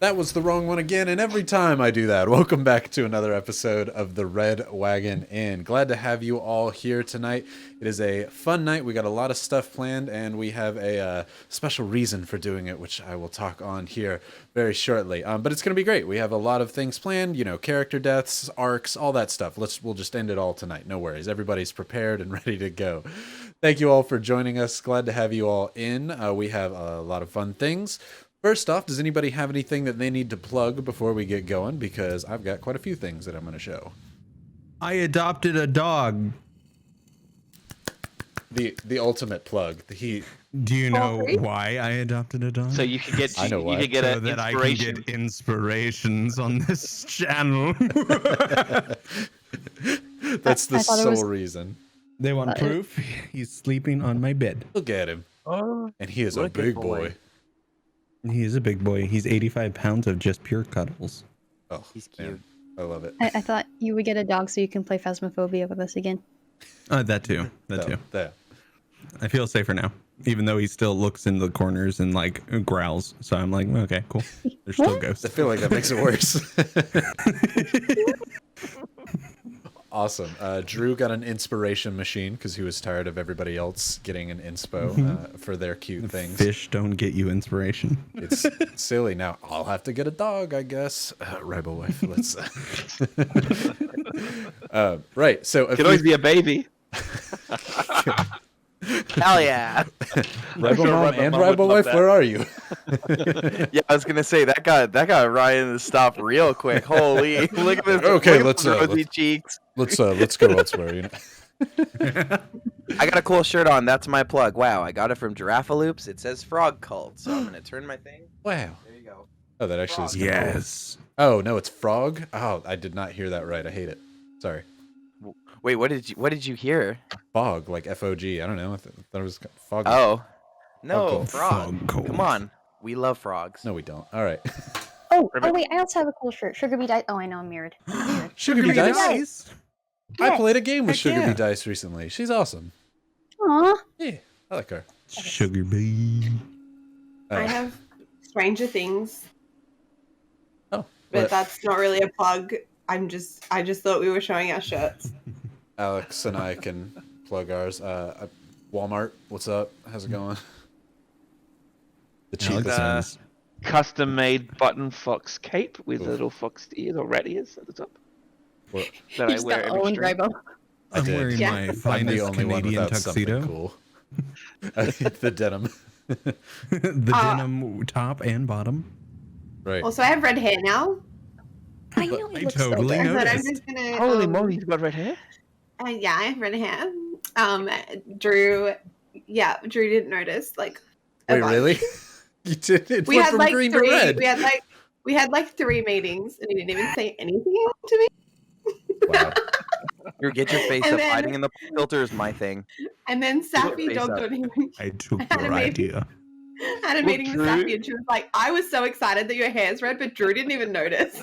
That was the wrong one again, and every time I do that. Welcome back to another episode of the Red Wagon Inn. Glad to have you all here tonight. It is a fun night. We got a lot of stuff planned, and we have a special reason for doing it, which I will talk on here very shortly. But it's going to be great. We have a lot of things planned, you know, character deaths, arcs, all that stuff. We'll just end it all tonight. No worries. Everybody's prepared and ready to go. Thank you all for joining us. Glad to have you all in. We have a lot of fun things. First off, does anybody have anything that they need to plug before we get going? Because I've got quite a few things that I'm going to show. I adopted a dog. The ultimate plug. Do you know why I adopted a dog? So you can get I know why. you can get so an that I inspiration. can get inspirations on this channel. That's the sole reason. They want proof? He's sleeping on my bed. Look at him. Oh, And he is a big boy. He is a big boy. He's 85 pounds of just pure cuddles. Oh, he's cute. man. I love it. I thought you would get a dog so you can play Phasmophobia with us again. That too. That. I feel safer now, even though he still looks in the corners and like growls. So I'm like, okay, cool. There's still ghosts. I feel like that makes it worse. Awesome. Drew got an inspiration machine because he was tired of everybody else getting an inspo for their cute things. Fish don't get you inspiration. It's silly. Now I'll have to get a dog, I guess. Ribo wife, let's. Right. So Could always be a baby. Hell yeah! Ribo mom and Ribo wife, where are you? Yeah, I was gonna say that got Ryan to stop real quick. Holy! Look at this. Okay, look at the rosy cheeks. Let's go elsewhere. You know. I got a cool shirt on. That's my plug. Wow, I got it from Giraffe Loops. It says Frog Cult. So I'm gonna turn my thing. Wow. There you go. Oh, that actually is Frog. kinda Yes. cool. Oh no, it's frog. Oh, I did not hear that right. I hate it. Sorry. Wait, what did you hear? Fog, like F-O-G. I don't know. I thought it was fog. Oh, no, Frog frog. Cult. Come on, we love frogs. No, we don't. All right. Oh, wait, I also have a cool shirt. Sugar Bee Dice. Oh, I know, I'm mirrored. Sugar Bee Dice. Dice. I played a game with Heck Sugar yeah. Bee Dice recently. She's awesome. Aw. Yeah, I like her. Sugar bee. I have Stranger Things, Oh, but but that's not really a plug. I just thought we were showing our shirts. Alex and I can plug ours. Walmart, what's up? How's it going? The cheapest. Alex, Custom-made button fox cape with Oof. little fox ears or rat ears at the top. Well, That You I just wear got every Owen stream. Ribo. I I'm did. wearing Yeah. my I'm the finest only one Canadian without something tuxedo. cool. The denim. The denim top and bottom. Right. Also, I have red hair now, I know I it looks totally so good. but I'm noticed. just gonna. Holy moly, he's got red hair. Yeah, I have red hair. Drew didn't notice. Like, a Wait, bunch. really? You did it We went had from like green three. to red. We had like 3 meetings, and he didn't even say anything to me. Wow. Here, get your face And up. then- Hiding in the filter is my thing. And then Sappy face dogged up. on him. I took had a your meeting. idea. Had a Well, meeting with Drew- Sappy, and she was like, "I was so excited that your hair's red, but Drew didn't even notice."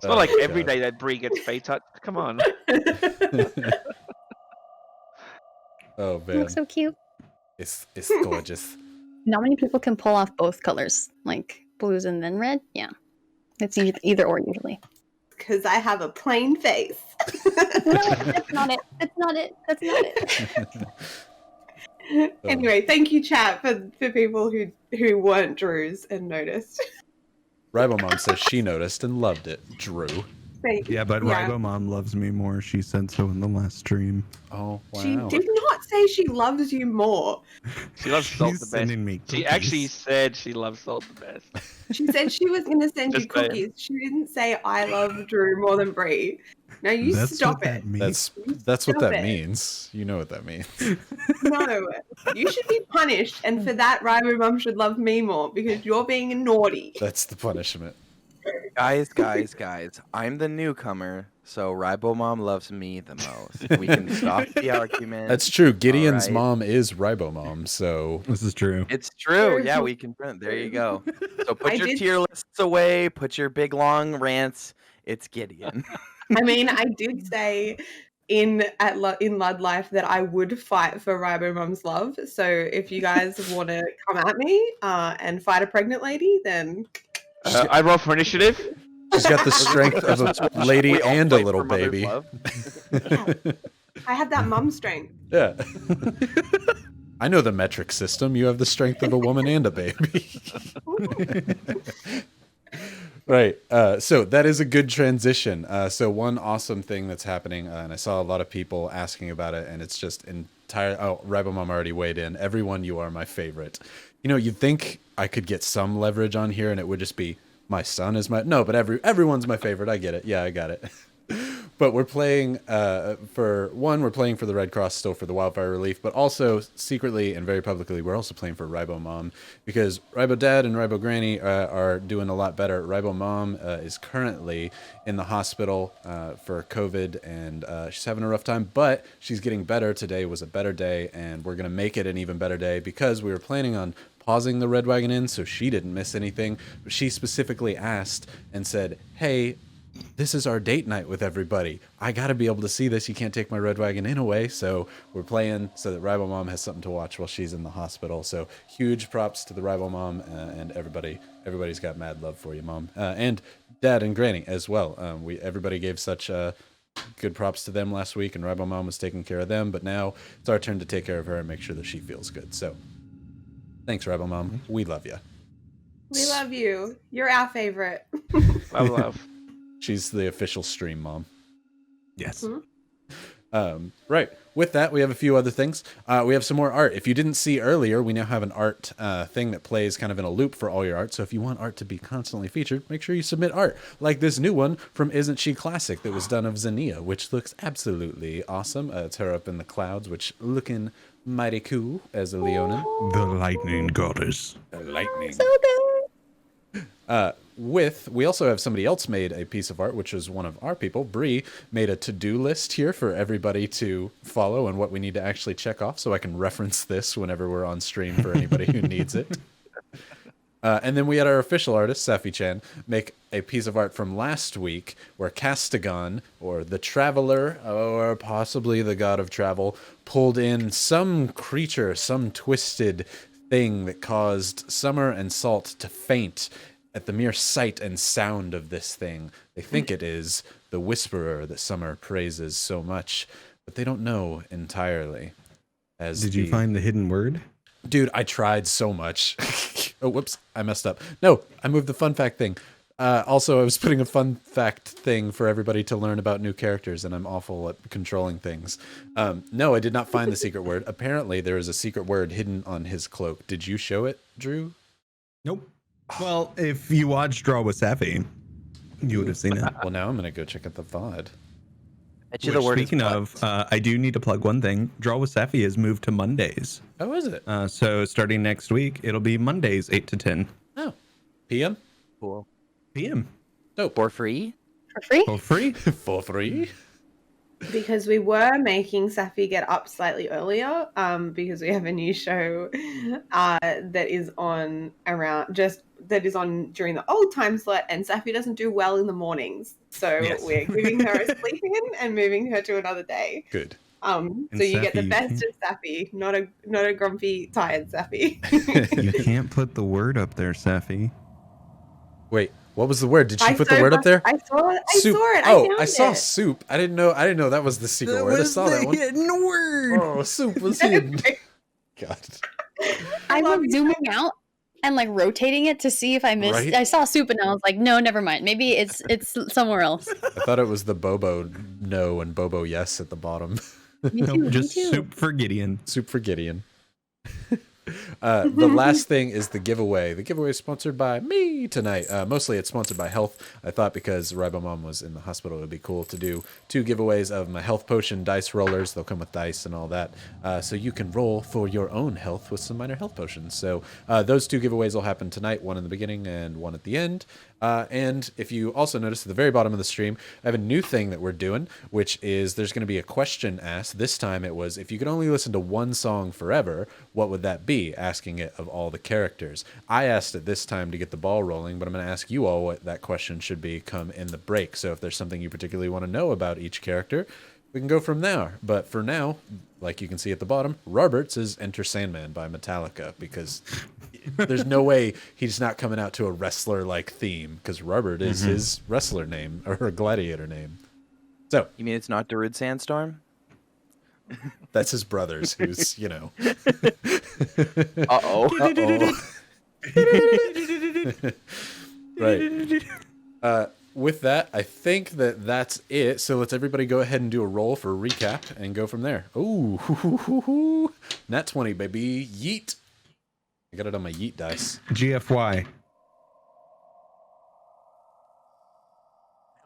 It's not like every day that Brie gets face touch. Come on. Oh It man, looks so cute. it's gorgeous. Not many people can pull off both colors, like blues and then red. Yeah. It's either or usually. Because I have a plain face. No, that's not it. That's not it. That's not it. Anyway, thank you, chat, for people who weren't Drews and noticed. Ribo Mom says she noticed and loved it. Drew. Thank you. Yeah, but Yeah. Ribo Mom loves me more. She said so in the last stream. Oh wow. She did not say she loves you more. She loves Salt She's the best. sending me She cookies. actually said she loves Salt the best. She said she was going to send you Just saying. cookies. She didn't say I love Drew more than Brie. Now you That's stop what it. that means. That's what Stop that it. means. You know what that means. No, you should be punished, and for that, Rybo Mum should love me more because you're being naughty. That's the punishment. Guys, I'm the newcomer, so Rybo Mom loves me the most. We can stop the argument. That's true. Gideon's right. mom is Ribo Mom, so This is true. It's true. Yeah, we can print. There you go. So put I your did- tier lists away. Put your big long rants. It's Gideon. I mean, I did say in Lud life that I would fight for Rybo Mum's love. So if you guys want to come at me and fight a pregnant lady, then I roll for initiative. She's got the strength of a lady We all and a fight little for mother's baby. love. yeah, I have that mum strength. Yeah. I know the metric system. You have the strength of a woman and a baby. Right. So that is a good transition. So one awesome thing that's happening, and I saw a lot of people asking about it, and it's just entire. Oh, Ribomom already weighed in. Everyone, you are my favorite. You know, you'd think I could get some leverage on here, and it would just be my son is my no, but everyone's my favorite. I get it. Yeah, I got it. But we're playing we're playing for the Red Cross still for the wildfire relief, but also secretly and very publicly, we're also playing for Ribomom because Ribo Dad and Ribo Granny are doing a lot better. Ribomom is currently in the hospital for COVID, and she's having a rough time, but she's getting better. Today was a better day, and we're going to make it an even better day because we were planning on pausing the Red Wagon Inn so she didn't miss anything. But she specifically asked and said, hey, this is our date night with everybody. I got to be able to see this. You can't take my Red Wagon Inn away. So we're playing so that Ribomom has something to watch while she's in the hospital. So huge props to the Ribomom and everybody. Everybody's got mad love for you, Mom. And Dad and Granny as well. Everybody gave such good props to them last week, and Ribomom was taking care of them. But now it's our turn to take care of her and make sure that she feels good. So thanks, Ribomom. We love you. We love you. You're our favorite. Love. She's the official stream mom. Yes. Right. With that, we have a few other things. We have some more art. If you didn't see earlier, we now have an art thing that plays kind of in a loop for all your art. So if you want art to be constantly featured, make sure you submit art. Like this new one from Isn't She Classic that was done of Xenia, which looks absolutely awesome. It's her up in the clouds, which looking mighty cool as a Leonin. The lightning goddess. Lightning. So good. We also have somebody else made a piece of art, which is one of our people. Brie made a to-do list here for everybody to follow and what we need to actually check off, so I can reference this whenever we're on stream for anybody who needs it. And then we had our official artist, Safi-chan, make a piece of art from last week where Castigon, or the Traveler, or possibly the God of Travel, pulled in some creature, some twisted thing that caused Summer and Salt to faint at the mere sight and sound of this thing. They think it is the Whisperer that Summer praises so much, but they don't know entirely. Did you find the hidden word? Dude, I tried so much. Oh, whoops, I messed up. No, I moved the fun fact thing. Also, I was putting a fun fact thing for everybody to learn about new characters, and I'm awful at controlling things. No, I did not find the secret word. Apparently, there is a secret word hidden on his cloak. Did you show it, Drew? Nope. Well, if you watched Draw with Safi, you would have seen it. Well, now I'm going to go check out the VOD. Speaking of, I do need to plug one thing. Draw with Safi has moved to Mondays. Oh, is it? So starting next week, it'll be Mondays, 8 to 10. Oh. PM? Cool. PM. Dope. For free? For free? For free? For free? Because we were making Safi get up slightly earlier, because we have a new show that is on during the old time slot, and Safi doesn't do well in the mornings, so Yes. we're giving her a sleep in and moving her to another day. Good. So you get the Safi, best of Safi, not a grumpy, tired Safi. You can't put the word up there, Safi. Wait, what was the word? Did she put the word up there? I saw it. Soup. I Oh, found I saw it. soup. I didn't know that was the secret word. I saw that one. hidden word. Oh, soup was hidden. God. I love was you. zooming out and like rotating it to see if I missed. Right? I saw soup and I was like, no, never mind. Maybe it's somewhere else. I thought it was the Bobo no and Bobo yes at the bottom. Me too, Nope, me just too. soup for Gideon. Soup for Gideon. The last thing is the giveaway. The giveaway is sponsored by me tonight. Mostly it's sponsored by health. I thought because Ribomom was in the hospital, it would be cool to do 2 giveaways of my health potion dice rollers. They'll come with dice and all that. So you can roll for your own health with some minor health potions. So those 2 giveaways will happen tonight, one in the beginning and one at the end. And if you also notice at the very bottom of the stream, I have a new thing that we're doing, which is there's going to be a question asked. This time it was, if you could only listen to one song forever, what would that be? Asking it of all the characters. I asked it this time to get the ball rolling, but I'm going to ask you all what that question should be come in the break. So if there's something you particularly want to know about each character, we can go from there. But for now, like you can see at the bottom, Roberts is Enter Sandman by Metallica, because there's no way he's not coming out to a wrestler-like theme, because Robert is his wrestler name or gladiator name. So You mean it's not Darude Sandstorm? that's his brother's, who's, you know. Uh-oh. Right. With that, I think that's it. So let's everybody go ahead and do a roll for a recap and go from there. Ooh, nat 20, baby. Yeet. I got it on my yeet dice. GFY.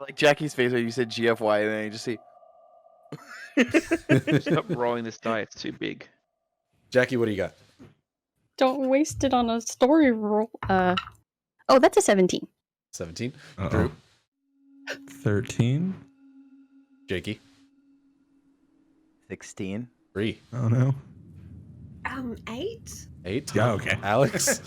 Like Jackie's face when you said GFY, and then you just see. Stop rolling this die. It's too big. Jackie, what do you got? Don't waste it on a story roll. Oh, that's a 17. 17. Uh-oh. Drew. 13. Jakey. 16. Brie. Oh no. 8. 8. Yeah, okay. Alex.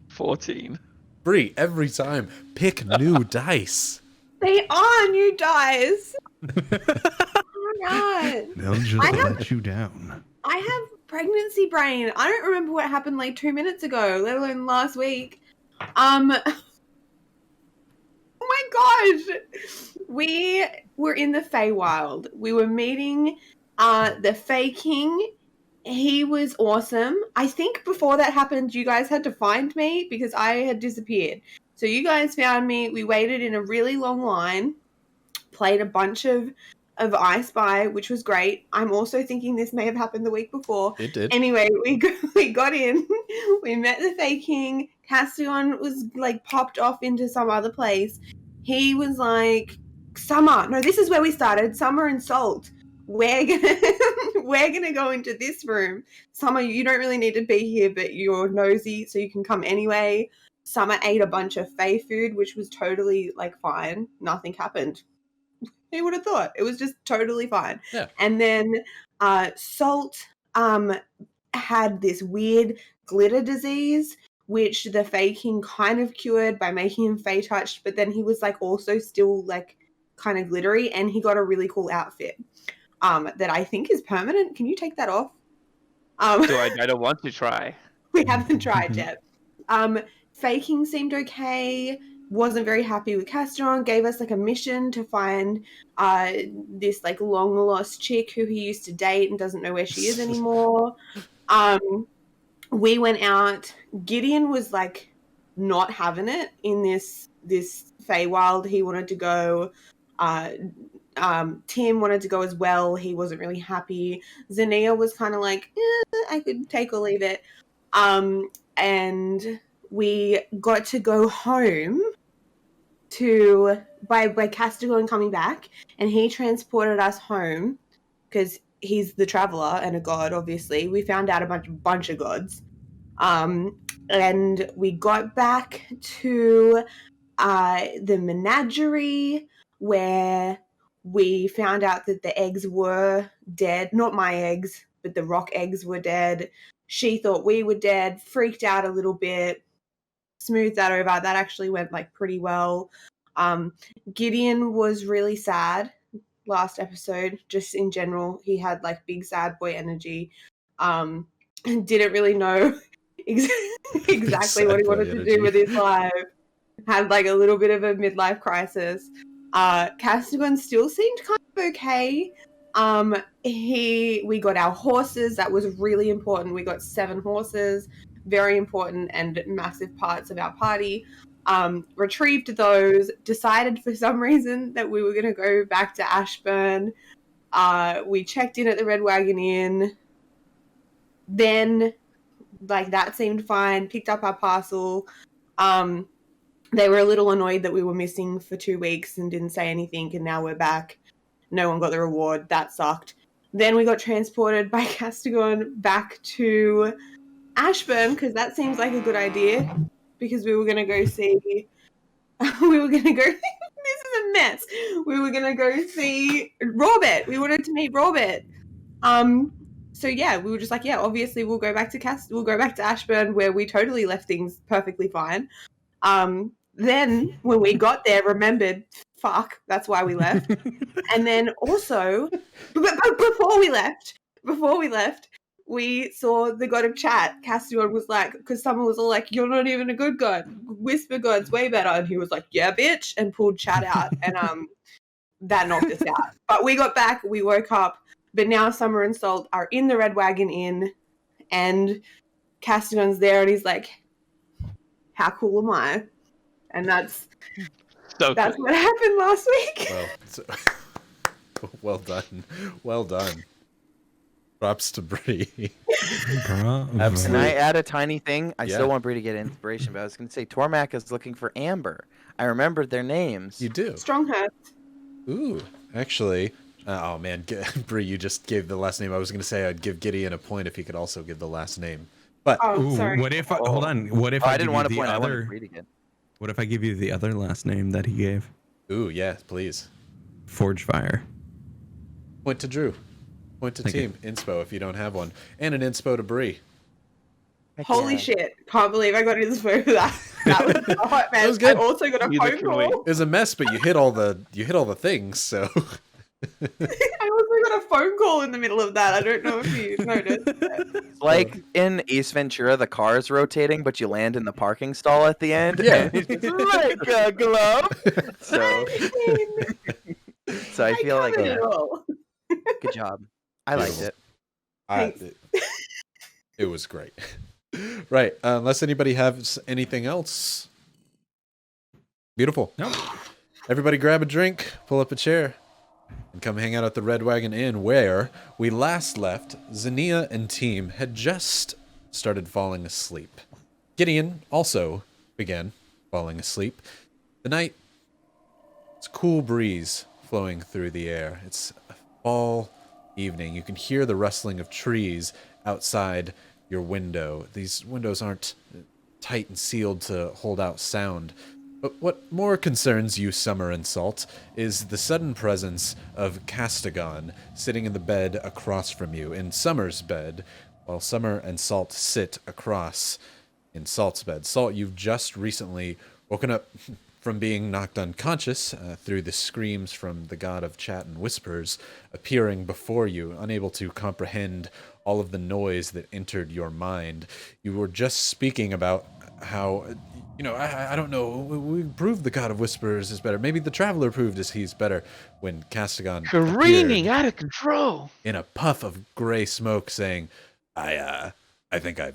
14. Brie, every time, pick new dice. They are new dice. Oh my god. They'll just I have- let you down. I have pregnancy brain. I don't remember what happened like 2 minutes ago, let alone last week. Oh my gosh. We were in the Feywild. We were meeting the Fey King. He was awesome. I think before that happened, you guys had to find me because I had disappeared. So you guys found me. We waited in a really long line, played a bunch of I Spy, which was great. I'm also thinking this may have happened the week before. It did. Anyway, we got in. We met the Fey King. Castigon was like popped off into some other place. He was like, Summer. No, this is where we started. Summer and Salt. We're gonna go into this room. Summer, you don't really need to be here, but you're nosy, so you can come anyway. Summer ate a bunch of Fey food, which was totally like fine. Nothing happened. Who would have thought? It was just totally fine. Yeah. And then Salt had this weird glitter disease, which the Fey King kind of cured by making him Fey touched, but then he was like also still like kind of glittery, and he got a really cool outfit that I think is permanent. Can you take that off? I don't want to try. We haven't tried yet. Fey King seemed okay. Wasn't very happy with Castron. Gave us like a mission to find this like long lost chick who he used to date and doesn't know where she is anymore. We went out. Gideon was like not having it in this Feywild. He wanted to go. Tim wanted to go as well. He wasn't really happy. Zania was kind of like, I could take or leave it. And we got to go home by Castigon coming back, and he transported us home because he's the traveler and a god, obviously. We found out a bunch of gods. And we got back to the menagerie where we found out that the eggs were dead. Not my eggs, but the rock eggs were dead. She thought we were dead, freaked out a little bit, smoothed that over. That actually went like pretty well. Gideon was really sad last episode, just in general. He had like big sad boy energy. And didn't really know exactly what he wanted to do with his life. Had like a little bit of a midlife crisis. Castigon still seemed kind of okay. We got our horses. That was really important. We got 7 horses, very important and massive parts of our party. Retrieved those, decided for some reason that we were going to go back to Ashburn. We checked in at the Red Wagon Inn. Then, like, that seemed fine. Picked up our parcel. They were a little annoyed that we were missing for 2 weeks and didn't say anything, and now we're back. No one got the reward. That sucked. Then we got transported by Castigon back to Ashburn, because that seems like a good idea, because we were going to go see... this is a mess. We were going to go see Robert. We wanted to meet Robert. So yeah, we were just like, yeah, obviously we'll go back to Ashburn, where we totally left things perfectly fine. Then when we got there, remembered fuck. That's why we left. And then also, but before we left, we saw the god of chat. Castiel was like, because someone was all like, "You're not even a good god. Whisper god's way better." And he was like, "Yeah, bitch," and pulled chat out, and that knocked us out. But we got back. We woke up. But now Summer and Salt are in the Red Wagon Inn, and Castiel's there, and he's like, "How cool am I?" And that's So what happened last week. Well, well done. Well done. Props to Brie. Can Absolutely. I add a tiny thing? I Yeah. still want Brie to get inspiration, but I was going to say Tormac is looking for Amber. I remembered their names. You do. Stronghurst. Ooh, actually, oh man, Brie, you just gave the last name. I was going to say I'd give Gideon a point if he could also give the last name. But Oh, Ooh, sorry. what if hold on? What if Oh, I I didn't give want you to the point. I wanted other? Brie to get. What if I give you the other last name that he gave? ooh, yeah, please. Forge Fire. Point to Drew. Point to Thank team. Inspo if you don't have one. And an inspo to Brie. Heck Holy yeah. shit. Can't believe I got into for that. That was a hot mess. That was good. I also got a You phone literally- call. It was a mess, but you hit all the things, so I also got a phone call in the middle of that. I don't know if you noticed. It's like in Ace Ventura, the car is rotating, but you land in the parking stall at the end. Yeah. and it's like a glove. So I feel like covered it all. good job. I liked it. It was great. Right. Unless anybody has anything else. Beautiful. Nope. Everybody grab a drink, pull up a chair, and come hang out at the Red Wagon Inn, where we last left. Xenia and team had just started falling asleep. Gideon also began falling asleep. The night, it's a cool breeze flowing through the air. It's a fall evening. You can hear the rustling of trees outside your window. These windows aren't tight and sealed to hold out sound. But what more concerns you, Summer and Salt, is the sudden presence of Castigon sitting in the bed across from you, in Summer's bed, while Summer and Salt sit across in Salt's bed. Salt, you've just recently woken up from being knocked unconscious through the screams from the god of chat and whispers appearing before you, unable to comprehend all of the noise that entered your mind. You were just speaking about how, I don't know, we proved the god of whispers is better. Maybe the traveler proved he's better when Castigon careening appeared out of control. in a puff of gray smoke saying, I think I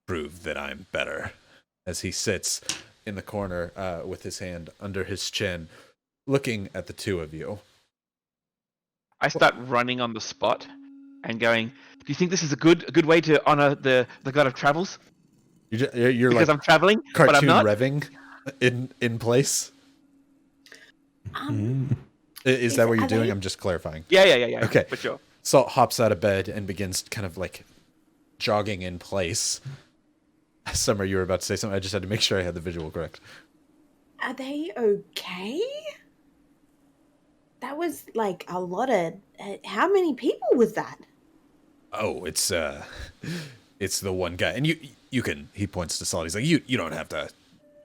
proved that I'm better, as he sits in the corner with his hand under his chin, looking at the two of you. I start running on the spot and going, "Do you think this is a good way to honor the god of travels? You're Because like I'm traveling, but I'm cartoon not." revving in place. Um, Is that what you're are doing? they- I'm just clarifying. Yeah. Okay. For sure. Salt hops out of bed and begins kind of like jogging in place. Summer, you were about to say something. I just had to make sure I had the visual correct. Are they okay? That was like a lot of. How many people was that? Oh, it's the one guy, and you can. He points to Salt. He's like, you don't have to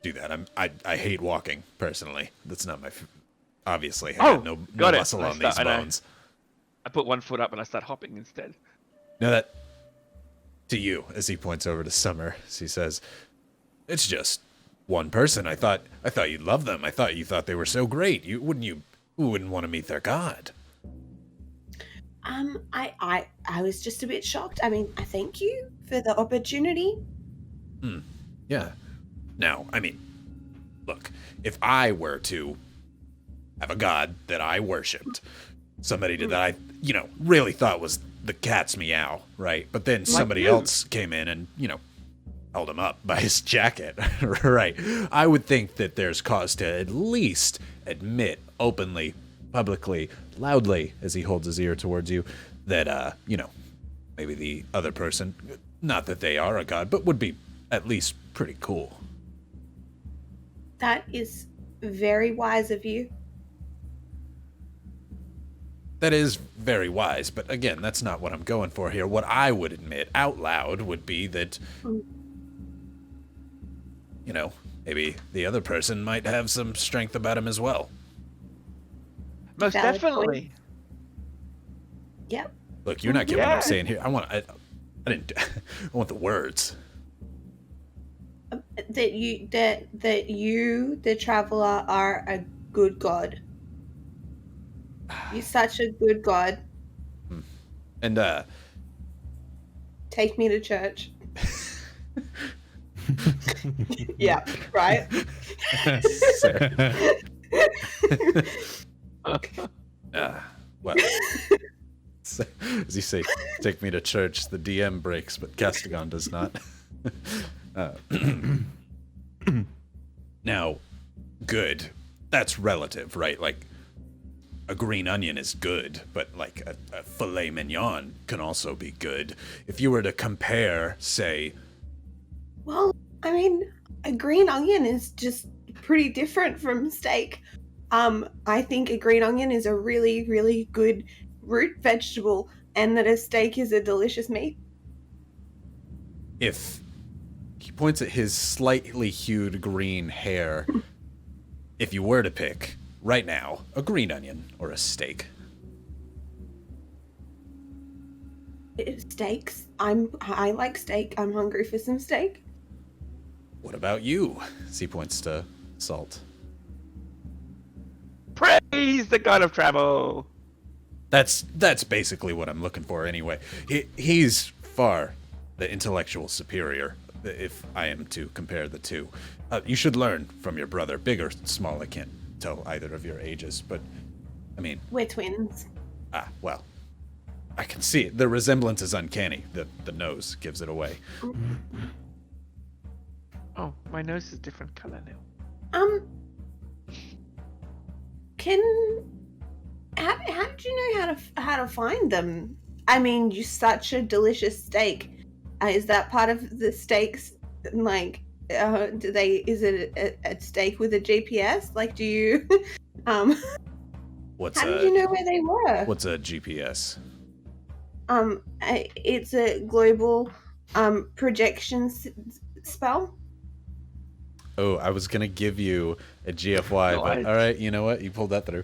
do that. I hate walking personally. That's not my. Obviously, I got no got it. muscle I on these start- I know. bones. I put one foot up and I start hopping instead. No, that to you, as he points over to Summer, as he says, "It's just one person. I thought you'd love them. I thought you thought they were so great. Who wouldn't want to meet their god?" I was just a bit shocked. I mean, I thank you for the opportunity. Yeah. Now, I mean, look, if I were to have a god that I worshipped, somebody that I, really thought was the cat's meow, right? But then somebody you. else came in and, held him up by his jacket, right? I would think that there's cause to at least admit openly, publicly, loudly, as he holds his ear towards you, that, maybe the other person, not that they are a god, but would be at least pretty cool. That is very wise of you. That is very wise, but again, that's not what I'm going for here. What I would admit out loud would be that, maybe the other person might have some strength about him as well. Most Valid definitely. point. Yep. Look, you're not getting what Yeah. I'm saying here. I didn't. I want the words. That you, the traveler, are a good god. You're such a good god. And Take me to church. Yeah, right. well, so, as you say, take me to church. The DM breaks, but Castigon does not. Now, good. That's relative, right? Like, a green onion is good, but like a filet mignon can also be good. If you were to compare, say, Well, I mean, a green onion is just pretty different from steak. I think a green onion is a really, really good root vegetable, and that a steak is a delicious meat. if he points at his slightly hued green hair, if you were to pick right now a green onion or a steak, Steaks. I like steak. I'm hungry for some steak. what about you? As he points to Salt. Praise the god of travel. That's basically what I'm looking for anyway. He's far the intellectual superior, if I am to compare the two. You should learn from your brother. Big or small, I can't tell either of your ages, but I mean, We're twins. well, I can see it. The resemblance is uncanny. The nose gives it away. Oh, my nose is different color now. How did you know how to find them? I mean, you're such a delicious steak. Is that part of the steaks? Like, is it a steak with a GPS? Like, do you, What's how did you know where they were? What's a GPS? It's a global, projection spell. Oh, I was gonna give you a GFY, but Nice. all right, you know what? You pulled that through.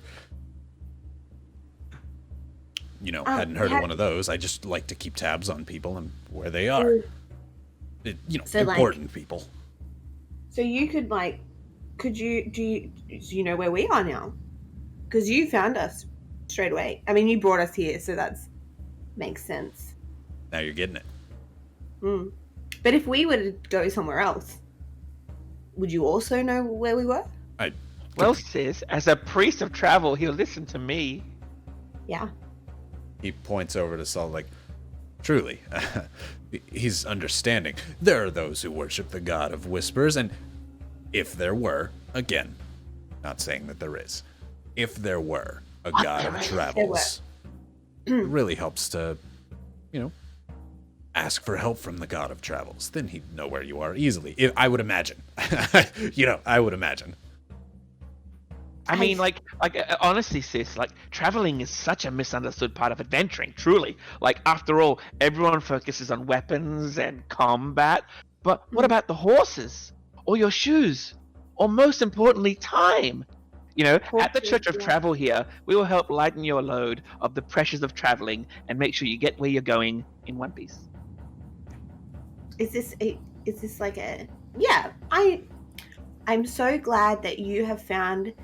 Hadn't heard of one of those. I just like to keep tabs on people and where they are. So, like- Important people. So you could do you know where we are now? Because you found us straight away. I mean, you brought us here, so makes sense. Now you're getting it. But if we were to go somewhere else, would you also know where we were? Well, sis, as a priest of travel, he'll listen to me. Yeah. He points over to Saul like, truly, he's understanding. There are those who worship the god of whispers, and if there were, again, not saying that there is, if there were a god of travels, it really helps to, ask for help from the god of travels. Then he'd know where you are easily. I would imagine. I would imagine. I mean, honestly, sis, traveling is such a misunderstood part of adventuring, truly. After all, everyone focuses on weapons and combat, but what about the horses? Or your shoes? Or most importantly, time? At the Church of Travel here, we will help lighten your load of the pressures of traveling and make sure you get where you're going in one piece. Is this like a... Yeah, I'm so glad that you have found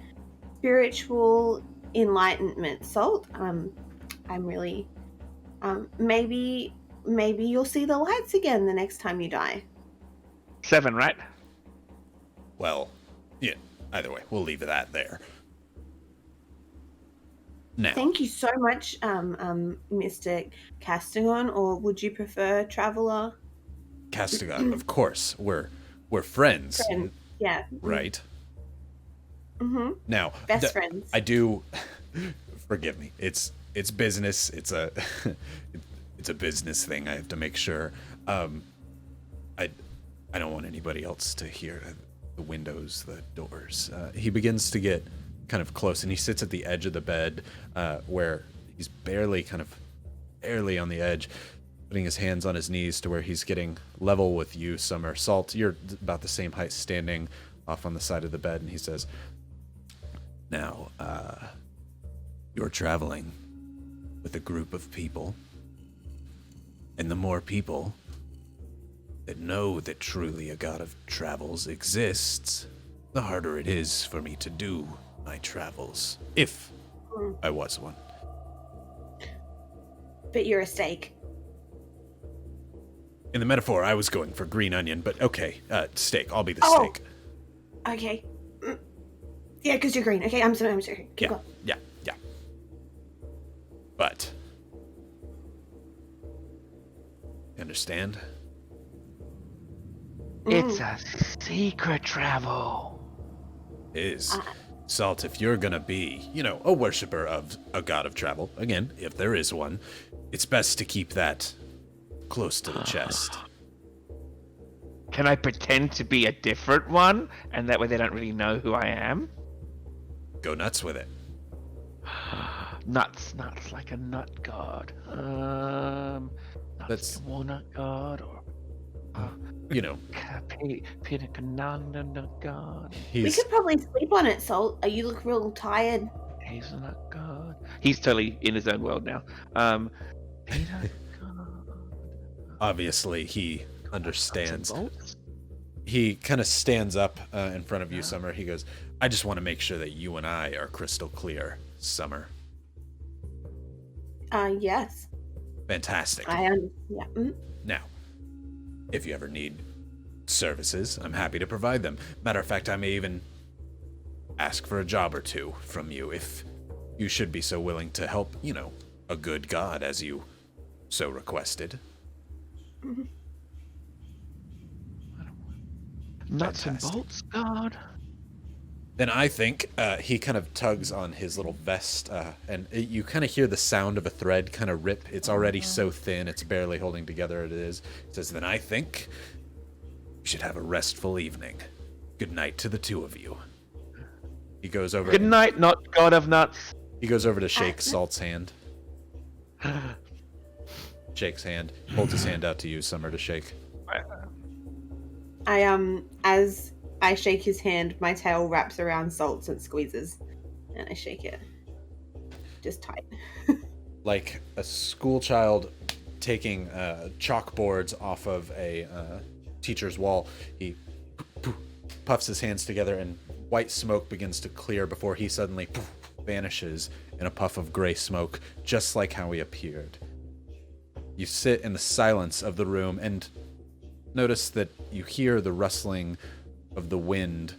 spiritual enlightenment, Salt. I'm really... maybe you'll see the lights again the next time you die. 7, right? Well, yeah, either way, we'll leave that there. Now, Thank you so much, Mr. Castigon, or would you prefer Traveler? Castigon, of course, we're friends, Friend. Yeah. right? Mm-hmm. Now, Best friends. I do. Forgive me. It's business. It's a it's a business thing. I have to make sure. I don't want anybody else to hear the windows, the doors. He begins to get kind of close, and he sits at the edge of the bed, where he's barely on the edge, putting his hands on his knees to where he's getting level with you, Summer. Salt, you're about the same height, standing off on the side of the bed, and he says, now, You're traveling with a group of people. And the more people that know that truly a god of travels exists, the harder it is for me to do my travels, if I was one. But you're a steak. In the metaphor, I was going for green onion, but okay, steak. I'll be the Oh. steak. Okay. Yeah, because you're green. Okay, I'm sorry. Keep going. Yeah. But, you understand? It's a secret travel. It is. Salt, if you're gonna be, a worshiper of a god of travel, again, if there is one, it's best to keep that close to the chest. Can I pretend to be a different one, and that way they don't really know who I am? Go nuts with it. Nuts like a nut god. Nuts That's- like a walnut god, or pina colada nut god, We He's could probably sleep on it, Salt. You look real tired. hazelnut god. He's totally in his own world now. Peanut god. obviously he understands. Nuts and bolts? He kind of stands up in front of you, Summer. He goes, I just want to make sure that you and I are crystal clear, Summer. Yes. Fantastic. I am. Yeah. Now, if you ever need services, I'm happy to provide them. Matter of fact, I may even ask for a job or two from you if you should be so willing to help, a good god as you so requested. Nuts and Fantastic. bolts god. Then I think he kind of tugs on his little vest, and you kind of hear the sound of a thread kind of rip. It's already so thin, it's barely holding together. It is. He says, then I think you should have a restful evening. Good night to the two of you. He goes over. Good night, not god of nuts. He goes over to shake Salt's hand. Shakes hand. Holds his hand out to you, Summer, to shake. As I shake his hand, my tail wraps around Salt's and squeezes, and I shake it. Just tight. Like a school child taking chalkboards off of a teacher's wall. He puffs his hands together, and white smoke begins to clear before he suddenly vanishes in a puff of gray smoke, just like how he appeared. You sit in the silence of the room and notice that you hear the rustling of the wind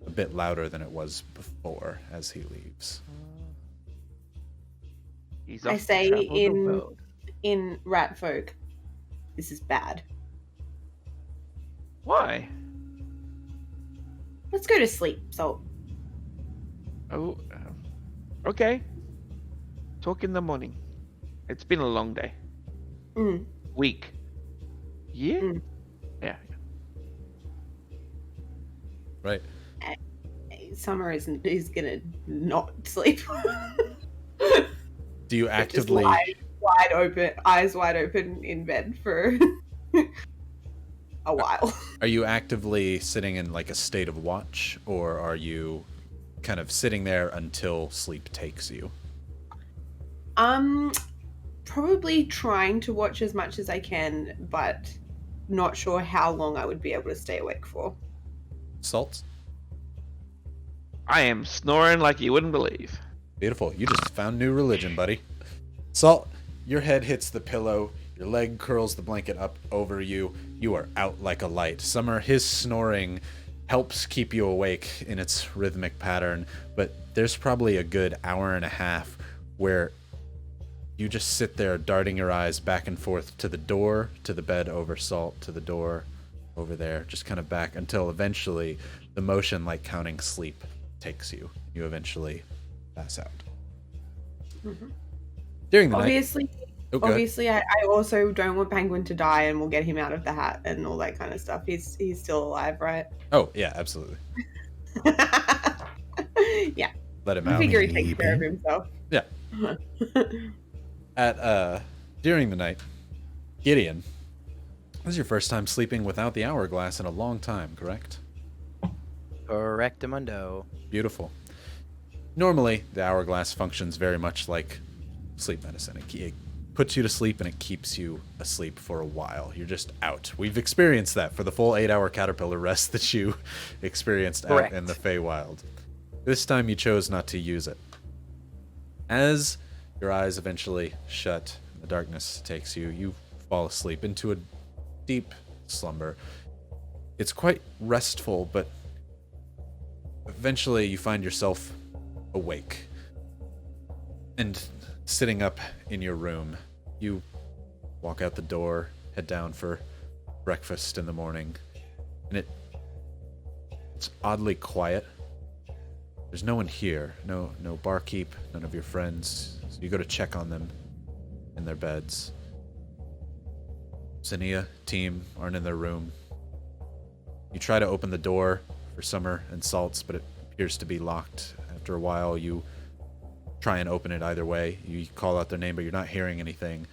a bit louder than it was before as he leaves. He's I off to say travel the in world. rat folk, this is bad. Why? Let's go to sleep, Salt. Oh, okay. Talk in the morning. It's been a long day. Week. Year? Yeah. Right? Summer is gonna not sleep. Do you Just actively... wide open, eyes wide open in bed for a while. Are you actively sitting in like a state of watch, or are you kind of sitting there until sleep takes you? Probably trying to watch as much as I can, but not sure how long I would be able to stay awake for. Salt? I am snoring like you wouldn't believe. Beautiful. You just found new religion, buddy. Salt, your head hits the pillow. Your leg curls the blanket up over you. You are out like a light. Summer, his snoring helps keep you awake in its rhythmic pattern, but there's probably a good hour and a half where you just sit there darting your eyes back and forth to the door, to the bed over Salt, to the door over there, just kind of back until eventually the motion, like counting sleep, takes you. You eventually pass out. During the night... Obviously, Oh, go ahead. obviously, I also don't want Penguin to die, and we'll get him out of the hat and all that kind of stuff. He's still alive, right? Oh, yeah, absolutely. Yeah, Let him I out. figure he takes care of himself. Yeah. During the night, Gideon, this is your first time sleeping without the hourglass in a long time, correct? Correctamundo. Beautiful. Normally, the hourglass functions very much like sleep medicine. It puts you to sleep and it keeps you asleep for a while. You're just out. We've experienced that for the full 8-hour caterpillar rest that you experienced Correct. out in the Feywild. This time you chose not to use it. As your eyes eventually shut, the darkness takes you, you fall asleep into a deep slumber. It's quite restful, but eventually you find yourself awake and sitting up in your room. You walk out the door, head down for breakfast in the morning, and it's oddly quiet. There's no one here, no barkeep, none of your friends. So you go to check on them in their beds. Xenia, team aren't in their room. You try to open the door for Summer and Salts, but it appears to be locked. After a while, you try and open it either way. You call out their name, but you're not hearing anything.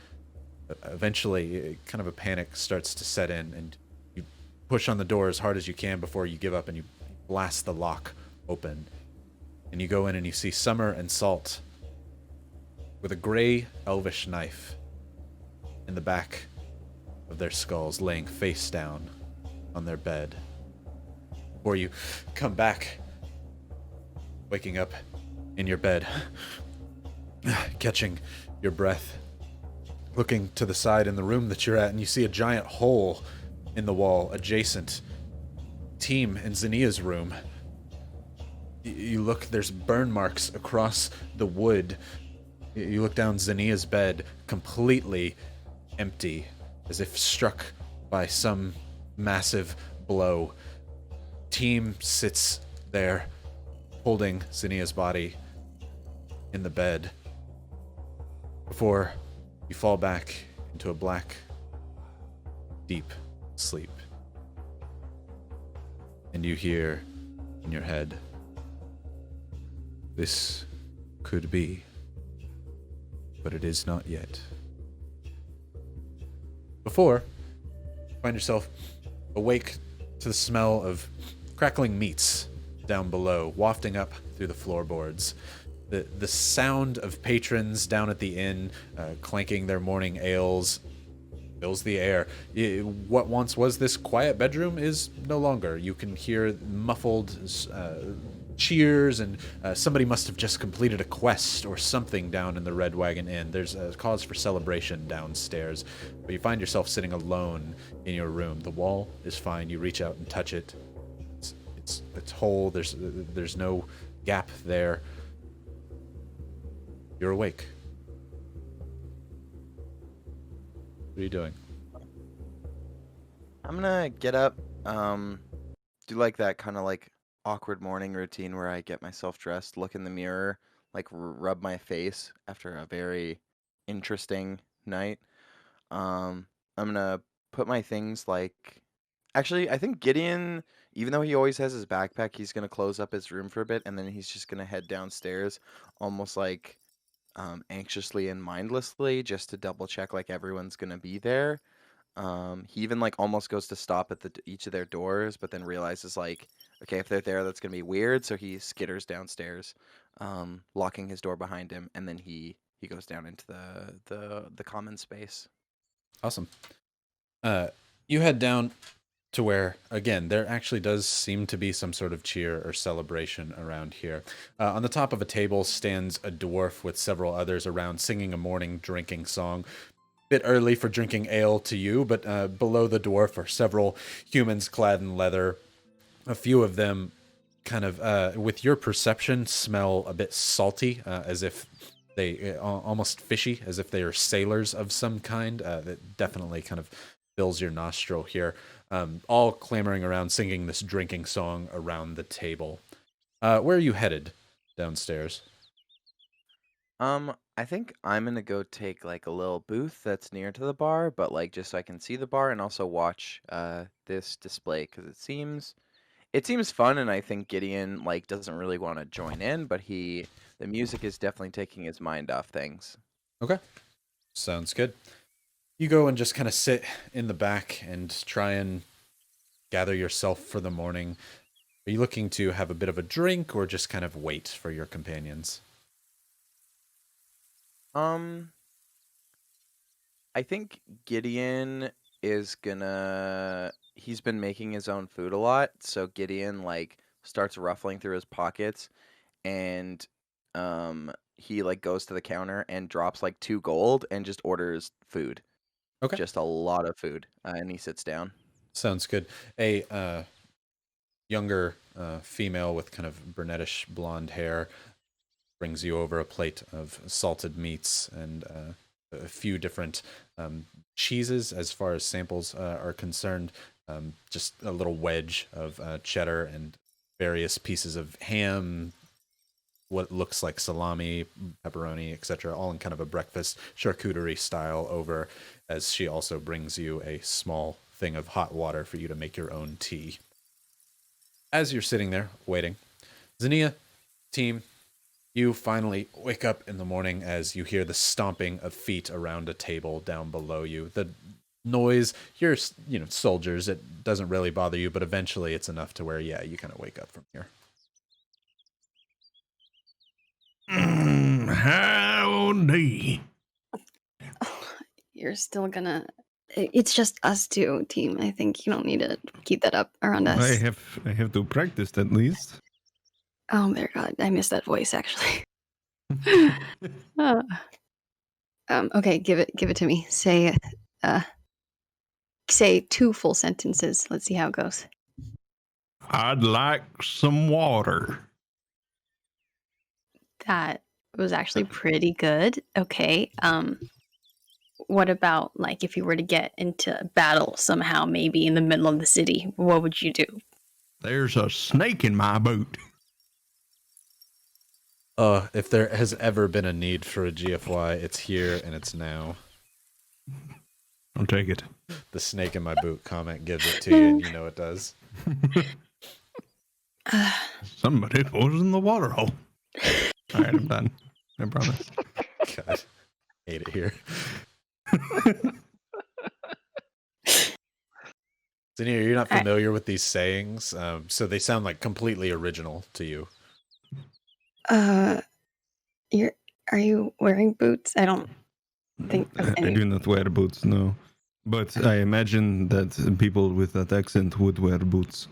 Eventually, kind of a panic starts to set in, and you push on the door as hard as you can before you give up, and you blast the lock open. And you go in and you see Summer and Salt with a gray elvish knife in the back of their skulls, laying face down on their bed. Before you come back, waking up in your bed, catching your breath, looking to the side in the room that you're at, and you see a giant hole in the wall adjacent. Team in Xenia's room. You look, there's burn marks across the wood. You look down Xenia's bed, completely empty, as if struck by some massive blow. Team sits there, holding Xenia's body in the bed, before you fall back into a black, deep sleep. And you hear in your head, "This could be, but it is not yet." Before, you find yourself awake to the smell of crackling meats down below, wafting up through the floorboards. The sound of patrons down at the inn clanking their morning ales fills the air. What once was this quiet bedroom is no longer. You can hear muffled cheers, and somebody must have just completed a quest or something down in the Red Wagon Inn. There's a cause for celebration downstairs, but you find yourself sitting alone in your room. The wall is fine. You reach out and touch it. It's whole. There's no gap there. You're awake. What are you doing? I'm gonna get up, do like that kind of like awkward morning routine where I get myself dressed, look in the mirror, like rub my face after a very interesting night. I'm gonna put my things like, actually, I think Gideon, even though he always has his backpack, he's gonna close up his room for a bit and then he's just gonna head downstairs, almost like anxiously and mindlessly, just to double check like everyone's gonna be there. He even like almost goes to stop at each of their doors, but then realizes like, okay, if they're there, that's gonna be weird. So he skitters downstairs, locking his door behind him, and then he goes down into the common space. Awesome. You head down to where, again, there actually does seem to be some sort of cheer or celebration around here. On the top of a table stands a dwarf with several others around singing a morning drinking song. Bit early for drinking ale to you, but below the dwarf are several humans clad in leather. A few of them kind of, with your perception, smell a bit salty, as if they, almost fishy, as if they are sailors of some kind. That definitely kind of fills your nostril here. All clamoring around, singing this drinking song around the table. Where are you headed downstairs? I think I'm gonna go take like a little booth that's near to the bar, but like just so I can see the bar and also watch this display because it seems fun, and I think Gideon like doesn't really want to join in, but the music is definitely taking his mind off things. Okay. Sounds good. You go and just kind of sit in the back and try and gather yourself for the morning. Are you looking to have a bit of a drink or just kind of wait for your companions? I think Gideon is gonna. He's been making his own food a lot, so Gideon like starts ruffling through his pockets, and he like goes to the counter and drops like 2 gold and just orders food. Okay. Just a lot of food, and he sits down. Sounds good. A younger female with kind of brunettish blonde hair brings you over a plate of salted meats and a few different cheeses as far as samples are concerned. Just a little wedge of cheddar and various pieces of ham, what looks like salami, pepperoni, etc., all in kind of a breakfast charcuterie style over, as she also brings you a small thing of hot water for you to make your own tea. As you're sitting there waiting, Zinnia, team, you finally wake up in the morning as you hear the stomping of feet around a table down below you. The noise, you're, soldiers, it doesn't really bother you, but eventually it's enough to where, yeah, you kind of wake up from here. Howdy. You're still gonna. It's just us two, team. I think you don't need to keep that up around us. I have to practice at least. Oh dear God, I missed that voice actually. Okay, give it to me. Say 2 full sentences. Let's see how it goes. I'd like some water. That was actually pretty good. Okay. What about like if you were to get into a battle somehow, maybe in the middle of the city, what would you do? There's a snake in my boot. If there has ever been a need for a GFY, it's here and it's now. I'll take it. The snake in my boot comment gives it to you, and you know it does. Somebody falls in the water hole. All right, I'm done. I promise. God, hate it here. Zinnia, you're not familiar with these sayings, so they sound like completely original to you. Are you wearing boots? I don't think. I do not wear boots, no. But I imagine that people with that accent would wear boots.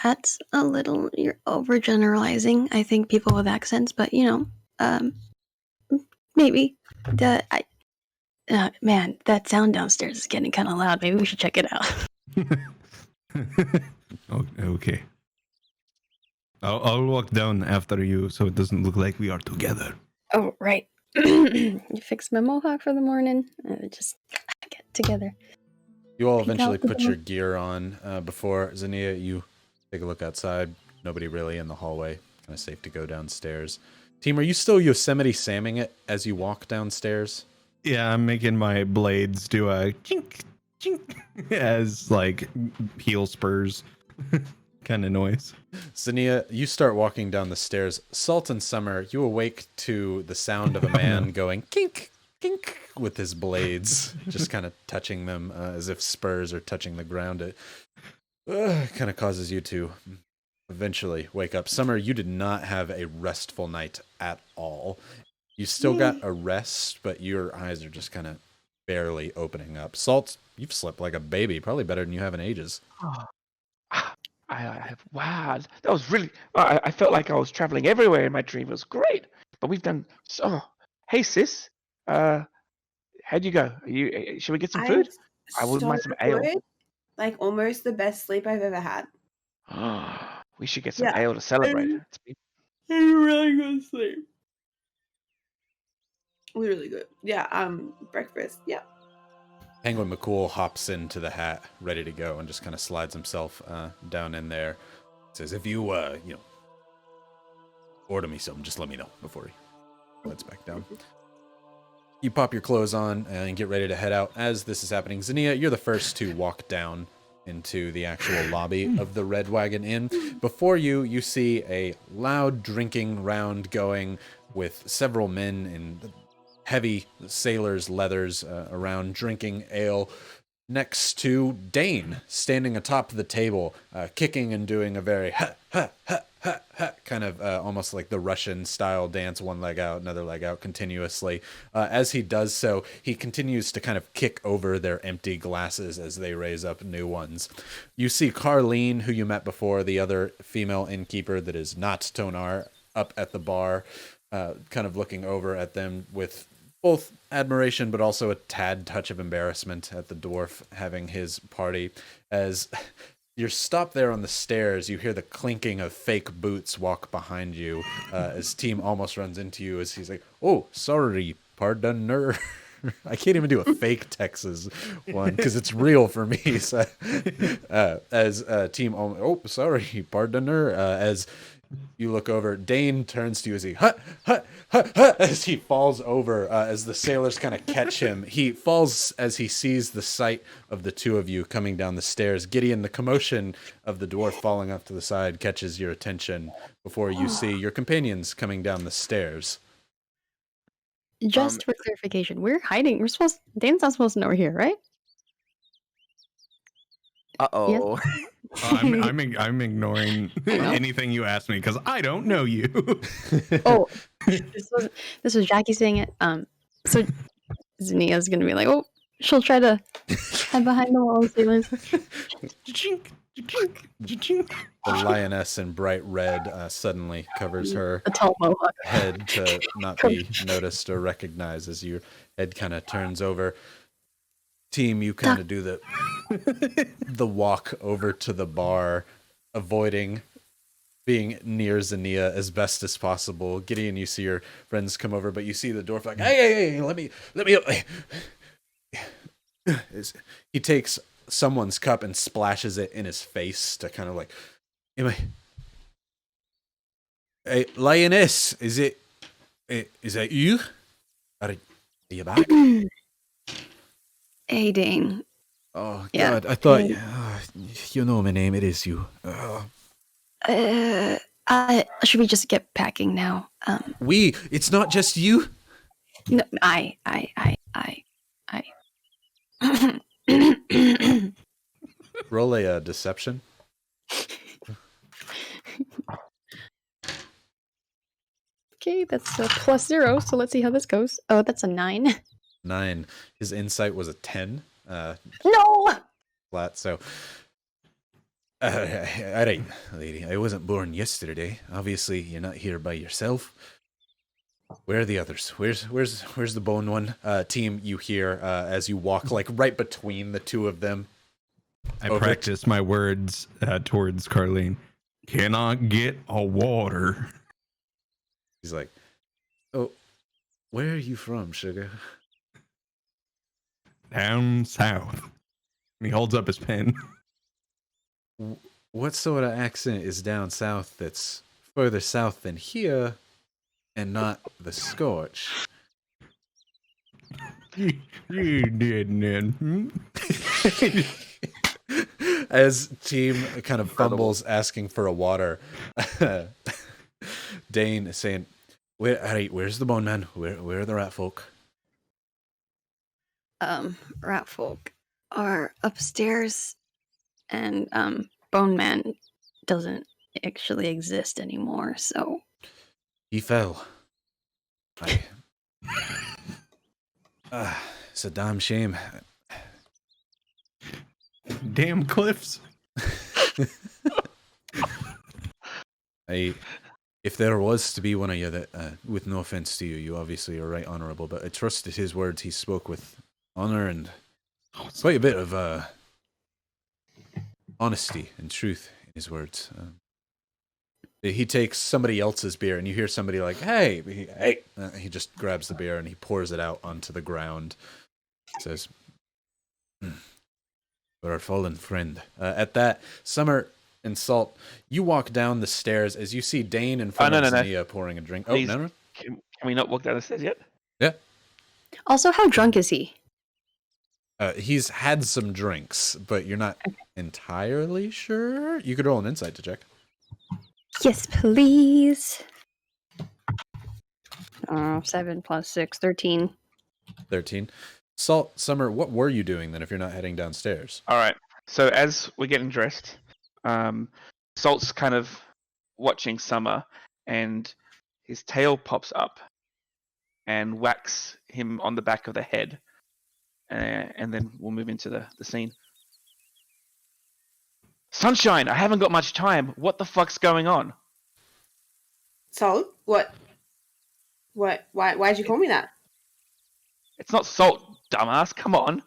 That's a little. You're overgeneralizing. I think people with accents, but maybe. Man, that sound downstairs is getting kind of loud. Maybe we should check it out. Okay. I'll walk down after you so it doesn't look like we are together. Oh, right. You fix my mohawk for the morning. Just get together. You all eventually put your gear on. Before Zinnia, you take a look outside. Nobody really in the hallway. Kind of safe to go downstairs. Team, are you still Yosemite Samming it as you walk downstairs? Yeah, I'm making my blades do a chink, chink, as like heel spurs kind of noise. Zinnia, you start walking down the stairs. Salt and Summer, you awake to the sound of a man going kink, kink with his blades, just kind of touching them as if spurs are touching the ground. It kind of causes you to eventually wake up. Summer, you did not have a restful night at all. You still got a rest, but your eyes are just kind of barely opening up. Salt, you've slept like a baby, probably better than you have in ages. I have, wow, that was really, I felt like I was traveling everywhere in my dream. It was great. But we've done so. Hey, sis, how'd you go? Should we get some food? I wouldn't mind some ale. Good. Like almost the best sleep I've ever had. We should get some ale to celebrate. Really good sleep. Really good. Yeah, breakfast. Yeah. Penguin McCool hops into the hat, ready to go, and just kind of slides himself down in there. Says, if you, order me something, just let me know before he heads back down. You pop your clothes on and get ready to head out. As this is happening, Zinnia, you're the first to walk down into the actual lobby of the Red Wagon Inn. Before you, you see a loud drinking round going with several men in heavy sailors' leathers around drinking ale. next to Dane, standing atop the table, kicking and doing a very ha ha ha ha ha kind of almost like the Russian style dance, one leg out, another leg out continuously. As he does so, he continues to kind of kick over their empty glasses as they raise up new ones. You see Carlene, who you met before, the other female innkeeper that is not Tonar, up at the bar, kind of looking over at them with both admiration but also a tad touch of embarrassment at the dwarf having his party. As you're stopped there on the stairs, you hear the clinking of fake boots walk behind you, as Team almost runs into you as he's like, "Oh, sorry, pardoner." I can't even do a fake Texas one because it's real for me. So, as Team, oh, sorry, pardoner. As you look over, Dane turns to you as he hut, as he falls over, as the sailors kind of catch him. He falls as he sees the sight of the two of you coming down the stairs. Gideon, the commotion of the dwarf falling off to the side catches your attention before you see your companions coming down the stairs. Just for clarification, we're hiding. Dane's not supposed to know we're here, right? Uh-oh. I'm ignoring anything you asked me because I don't know you. Oh, this was Jackie saying it. So Zinnia's gonna be like, oh, she'll try to hide behind the wall. The lioness in bright red suddenly covers her A tall mohawk. head to not be noticed or recognized as your head kind of turns over. Team, you kind of do the walk over to the bar, avoiding being near Zinnia as best as possible. Gideon, you see your friends come over, but you see the dwarf like, hey, let me. He takes someone's cup and splashes it in his face to kind of like, hey, lioness, is that you? Are you back? Hey, Dane. Oh, Yeah. God, I thought, you know my name, it is you. Should we just get packing now? It's not just you? No, I. Roll a deception. Okay, that's a +0, so let's see how this goes. Oh, that's a 9. 9. His insight was a 10. No! Flat, so... all right, lady. I wasn't born yesterday. Obviously, you're not here by yourself. Where are the others? Where's the bone one? Team, you hear as you walk like right between the two of them. I practice my words towards Carlene. Can I get a water? He's like, "Oh, where are you from, sugar?" Down south. And he holds up his pen. What sort of accent is down south that's further south than here and not the Scorch? You didn't. As Team kind of fumbles asking for a water, Dane is saying, where's the bone man? Where are the rat folk? Rat folk are upstairs, and Bone Man doesn't actually exist anymore, so... He fell. It's a damn shame. Damn cliffs. If there was to be one of you that, with no offense to you, you obviously are right honorable, but I trusted his words. He spoke with honor and quite a bit of honesty and truth in his words. He takes somebody else's beer, and you hear somebody like, hey! He just grabs the beer and he pours it out onto the ground. Says, for our fallen friend. At that, Summer and Salt, you walk down the stairs as you see Dane in front of Zinnia pouring a drink. Please. Oh, no. Can we not walk down the stairs yet? Yeah. Also, how drunk is he? He's had some drinks, but you're not entirely sure. You could roll an insight to check. Yes, please. 7 + 6, 13. 13. Salt, Summer, what were you doing then if you're not heading downstairs? All right. So as we're getting dressed, Salt's kind of watching Summer, and his tail pops up and whacks him on the back of the head, and then we'll move into the scene. Sunshine, I haven't got much time. What the fuck's going on? Salt? What? Why'd you call me that? It's not Salt, dumbass. Come on.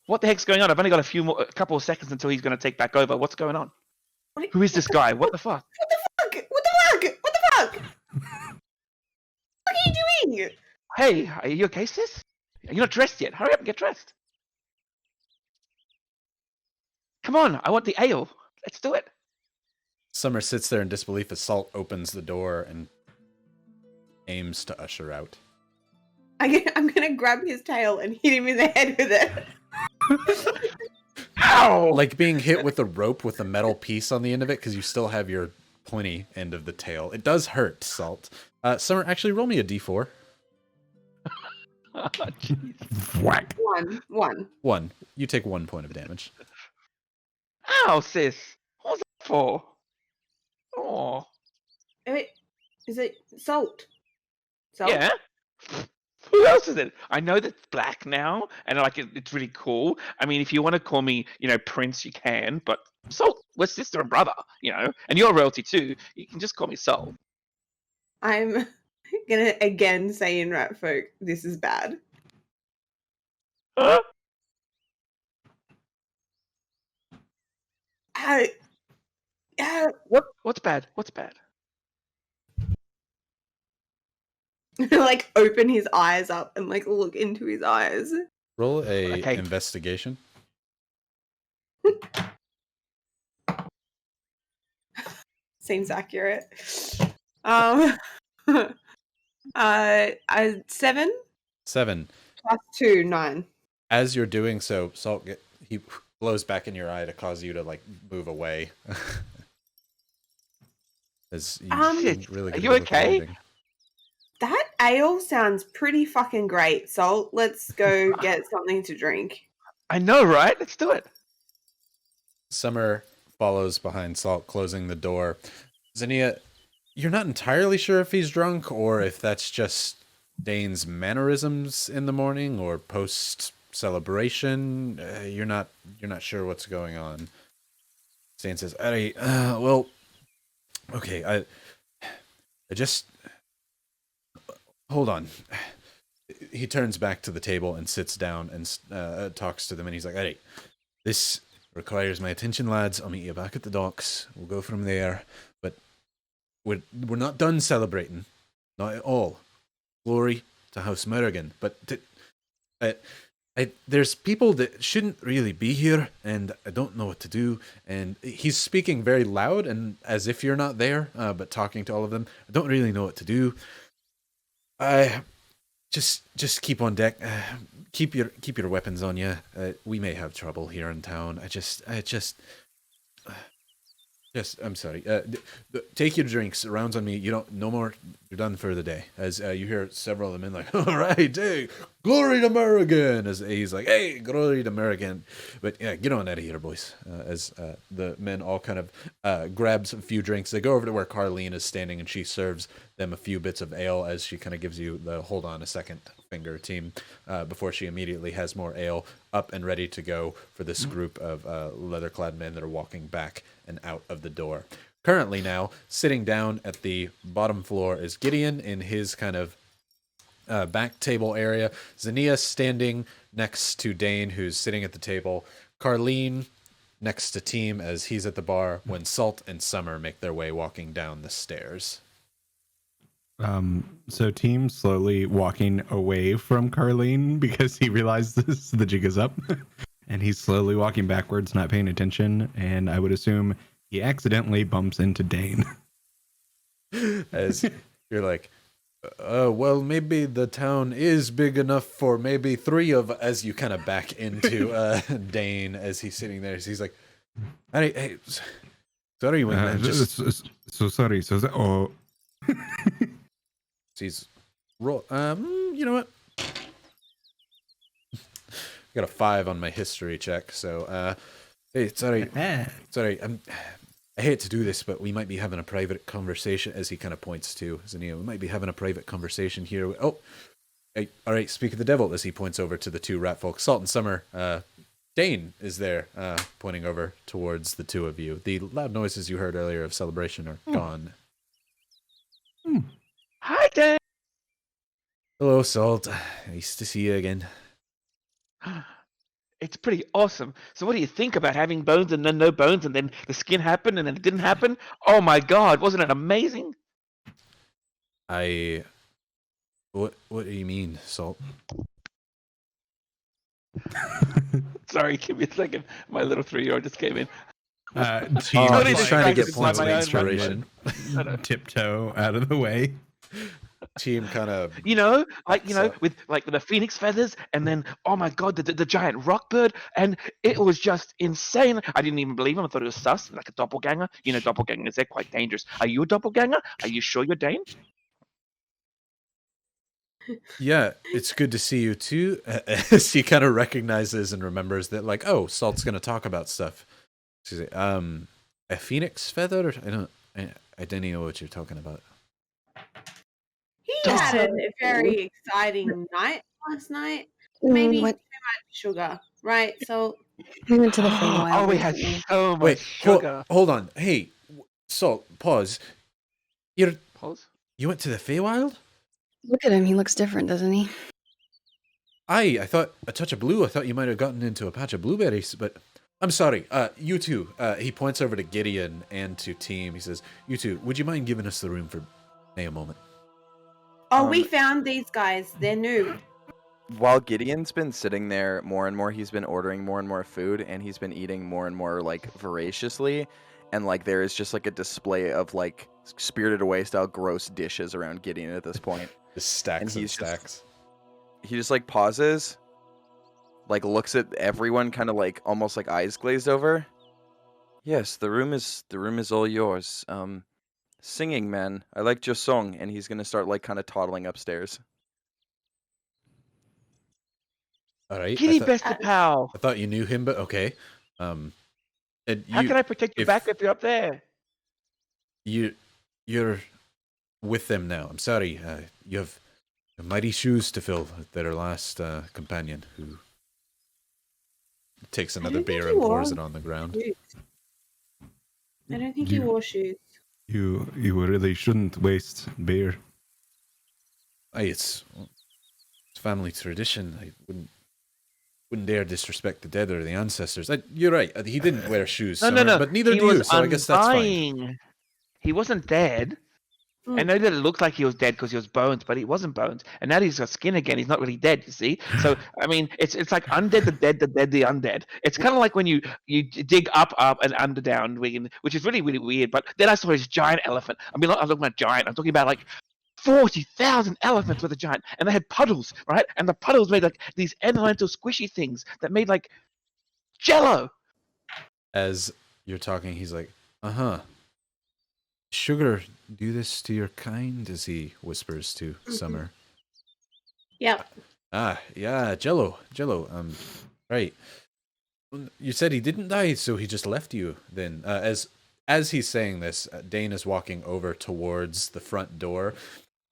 What the heck's going on? I've only got a couple of seconds until he's going to take back over. What's going on? Who is this guy? What the fuck? What the fuck? What the fuck? What are you doing? Hey, are you okay, sis? You're not dressed yet. Hurry up and get dressed. Come on, I want the ale. Let's do it. Summer sits there in disbelief as Salt opens the door and aims to usher out. I'm gonna grab his tail and hit him in the head with it. Ow! Like being hit with a rope with a metal piece on the end of it because you still have your pointy end of the tail. It does hurt, Salt. Summer, actually roll me a d4. Oh, jeez. Whack. One. 1. You take 1 point of damage. Ow, sis. What was that for? Oh. Wait, is it Salt? Salt? Yeah. Who else is it? I know that's black now, and like it's really cool. I mean, if you want to call me, Prince, you can. But Salt, we're sister and brother, and you're royalty too. You can just call me Salt. I'm gonna again say in Rat Folk, this is bad. Huh? What's bad? What's bad? Like open his eyes up and like look into his eyes. Roll a Okay. investigation. Seems accurate. 7 7. plus 2, 9. As you're doing so, Salt he blows back in your eye to cause you to like move away. As you really Are good you at okay? avoiding. That ale sounds pretty fucking great, Salt. Let's go get something to drink. I know, right? Let's do it. Summer follows behind Salt, closing the door. Zinnia, you're not entirely sure if he's drunk or if that's just Dane's mannerisms in the morning or post celebration. You're not sure what's going on. Dane says, "Hey, well, okay, I just hold on." He turns back to the table and sits down and talks to them, and he's like, "Hey, this requires my attention, lads. I'll meet you back at the docks. We'll go from there. But we're not done celebrating, not at all. Glory to House Merrigan. But there's people that shouldn't really be here, and I don't know what to do." And he's speaking very loud and as if you're not there, but talking to all of them. "I don't really know what to do. I just keep on deck. Keep your weapons on you. We may have trouble here in town. I'm sorry. Take your drinks. Rounds on me. No more. You're done for the day." As you hear several of the men like, "All right, hey, glory to Merrigan." As he's like, "Hey, glory to Merrigan." But yeah, get on out of here, boys. As the men all kind of grabs a few drinks. They go over to where Carleen is standing, and she serves them a few bits of ale as she kind of gives you the hold on a second finger team before she immediately has more ale up and ready to go for this group of leather-clad men that are walking back and out of the door. Currently now, sitting down at the bottom floor is Gideon in his kind of back table area. Zinnia standing next to Dane, who's sitting at the table. Carleen next to Team as he's at the bar when Salt and Summer make their way walking down the stairs. So Team slowly walking away from Carleen because he realizes the jig is up. And he's slowly walking backwards, not paying attention. And I would assume he accidentally bumps into Dane. As you're like, well, maybe the town is big enough for maybe 3 of, as you kind of back into Dane as he's sitting there. He's like, hey, sorry, wingman. So sorry. He's roll. You know what? got a 5 on my history check. So, hey, sorry. I hate to do this, but we might be having a private conversation. As he kind of points to Zania, we might be having a private conversation here. Oh, hey, all right. Speak of the devil. As he points over to the 2 rat folk, Salt and Summer. Dane is there, pointing over towards the 2 of you. The loud noises you heard earlier of celebration are gone. Hi, Dane. Hello, Salt. Nice to see you again. It's pretty awesome. So what do you think about having bones and then no bones and then the skin happened and then it didn't happen? Oh my god, wasn't it amazing? What do you mean, Salt? Sorry, give me a second. My little 3-year-old just came in. Team Totally he's trying to get distracted points by of my own inspiration. tiptoe out of the way. Team kind of You know, So- with the phoenix feathers, and then oh my god, the giant rock bird, and it was just insane. I didn't even believe him. I thought it was sus, like a doppelganger. You know, doppelgangers, they're quite dangerous. Are you a doppelganger? Are you sure you're Dane? Yeah, it's good to see you too. As he kind of recognizes and remembers that, like, oh, Salt's gonna talk about stuff. She's like, a phoenix feather? I don't even know what you're talking about. He had a very exciting night last night. Maybe too What? much sugar, right? So We went to the Feywild. Oh, we had recently. so much Wait, sugar. hold on. Hey, Salt, pause. You Pause. went to the Feywild? Look at him. He looks different, doesn't he? I thought a touch of blue. I thought you might have gotten into a patch of blueberries, but I'm sorry. You two. He points over to Gideon and to Team. He says, "You two, would you mind giving us the room for a moment?" we found these guys. They're new. While Gideon's been sitting there more and more, he's been ordering more and more food, and he's been eating more and more like voraciously, and like there is just like a display of like Spirited Away style gross dishes around Gideon at this point. Just stacks and he's just- stacks. He just like pauses, like looks at everyone, kind of like almost like eyes glazed over. Yes, the room is all yours. Singing man, I liked your song, and he's gonna start like kind of toddling upstairs. All right. Kitty bested pal. I thought you knew him, but okay. And How can I protect your back if you're up there? You're with them now. I'm sorry. You have mighty shoes to fill. Their last companion, who takes another don't think beer he and pours was. it on the ground. Shoes. I don't think he wore shoes. You really shouldn't waste beer. Hey, it's family tradition. I wouldn't dare disrespect the dead or the ancestors. You're right. He didn't wear shoes. No, Summer, but neither he do you. was So I guess that's fine. undying. He wasn't dead. I Mm. know that it looked like he was dead because he was bones, but he wasn't bones. And now he's got skin again. He's not really dead, you see. So I mean, it's like undead, the dead, the undead. It's kind of like when you dig up and under down, which is really weird. But then I saw his giant elephant. I mean, I'm talking about giant. I'm talking about like 40,000 elephants with a giant, and they had puddles, right? And the puddles made like these elemental squishy things that made like jello. As you're talking, he's like, Sugar, do this to your kind, as he whispers to Summer. Yep. Yeah, Jello. Right. You said he didn't die, so he just left you then. As he's saying this, Dane is walking over towards the front door.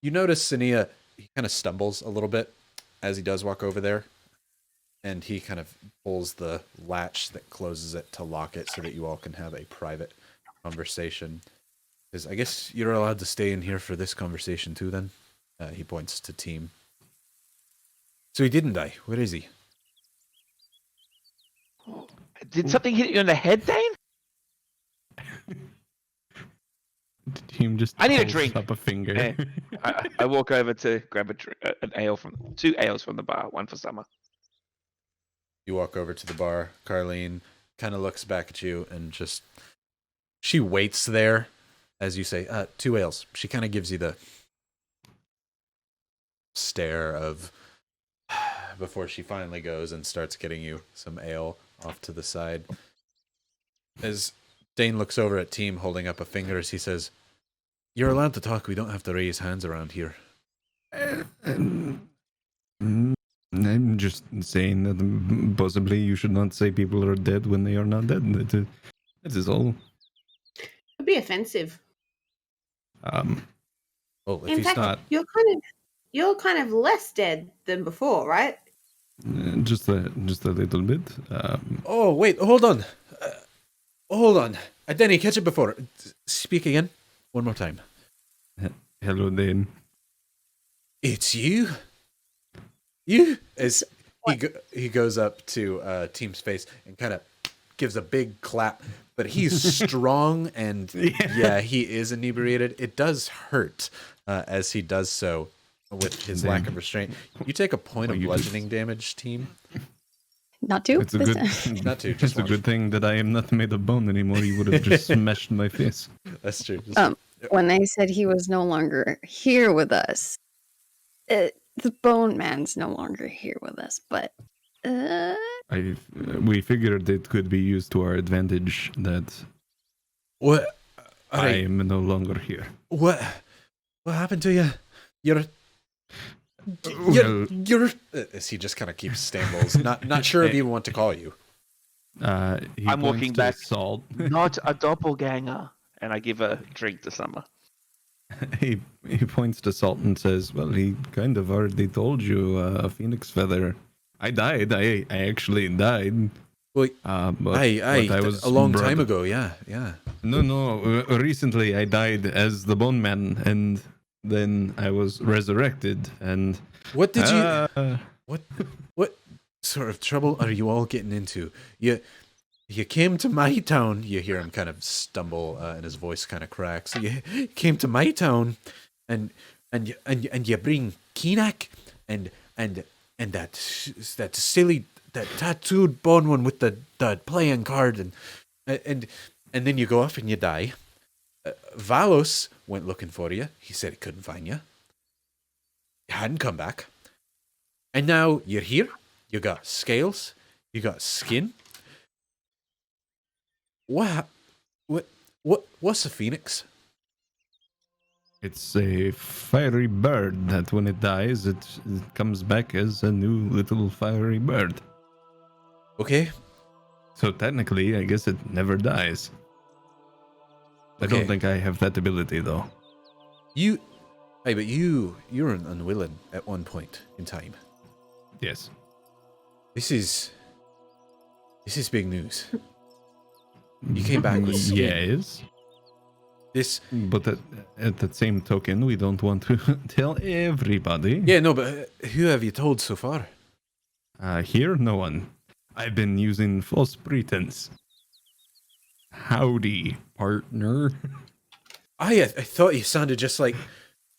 You notice Sania, he kind of stumbles a little bit as he does walk over there. And he kind of pulls the latch that closes it to lock it so that you all can have a private conversation. Because I guess you're allowed to stay in here for this conversation too, then? He points to Team. So he didn't die. Where is he? Did something hit you in the head, Dane? Team just I need a pulls drink. up a finger. Okay. I walk over to grab an ale from 2 ales from the bar, one for Summer. You walk over to the bar. Carlene kind of looks back at you and just... She waits there as you say, 2 ales. She kind of gives you the stare of... before she finally goes and starts getting you some ale off to the side. As Dane looks over at Team holding up a finger as he says, "You're allowed to talk. We don't have to raise hands around here." I'm just saying that possibly you should not say people are dead when they are not dead. That is all. It'd be offensive. Well, if In he's fact, not, you're kind of less dead than before, right? Just a little bit. oh wait, hold on, Denny, catch it before. Speak again, one more time. Hello, Dane. It's you. As he goes up to Team's face and kind of gives a big clap, but he's strong and yeah, he is inebriated. It does hurt as he does so with his lack of restraint. You take a point of bludgeoning damage, Team. Not two. It's a this good. time. Not two, It's just a one. good thing that I am not made of bone anymore. You would have just smashed my face. That's true. When I said he was no longer here with us, the Bone Man's no longer here with us, but We figured it could be used to our advantage that What? I am no longer here. What happened to you? You're. As he just kind of keeps stambles, not sure if you want to call you. He I'm points walking to back. Salt. Not a doppelganger. And I give a drink to Summer. He points to Salt and says, "Well, he kind of already told you, a phoenix feather. I died. I actually died. Well, But I was a long brought- time ago. Yeah. No. Recently, I died as the Bone Man, and then I was resurrected. And What did you? What sort of trouble are you all getting into? You came to my town. You hear him kind of stumble, and his voice kind of cracks. You came to my town, and you bring Keenak and that silly, that tattooed bone one with the playing card, and then you go off and you die. Valos went looking for you. He said he couldn't find you. You hadn't come back, and now you're here. You got scales. You got skin. What's a phoenix? it's a fiery bird that when it dies, it comes back as a new little fiery bird. Okay. So technically, I guess it never dies. I Okay. don't think I have that ability, though. You're an unwilling at one point in time. Yes. This is big news. You came back with skin. Yes. This. But at the same token, we don't want to tell everybody. Yeah, no, but who have you told so far? Here, no one. I've been using false pretense. Howdy, partner. I thought you sounded just like.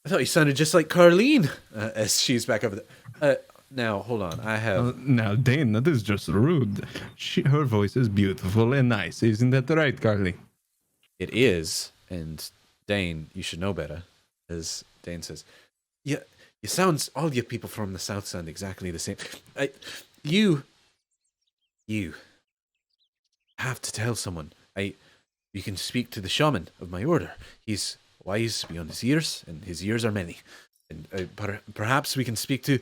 I thought you sounded just like Carleen. As she's back over there. Now hold on. I have. Now, Dane, that is just rude. Her voice is beautiful and nice. Isn't that right, Carly? It is, and Dane, you should know better. As Dane says, you sound. All you people from the south sound exactly the same. You have to tell someone. You can speak to the shaman of my order. He's wise beyond his years, and his years are many. And perhaps we can speak to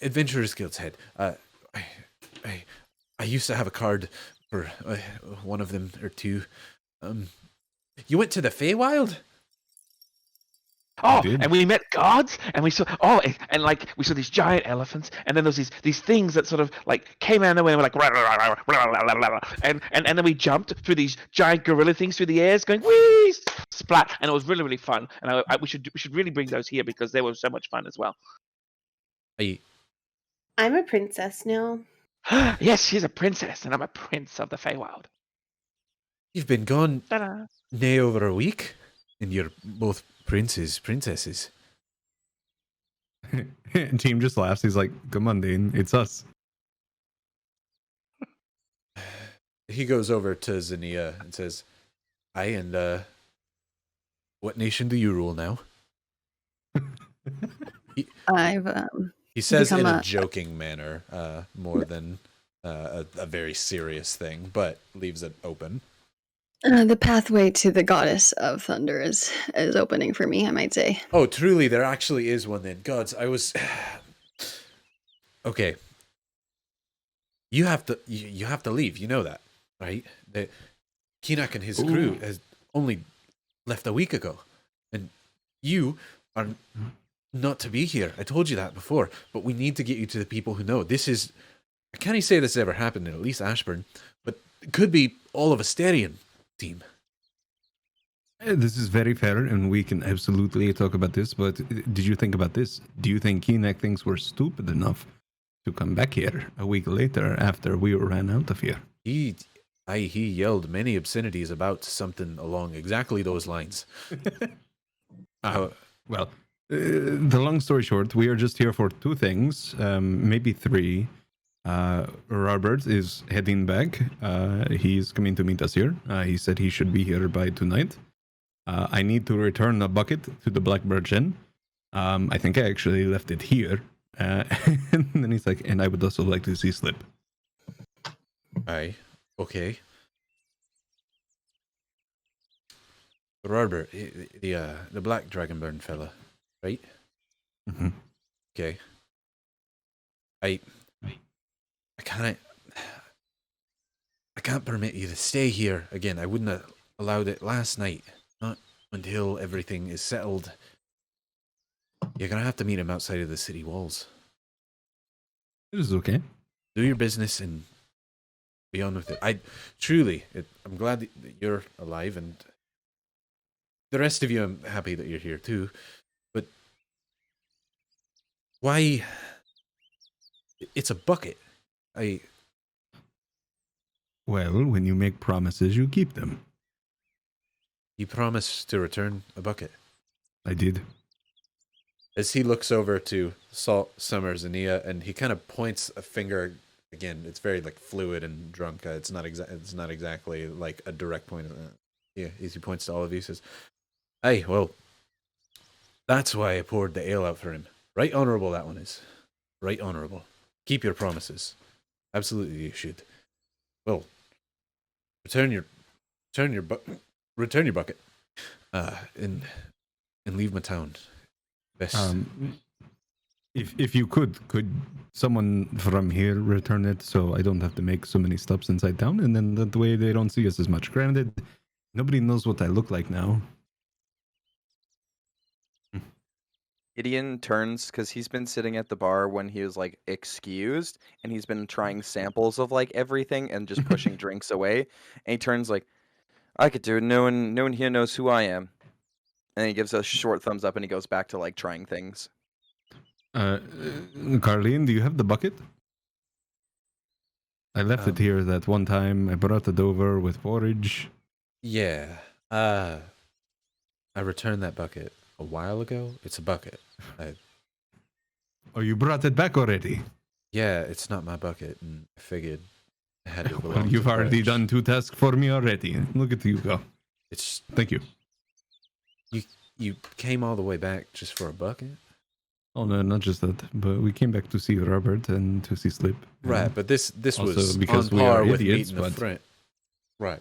Adventurers Guild's head. I used to have a card for one of them or two. You went to the Feywild? Oh, did. and we met guards, and we saw and like we saw these giant elephants, and then there was these things that sort of like came out of nowhere and were like rah, rah, rah, rah, rah, rah, rah, and then we jumped through these giant gorilla things through the airs, going whee, splat, and it was really really fun. And we should really bring those here because they were so much fun as well. I'm a princess now. Yes, she's a princess, and I'm a prince of the Feywild. You've been gone Ta-da. nay over a week, and you're both princesses. Team just laughs. He's like, "Come on, Dane, it's us." He goes over to Zania and says, "Hi, and what nation do you rule now?" I've He says in become a joking manner, more than a very serious thing, but leaves it open. the pathway to the goddess of thunder is opening for me, I might say. Oh, truly, there actually is one then. Gods, Okay. You have to leave. You know that, right? That Kinak and his crew has only left a week ago, and you are not to be here. I told you that before, but we need to get you to the people who know. This is, I can't say this ever happened in at least Ashburn, but it could be all of Asterion, team. This is very fair, and we can absolutely talk about this, but did you think about this? Do you think Kinak thinks we're stupid enough to come back here a week later after we ran out of here? He yelled many obscenities about something along exactly those lines. Well, the long story short, we are just here for two things, maybe three. Robert is heading back. He's coming to meet us here. He said he should be here by tonight. I need to return a bucket to the Blackbird Inn. I think I actually left it here. And then he's like, and I would also like to see Slip. Aye, okay. Robert, the Black Dragonburn fella, right? Mm-hmm. Okay. I can't permit you to stay here again. I wouldn't have allowed it last night. Not until everything is settled. You're gonna have to meet him outside of the city walls. It is okay. Do your business and be on with it. I'm glad that you're alive, and the rest of you, I'm happy that you're here too. But why? It's a bucket. Well, when you make promises, you keep them. You promised to return a bucket. I did. As he looks over to Salt, Summer, Zania, and he kind of points a finger again. It's very like fluid and drunk. It's not exactly like a direct point. Yeah, as he points to all of you, he says, "Hey, well, that's why I poured the ale out for him. Right honorable that one is. Right honorable. Keep your promises. Absolutely, you should. Well, return your bucket, and leave my town. Best. If you could someone from here return it so I don't have to make so many stops inside town, and then that way they don't see us as much. Granted, nobody knows what I look like now. Gideon turns because he's been sitting at the bar when he was like excused, and he's been trying samples of like everything and just pushing drinks away. And he turns like, I could do it. No one here knows who I am. And he gives a short thumbs up and he goes back to like trying things. Carlene, do you have the bucket? I left it here that one time. I brought it over with forage. Yeah. I returned that bucket a while ago. It's a bucket. Oh, you brought it back already? Yeah, it's not my bucket, and I figured I had to Well, you've already done two tasks for me already. Look at you go. Thank you. You came all the way back just for a bucket? Oh no, not just that, but we came back to see Robert and to see Slip. Right, but this was because on we par are with idiots, meeting a but... friend. Right.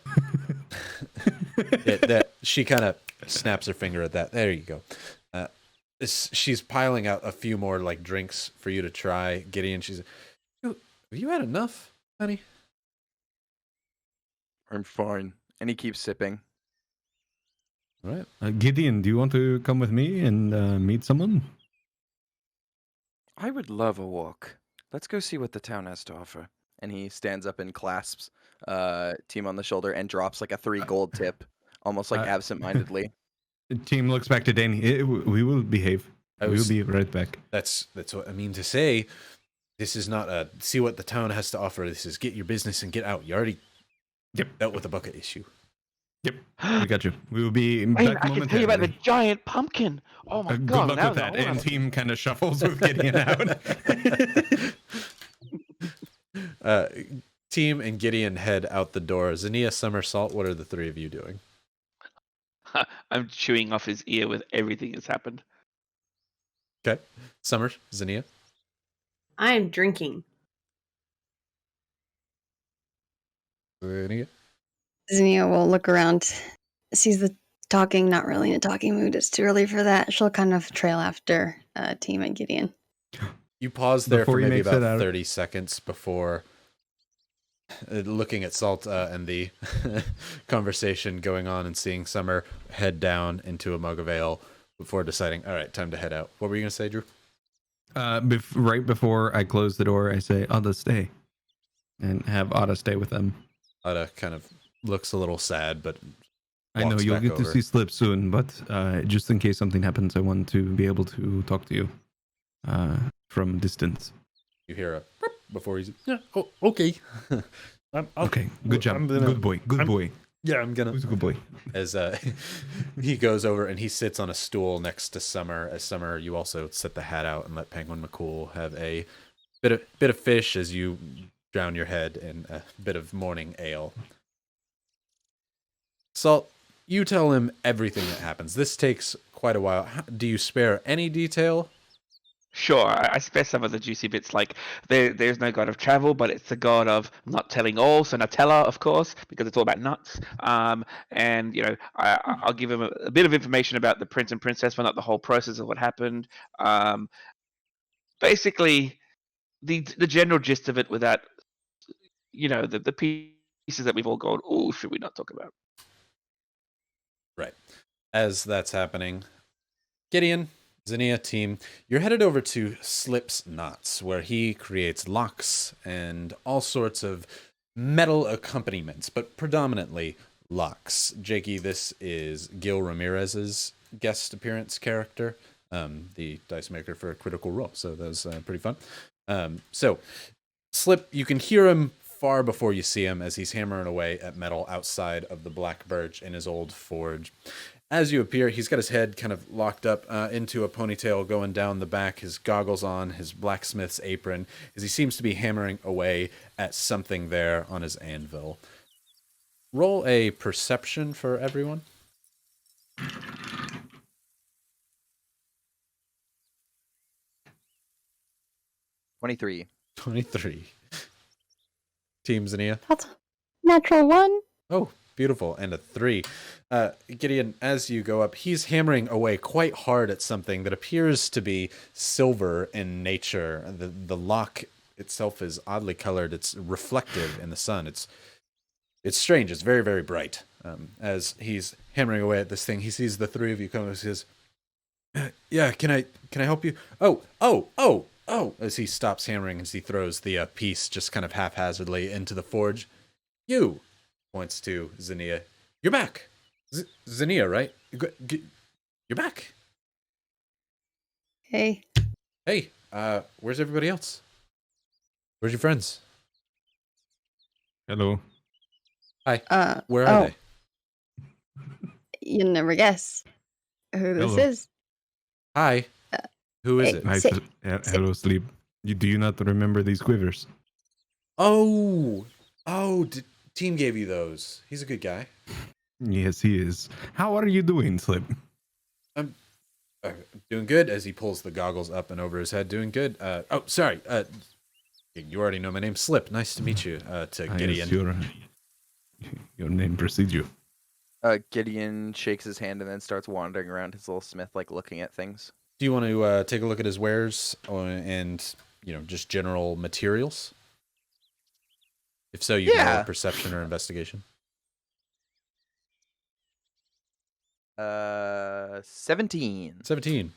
She kind of snaps her finger at that. There you go. She's piling out a few more like drinks for you to try. Gideon, she's like, have you had enough, honey? I'm fine. And he keeps sipping. All right. Gideon, do you want to come with me and meet someone? I would love a walk. Let's go see what the town has to offer. And he stands up and clasps Team on the shoulder and drops like a 3 gold tip, almost like absent-mindedly. The team looks back to Danny. We will behave. We'll be right back. That's what I mean to say. This is not a see what the town has to offer. This is get your business and get out. You already dealt with the bucket issue. Yep, we got you. We will be Wait, back I can tell you about the momentarily. giant pumpkin. Oh my Good god! luck Now with that. that And team kind of shuffles with Gideon out. Team and Gideon head out the door. Zania, Somersault, what are the three of you doing? I'm chewing off his ear with everything that's happened. Okay. Summer, Zania. I'm drinking. Zania. Zinnia will look around, sees the talking, not really in a talking mood. It's too early for that. She'll kind of trail after Team and Gideon. You pause there Before for he maybe makes it about out. 30 seconds before looking at Salt and the conversation going on and seeing Summer head down into a mug of ale before deciding, all right, time to head out. What were you going to say, Drew? Right before I close the door, I say, Ada, stay. And have Ada stay with them. Ada kind of looks a little sad, but I know walks you'll back get to over. see Slip soon, but just in case something happens, I want to be able to talk to you from distance. You hear a "Burp" before he's, yeah, oh, okay. Okay, good job. Good boy. Good boy. Yeah, I'm going to. Who's a good boy? As he goes over and he sits on a stool next to Summer. As Summer, you also set the hat out and let Penguin McCool have a bit of fish as you drown your head in a bit of morning ale. Salt, you tell him everything that happens. This takes quite a while. Do you spare any detail? Sure, I spare some of the juicy bits, like there's no god of travel, but it's the god of not telling all, so Nutella, of course, because it's all about nuts. And I'll give him a bit of information about the prince and princess, but not the whole process of what happened. Basically, the general gist of it, without the pieces that we've all gone, oh, should we not talk about? Right. As that's happening, Gideon, Zinnia team, you're headed over to Slip's Knots, where he creates locks and all sorts of metal accompaniments, but predominantly locks. Jakey, this is Gil Ramirez's guest appearance character, the dice maker for a Critical Role, so that was pretty fun. So, Slip, you can hear him far before you see him as he's hammering away at metal outside of the Black Birch in his old forge. As you appear, he's got his head kind of locked up into a ponytail going down the back, his goggles on, his blacksmith's apron, as he seems to be hammering away at something there on his anvil. Roll a perception for everyone. 23. 23. Team Zinnia. That's natural one. Oh, beautiful. And a 3. Gideon, as you go up, he's hammering away quite hard at something that appears to be silver in nature. The lock itself is oddly colored. It's reflective in the sun. It's strange. It's very, very bright. As he's hammering away at this thing, he sees the three of you come and says, yeah, can I help you? Oh, as he stops hammering, as he throws the piece just kind of haphazardly into the forge. You, points to Zinnia. You're back. Zinnia, right? You're back. Hey. Hey, where's everybody else? Where's your friends? Hello. Hi. Where are they? You'll never guess who this Hello. is. Hi. Who is Hey. it? Hi, Sit. hello, Sleep. Do you not remember these quivers? Oh, Team gave you those. He's a good guy. Yes, he is. How are you doing, Slip? I'm doing good. As he pulls the goggles up and over his head, doing good. Sorry. You already know my name, Slip. Nice to meet you. To Gideon. Yes, your name precedes you. Gideon shakes his hand and then starts wandering around his little smith, like looking at things. Do you want to take a look at his wares and just general materials? If so, you can roll a perception or investigation. 17. 17.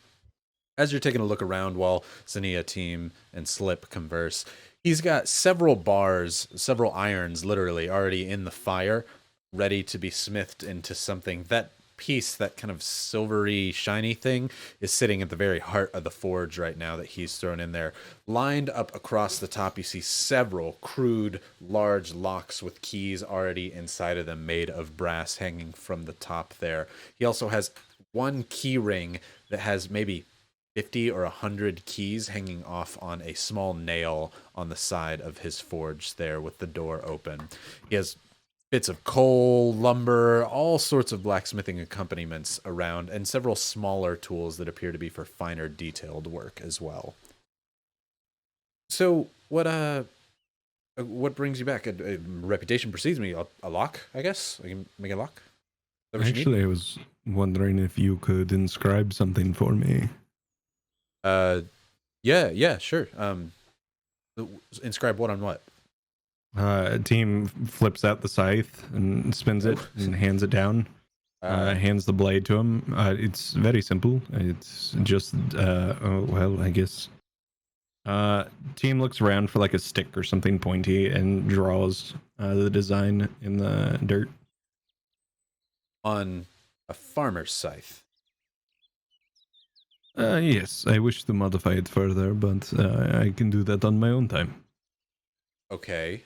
As you're taking a look around while Zinnia team and Slip converse, he's got several bars, several irons literally already in the fire, ready to be smithed into something. That piece, that kind of silvery, shiny thing, is sitting at the very heart of the forge right now that he's thrown in there. Lined up across the top, you see several crude, large locks with keys already inside of them, made of brass, hanging from the top there. He also has one key ring that has maybe 50 or 100 keys hanging off on a small nail on the side of his forge there with the door open. He has bits of coal, lumber, all sorts of blacksmithing accompaniments around, and several smaller tools that appear to be for finer detailed work as well. So, what brings you back? A reputation precedes me. A lock, I guess? I can make a lock? Is that what you need? Actually, I was wondering if you could inscribe something for me. Yeah, sure. Inscribe what on what? Team flips out the scythe and spins it and hands it down. Hands the blade to him. It's very simple. It's just, I guess. Team looks around for like a stick or something pointy and draws the design in the dirt. On a farmer's scythe. Yes, I wish to modify it further, but I can do that on my own time. Okay.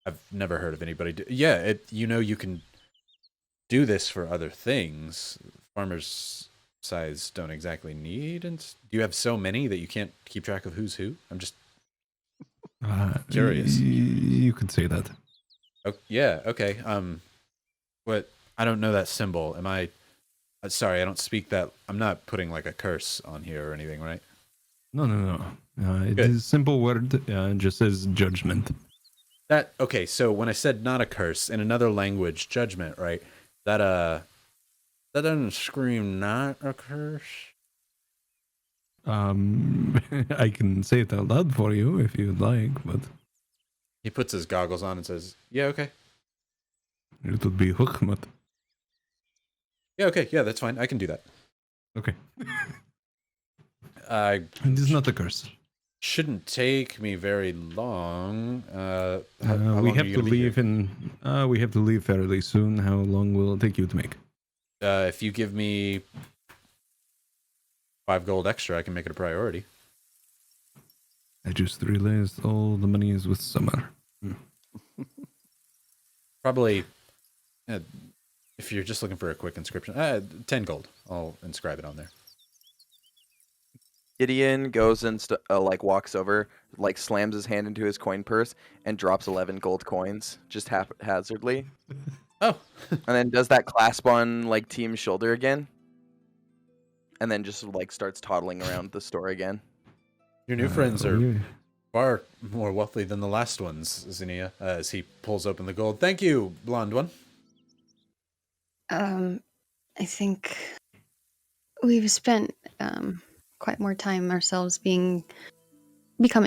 I've never heard of anybody yeah, you can do this for other things. Farmers' scythes don't exactly need, and do you have so many that you can't keep track of who's who? I'm just curious. You could say that. Oh, yeah, okay. What? I don't know that symbol. Am I? Sorry, I don't speak that. I'm not putting like a curse on here or anything, right? No. It Good. is a simple word. Just says judgment. Okay, so when I said not a curse in another language, judgment, right? That doesn't scream not a curse. I can say it out loud for you if you'd like, but He puts his goggles on and says, "Yeah, okay. it would be hukmat. Yeah, okay. Yeah, that's fine. I can do that." Okay. It It is not a curse. shouldn't take me very long. How We long have are you to gonna be here? leave we have to leave fairly soon. How long will it take you to make? If you give me 5 gold extra, I can make it a priority. I just realized all the money is with Summer. Probably, if you're just looking for a quick inscription, 10 gold. I'll inscribe it on there. Gideon goes and walks over, like slams his hand into his coin purse and drops 11 gold coins just haphazardly, Oh, and then does that clasp on like Team's shoulder again, and then just like starts toddling around the store again. your new friends are Yeah. far more wealthy than the last ones, Zinnia, as he pulls open the gold. Thank you, blonde one. I think we've spent quite more time ourselves becoming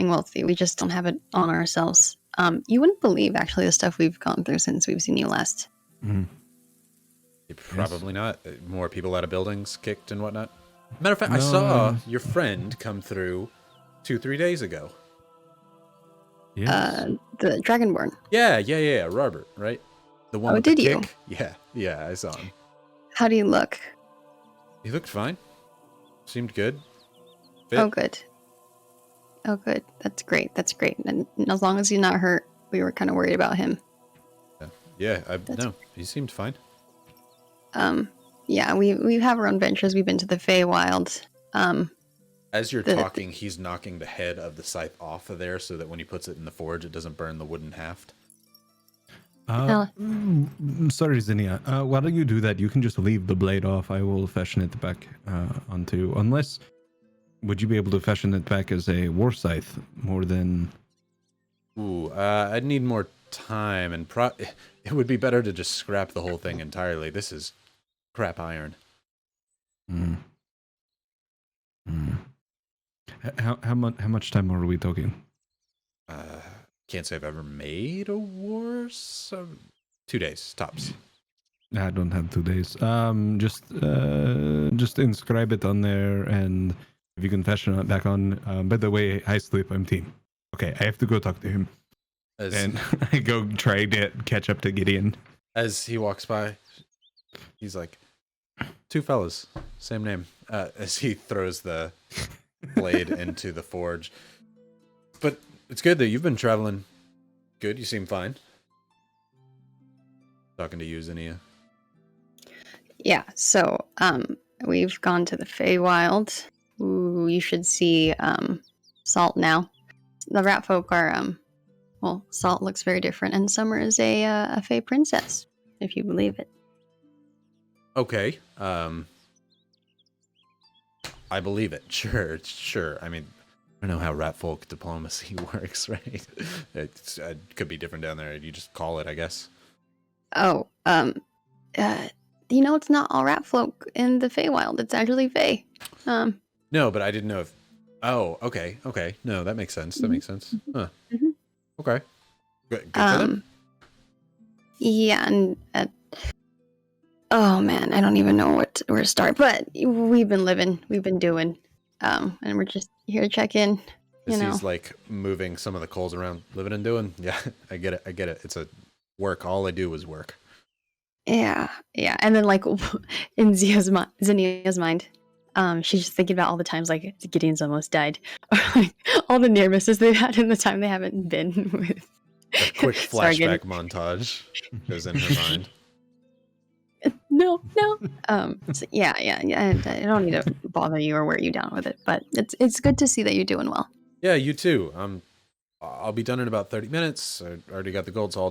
wealthy. We just don't have it on ourselves. You wouldn't believe actually the stuff we've gone through since we've seen you last. Mhm. Probably not. More people out of buildings, kicked and whatnot. Matter of fact, I No, saw your friend come through 2-3 days ago. Yes. The Dragonborn. Yeah, Robert, right? The one Oh, with the did you? kick? Yeah, I saw him. How do you look? He looked fine. Seemed good. Fit. Oh, good. Oh, good. That's great. That's great. And as long as he's not hurt, we were kind of worried about him. Yeah, That's- no, he seemed fine. Yeah, we have our own ventures. We've been to the Feywild. As you're The- talking, he's knocking the head of the scythe off of there so that when he puts it in the forge, it doesn't burn the wooden haft. Sorry, Zinnia. Why don't you do that? You can just leave the blade off. I will fashion it back onto. Unless, would you be able to fashion it back as a war scythe more than? Ooh, I'd need more time, and it would be better to just scrap the whole thing entirely. This is crap iron. How much time are we talking? Can't say I've ever made a war. So 2 days tops. I don't have 2 days. Just inscribe it on there, and if you can fashion it back on. By the way, hi Sleep, I'm Team. Okay, I have to go talk to him, and I go try to catch up to Gideon. As he walks by, he's like, 2 fellas, same name. As he throws the blade into the forge. But it's good that you've been traveling. Good, you seem fine. Talking to you, Zinnia. Yeah, so we've gone to the Feywild. Ooh, you should see Salt now. The rat folk are well, Salt looks very different, and Summer is a Fey princess, if you believe it. Okay. I believe it. Sure. I mean, I don't know how rat folk diplomacy works, right? It could be different down there. You just call it, I guess. Oh, You know, it's not all rat folk in the Feywild. It's actually Fey. No, but I didn't know if. Oh, okay, okay. No, that makes sense. That makes sense. Huh. Mhm. Okay. Good for them. Yeah, and oh man, I don't even know where to start. But we've been living, we've been doing, and we're just here to check in. As he's like moving some of the coals around, living and doing. Yeah, I get it. I get it. It's a work. All I do is work. Yeah, yeah. And then like in Zinnia's mind, she's just thinking about all the times like Gideon's almost died, or like all the near misses they've had in the time they haven't been with. A quick Sargon. flashback montage goes in her mind. No. So yeah. I don't need to bother you or wear you down with it, but it's good to see that you're doing well. Yeah, you too. I'll be done in about 30 minutes. I already got the gold, so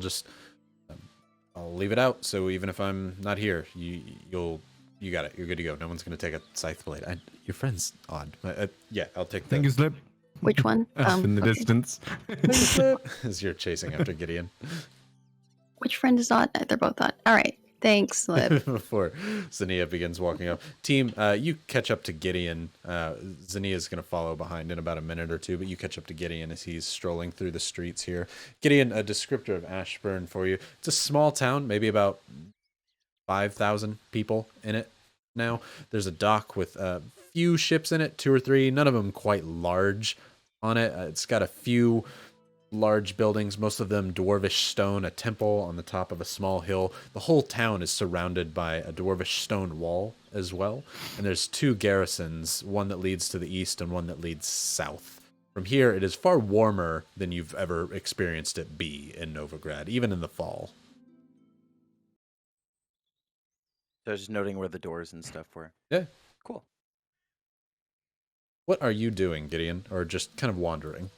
I'll leave it out. So even if I'm not here, you got it. You're good to go. No one's gonna take a scythe blade. Your friend's odd. Yeah, I'll take. Thank you, Slip. Which one? Off in the Okay. distance. As you're chasing after Gideon. Which friend is odd? They're both odd. All right. Thanks, Lib. Before Zinnia begins walking up. Team, you catch up to Gideon. Zinnia's going to follow behind in about a minute or two, but you catch up to Gideon as he's strolling through the streets here. Gideon, a descriptor of Ashburn for you. It's a small town, maybe about 5,000 people in it now. There's a dock with a few ships in it, 2 or 3, none of them quite large on it. It's got a few large buildings, most of them dwarvish stone, a temple on the top of a small hill. The whole town is surrounded by a dwarvish stone wall as well. And there's 2 garrisons, one that leads to the east and one that leads south. From here, it is far warmer than you've ever experienced it be in Novigrad, even in the fall. So I was just noting where the doors and stuff were. Yeah. Cool. What are you doing, Gideon? Or just kind of wandering?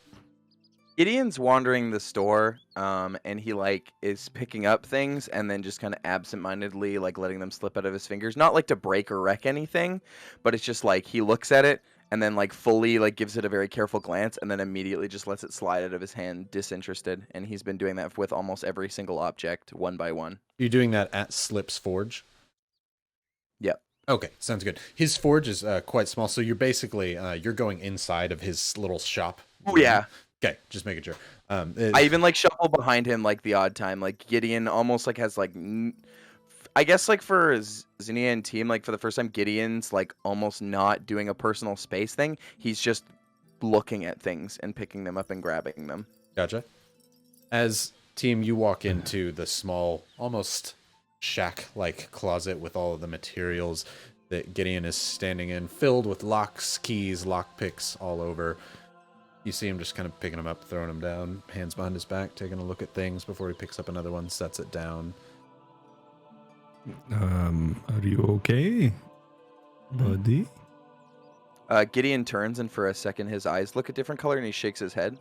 Gideon's wandering the store, and he like is picking up things and then just kind of absentmindedly like letting them slip out of his fingers. Not like to break or wreck anything, but it's just like he looks at it and then like fully like gives it a very careful glance and then immediately just lets it slide out of his hand, disinterested. And he's been doing that with almost every single object, one by one. You're doing that at Slip's Forge? Yep. Okay, sounds good. His forge is quite small, so you're basically you're going inside of his little shop. Oh yeah. Okay, just making sure. I even like shuffle behind him like the odd time. Like Gideon almost like has like, I guess like for Zinnia and team, like for the first time, Gideon's like almost not doing a personal space thing. He's just looking at things and picking them up and grabbing them. Gotcha. As team, you walk into the small, almost shack-like closet with all of the materials that Gideon is standing in, filled with locks, keys, lockpicks all over. You see him just kind of picking them up, throwing them down, hands behind his back, taking a look at things before he picks up another one, sets it down. Are you okay, buddy? Gideon turns and for a second his eyes look a different color and he shakes his head.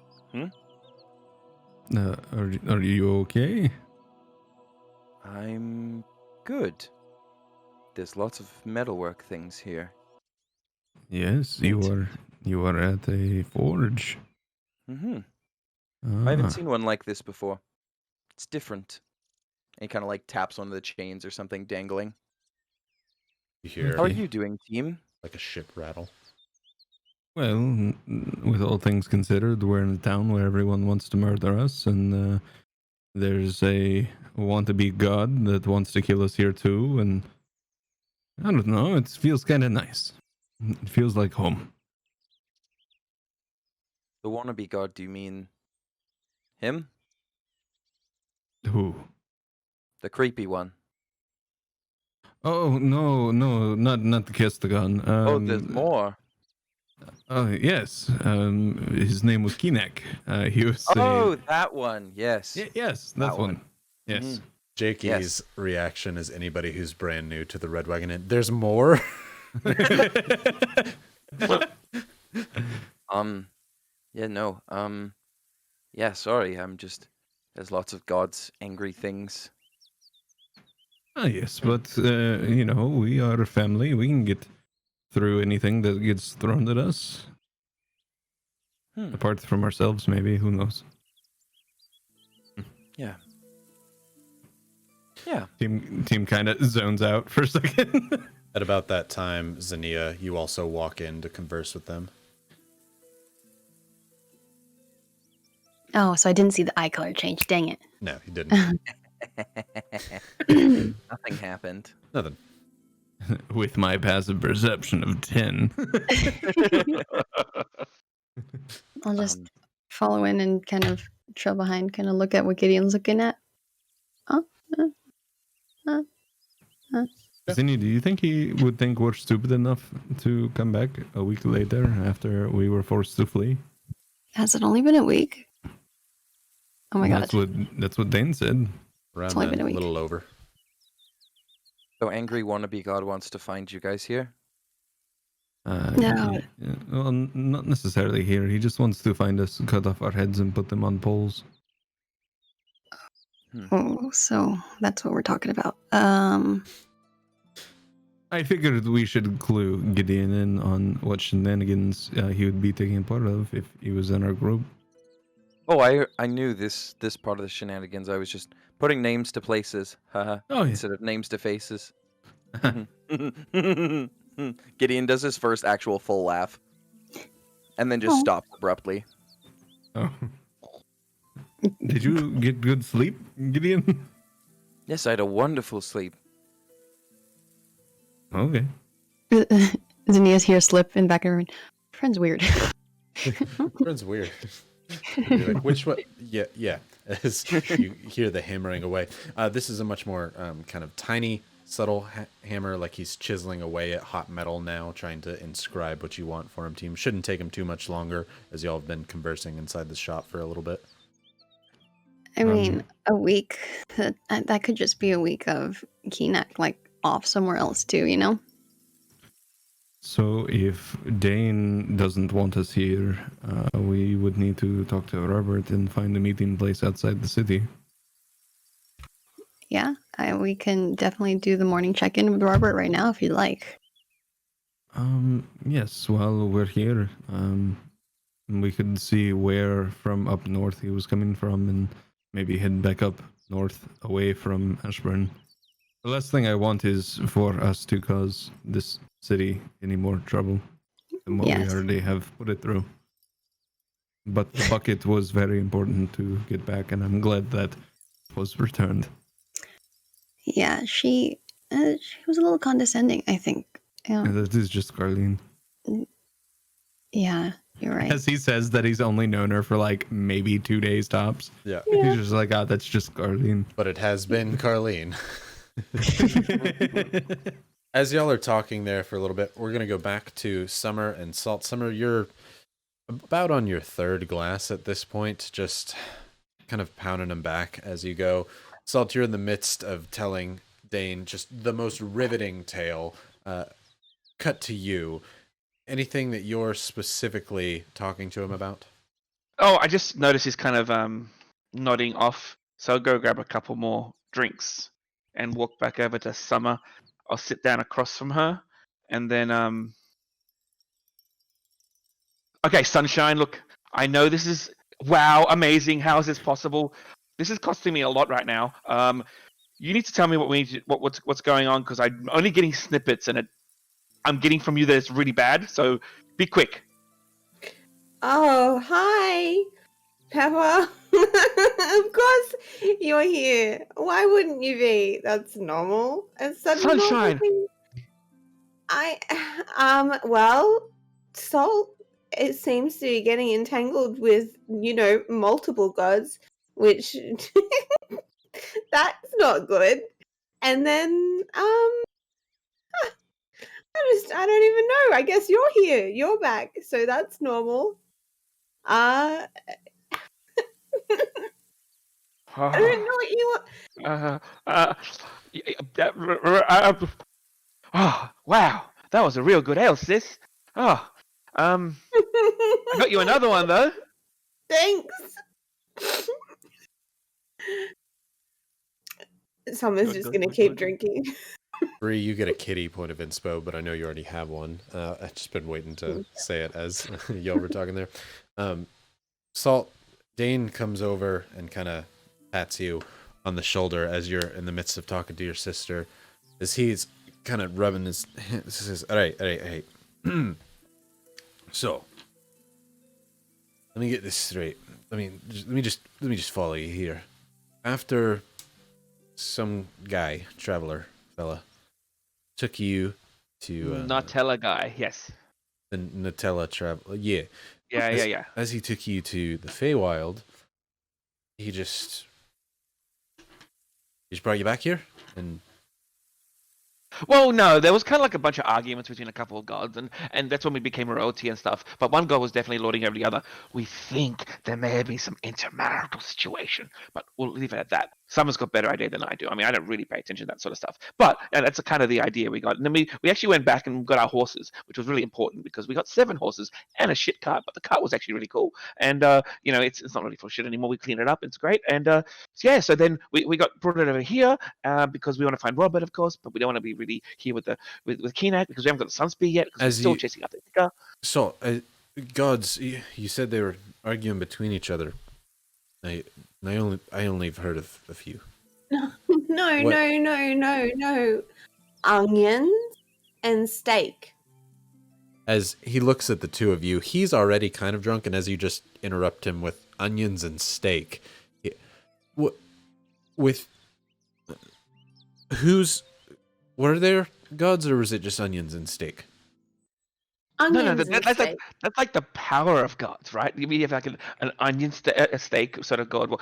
Are you okay? I'm good. There's lots of metalwork things here. Yes, you are at a forge. Mm-hmm. Ah. I haven't seen one like this before. It's different. And he kind of like taps one of the chains or something dangling. You hear How are you doing, team? like a ship rattle. Well, with all things considered, we're in a town where everyone wants to murder us, and there's a want-to-be god that wants to kill us here too, and I don't know, it feels kind of nice. It feels like home. The wannabe god, do you mean him? Who? The creepy one. Oh, no, not the Kestagon. Oh, there's more. Oh, yes. His name was Kinek. He was That one. Yes. yes, that That one. one. Yes. Mhm. Jakey's reaction is anybody who's brand new to the Red Wagon Inn. There's more? Yeah, no. Yeah, sorry. There's lots of gods, angry things. Ah, yes, but, we are a family. We can get through anything that gets thrown at us. Apart from ourselves, maybe. Who knows? Yeah. Yeah. Team kind of zones out for a second. At about that time, Zania, you also walk in to converse with them. Oh, so I didn't see the eye color change. Dang it. No, he didn't. Nothing happened. Nothing. With my passive perception of 10. I'll just follow in and kind of trail behind, kind of look at what Gideon's looking at. Zinni, do you think he would think we're stupid enough to come back a week later after we were forced to flee? Has it only been a week? Oh my god. That's what Dane said. Around only then, been a a week. little over. So angry wannabe god wants to find you guys here. No. Well, not necessarily here. He just wants to find us, cut off our heads, and put them on poles. Oh, so that's what we're talking about. I figured we should clue Gideon in on what shenanigans he would be taking part of if he was in our group. Oh, I knew this part of the shenanigans. I was just putting names to places, haha, Oh, yeah. instead of names to faces. Gideon does his first actual full laugh, and then just stops abruptly. Oh. Did you get good sleep, Gideon? Yes, I had a wonderful sleep. Okay. Zinnia's here slip in back of her. Friend's weird. Friend's weird. You're like, which one? Yeah. As you hear the hammering away. This is a much more kind of tiny, subtle hammer, like he's chiseling away at hot metal now, trying to inscribe what you want for him, team. Shouldn't take him too much longer, as y'all have been conversing inside the shop for a little bit. I mean, a week. That could just be a week of Keenak, like, off somewhere else too, you know? So if Dane doesn't want us here, we would need to talk to Robert and find a meeting place outside the city. Yeah, we can definitely do the morning check-in with Robert right now if you'd like. Yes, while we're here, we could see where from up north he was coming from and maybe head back up north away from Ashburn. The last thing I want is for us to cause this city any more trouble than what we already have put it through. But the bucket was very important to get back, and I'm glad that was returned. Yeah, she was a little condescending, I think. And that is just Carlene. Yeah, you're right. As he says that he's only known her for like maybe 2 days tops. Yeah. He's just like, oh, that's just Carlene. But it has been Carlene. As y'all are talking there for a little bit, we're going to go back to Summer and Salt. Summer, you're about on your third glass at this point, just kind of pounding them back as you go. Salt, you're in the midst of telling Dane just the most riveting tale. Cut to you. Anything that you're specifically talking to him about? Oh, I just noticed he's kind of nodding off. So I'll go grab a couple more drinks and walk back over to Summer. I'll sit down across from her, and then okay, Sunshine. Look, I know this is amazing. How is this possible? This is costing me a lot right now. You need to tell me what's going on, because I'm only getting snippets, and I'm getting from you that it's really bad. So be quick. Oh, hi, Pepper. Of course you're here. Why wouldn't you be? That's normal. It's such a normal Sunshine. thing. Well, Salt, it seems to be getting entangled with, multiple gods, which that's not good. And then, I don't even know. I guess you're here. You're back. So that's normal. I don't know what you want. Oh, wow. That was a real good ale, sis. Oh, I got you another one, though. Thanks. Someone's just going to keep drinking. Brie, you get a kitty point of inspo, but I know you already have one. I've just been waiting to say it as y'all were talking there. Salt, Dane comes over and kind of pats you on the shoulder as you're in the midst of talking to your sister, as he's kind of rubbing his hands. He says, all right. So, let me get this straight. Let me just follow you here. After some guy, traveler fella, took you to Nutella guy, yes. the Nutella travel. Yeah. Yeah. As he took you to the Feywild, he just brought you back here, and Well, no, there was kind of like a bunch of arguments between a couple of gods, and that's when we became royalty and stuff. But one god was definitely lording over the other. We think there may be some intermarital situation, but we'll leave it at that. Someone's got better idea than I do. I mean, I don't really pay attention to that sort of stuff. But that's kind of the idea we got. And then we actually went back and got our horses, which was really important because we got 7 horses and a shit cart, but the cart was actually really cool. And, it's not really for shit anymore. We clean it up. It's great. And, so then we got brought it over here because we want to find Robert, of course, but we don't want to be really here with Keenak because we haven't got the Sun Spear yet because we're still chasing up the Ika. So, gods, you said they were arguing between each other. I only have heard of a few. No. What? Onions and steak. As he looks at the two of you, he's already kind of drunk, and as you just interrupt him with onions and steak, were there gods, or was it just onions and steak? Onions That's like the power of gods, right? You have like an onion a steak sort of god, well,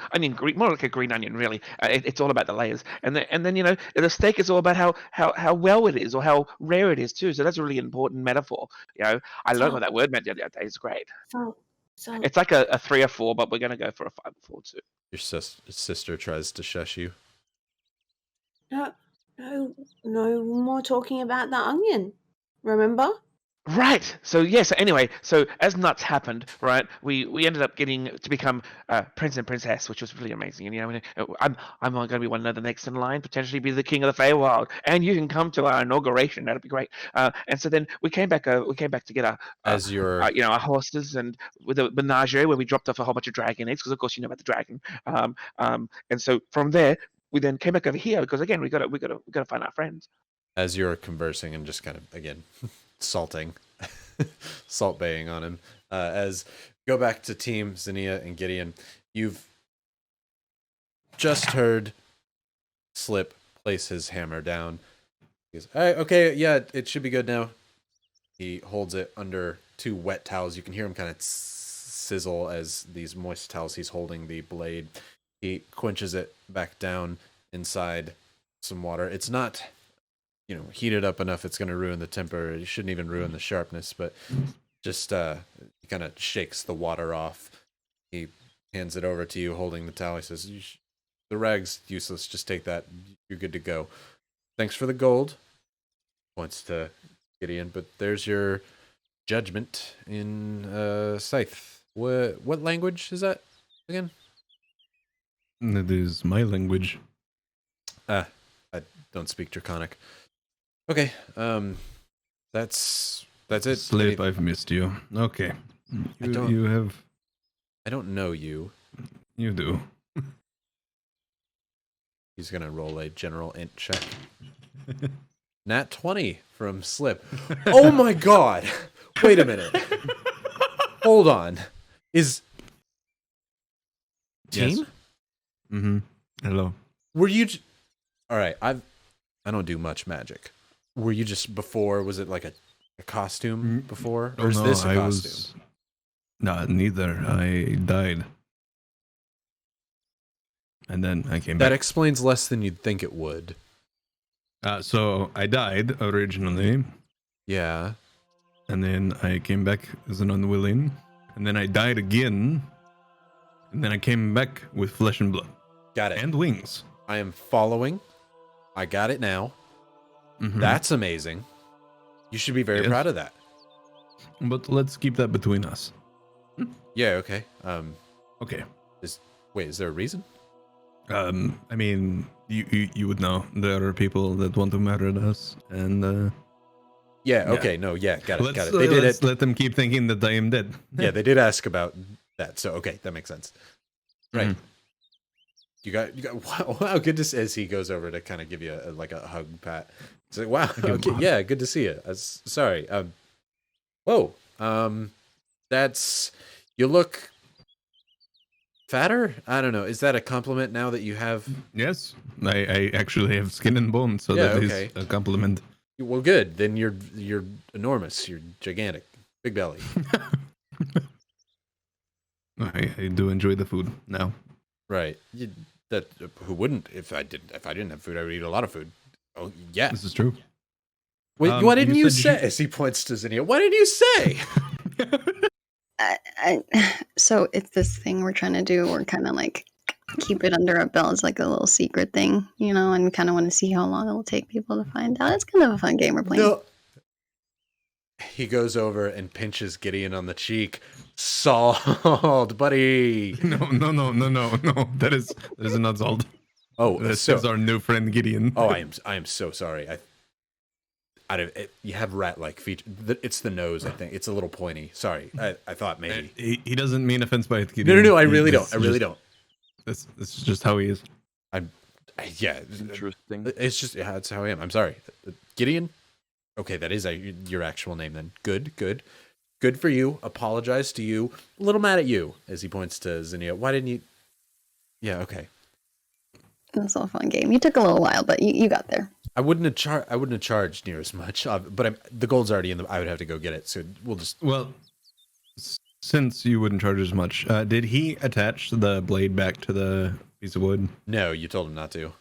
more like a green onion, really. It's all about the layers, and then the steak is all about how well it is or how rare it is too. So that's a really important metaphor. I learned what that word meant the other day. It's great. So It's like a 3 or 4, but we're gonna go for a 5 or 4 too. Your sister tries to shush you. no more talking about the onion. Remember? Right. So anyway, so as nuts happened, right? We ended up getting to become prince and princess, which was really amazing. And I'm going to be one of the next in line, potentially be the king of the Feywild, and you can come to our inauguration. That'd be great. And so then we came back to get our our horses and with a menagerie where we dropped off a whole bunch of dragon eggs because of course you know about the dragon. And so from there we then came back over here because again we got to find our friends. As you're conversing and just kind of again. Salt baying on him. As go back to Team Zinnia and Gideon, you've just heard Slip place his hammer down. He goes, "Hey, okay, yeah, it should be good now." He holds it under 2 wet towels. You can hear him kind of sizzle as these moist towels he's holding the blade. He quenches it back down inside some water. It's not heated up enough it's going to ruin the temper. It shouldn't even ruin the sharpness, but just he kind of shakes the water off. He hands it over to you holding the towel. He says, the rag's useless, just take that, you're good to go. Thanks for the gold. Points to Gideon, but there's your judgment in Scythe. What language is that again? That is my language. I don't speak Draconic. Okay, that's it. Slip, I've missed you. Okay. I don't know you. You do. He's gonna roll a general int check. Nat 20 from Slip. Oh my god! Wait a minute. Hold on. Is team? Yes. Mm-hmm. Hello. Were you? All right. I don't do much magic. Were you just before? Was it like a costume before, or is this a costume? No, neither. I died, and then I came back. That explains less than you'd think it would. So I died originally. Yeah. And then I came back as an unwilling, and then I died again, and then I came back with flesh and blood. Got it. And wings. I am following. I got it now. Mm-hmm. That's amazing. You should be very proud of that. But let's keep that between us. Yeah, okay. Okay. Is there a reason? I mean, you would know. There are people that want to murder us, and Yeah, okay, no, yeah, got it. They did it. Let them keep thinking that I am dead. Yeah, they did ask about that, so okay, that makes sense. Right. You got wow, good to see, as he goes over to kind of give you a hug pat. It's like, wow, okay, yeah, good to see you. Sorry. Whoa. That's, you look fatter? I don't know. Is that a compliment now that you have? Yes, I actually have skin and bones, so Yeah, that is okay. a compliment. Well, good. Then you're enormous. You're gigantic. Big belly. I do enjoy the food now. Right. That who wouldn't? If I didn't have food, I would eat a lot of food. Oh yeah. This is true. Wait, why didn't you said say? As he points to Zinnia, why didn't you say? So it's this thing we're trying to do. We're kind of like keep it under our belt. It's like a little secret thing, you know, and we kind of want to see how long it will take people to find out. It's kind of a fun game we're playing. No. He goes over and pinches Gideon on the cheek. Salt, buddy. No. That is not salt. Oh, This is our new friend Gideon. Oh, I am so sorry. You have rat-like feature. It's the nose, I think. It's a little pointy. Sorry. I thought maybe. He doesn't mean offense by it, Gideon. No. I really don't. This is just how he is. Yeah. Interesting. It's just that's how I am. I'm sorry, Gideon. Okay, that is your actual name then. Good for you. Apologize to you. A little mad at you, as he points to Zinnia. Why didn't you? Yeah. Okay. It's a fun game. You took a little while, but you got there. I wouldn't have charged near as much, but the gold's already in the. I would have to go get it, so we'll just. Well, since you wouldn't charge as much, did he attach the blade back to the piece of wood? No, you told him not to.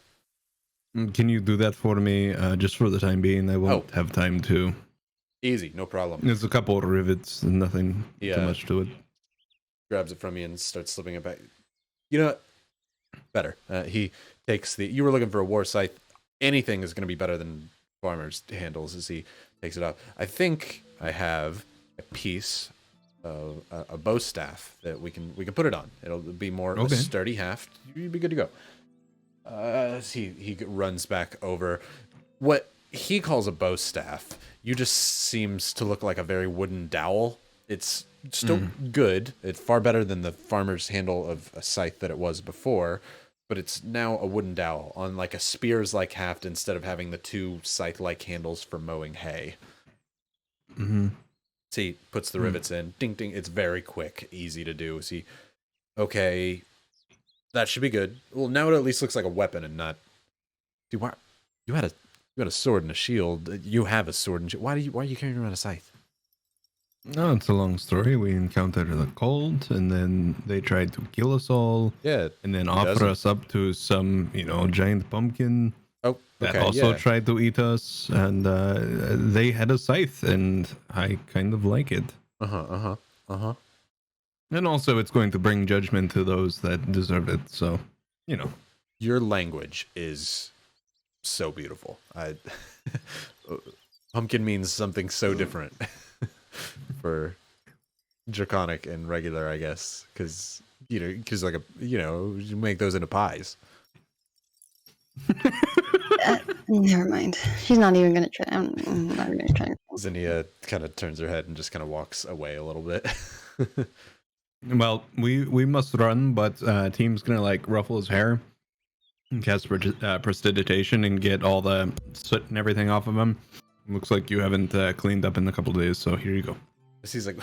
Can you do that for me, just for the time being? I won't have time to. Easy, no problem. There's a couple of rivets and nothing too much to it. Grabs it from you and starts slipping it back. You know what? Better. He takes the. You were looking for a war scythe. Anything is going to be better than farmer's handles as he takes it off. I think I have a piece of a bow staff that we can put it on. It'll be more a sturdy haft. You'd be good to go. He runs back over what he calls a bow staff. You just seems to look like a very wooden dowel. It's still good. It's far better than the farmer's handle of a scythe that it was before, but it's now a wooden dowel on like a spears-like haft instead of having the two scythe-like handles for mowing hay. Mm-hmm. See, puts the rivets in. Ding, ding. It's very quick, easy to do. See, okay. That should be good. Well, now it at least looks like a weapon and not. See, why you had a sword and a shield. You have a sword and shield. Why are you carrying around a scythe? No, it's a long story. We encountered the cult, and then they tried to kill us all. Yeah, and then offer us up to some, giant pumpkin. Oh, that also tried to eat us, and they had a scythe, and I kind of like it. And also, it's going to bring judgment to those that deserve it. So, Your language is so beautiful. Pumpkin means something so different for draconic and regular, I guess, because you make those into pies. Never mind. She's not even gonna try. I'm not gonna try. Zinnia kind of turns her head and just kind of walks away a little bit. Well, we must run, but Team's gonna ruffle his hair and cast prestidigitation and get all the soot and everything off of him. Looks like you haven't cleaned up in a couple days, so here you go. He's like,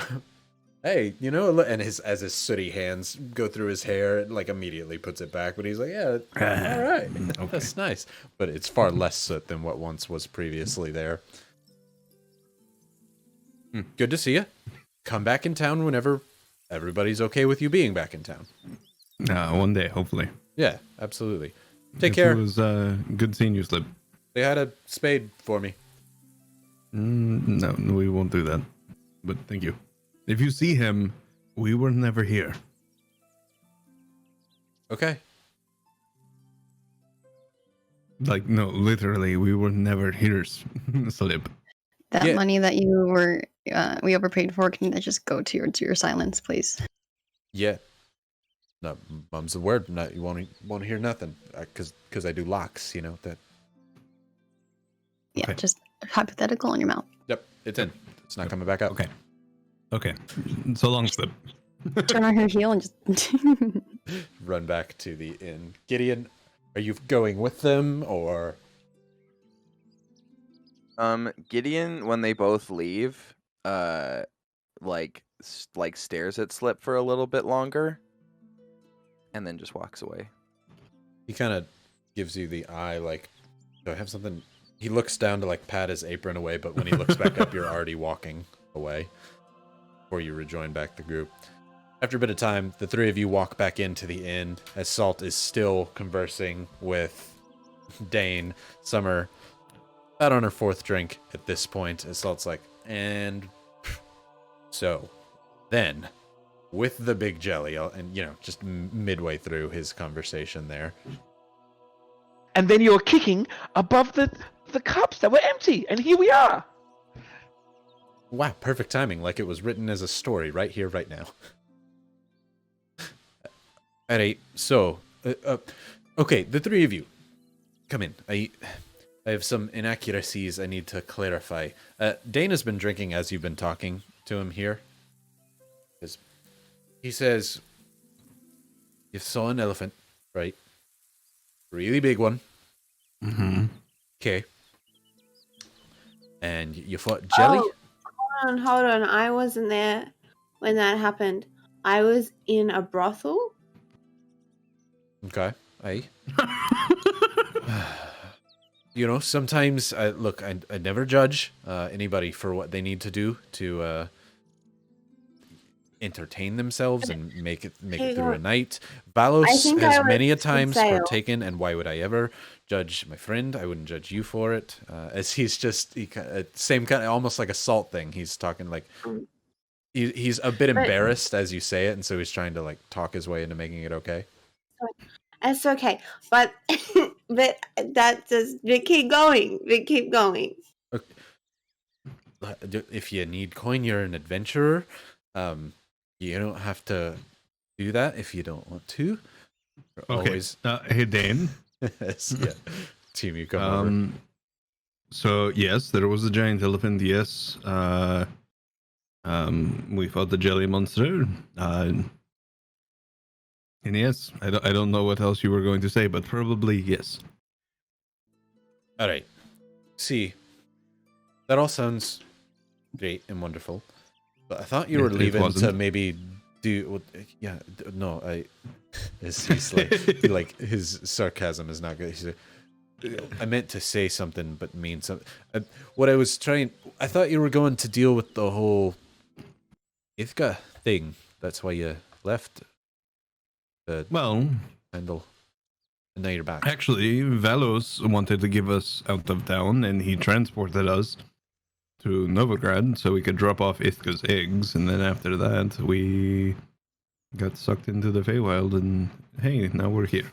hey, and as his sooty hands go through his hair, it immediately puts it back. But he's like, yeah, all right, okay. That's nice. But it's far less soot than what once was previously there. Good to see you. Come back in town whenever everybody's okay with you being back in town. One day, hopefully. Yeah, absolutely. Take care. It was good seeing you, Slip. They had a spade for me. No, we won't do that. But thank you. If you see him, we were never here. Okay. No, literally, we were never here, Slip. That money that you were, we overpaid for, can that just go to your silence, please? Yeah. No, mum's the word. Not, you won't hear nothing, because I do locks, that. Yeah, just hypothetical in your mouth. Yep, it's in. It's not coming back out. Okay. So long, Slip. Turn on her heel and just. run back to the inn. Gideon, are you going with them or? Gideon, when they both leave, like stares at Slip for a little bit longer, and then just walks away. He kind of gives you the eye, like, do I have something? He looks down to like pat his apron away, but when he looks back up, you're already walking away before you rejoin back the group. After a bit of time, the three of you walk back into the inn as Salt is still conversing with Dane. Summer, about on her fourth drink at this point, as Salt's like, and so then with the big jelly, and just midway through his conversation there. And then you're kicking above the cups that were empty, and here we are. Wow, perfect timing, like it was written as a story right here, right now. Alright, so, okay, the three of you, come in. I have some inaccuracies I need to clarify. Dana's been drinking as you've been talking to him here. He says, you saw an elephant, right? Really big one. Mm-hmm. Okay. And you fought Jelly? Oh, hold on. I wasn't there when that happened. I was in a brothel. Okay. Aye. Sometimes, look, I never judge anybody for what they need to do to entertain themselves and make it through a night. Valos has many a times partaken, and why would I ever judge my friend? I wouldn't judge you for it. As he's just same kind of almost like a Salt thing. He's talking like he's a bit embarrassed as you say it, and so he's trying to like talk his way into making it okay. It's okay, but that just keep going. Keep going. Okay. If you need coin, you're an adventurer. You don't have to do that if you don't want to. Okay. Always. Hey, Dane. Yes, yeah. Team, you come over. So yes, there was a giant elephant. Yes. We fought the jelly monster. And yes, I don't know what else you were going to say, but probably yes. All right. See, that all sounds great and wonderful, but I thought you were leaving to maybe do. Yeah, no, he's like his sarcasm is not good. I meant to say something, but mean something. What I was trying, I thought you were going to deal with the whole Ithka thing. That's why you left. Well, handle. And now you're back. Actually, Valos wanted to give us out of town, and he transported us to Novigrad so we could drop off Ithka's eggs, and then after that, we got sucked into the Feywild, and hey, now we're here.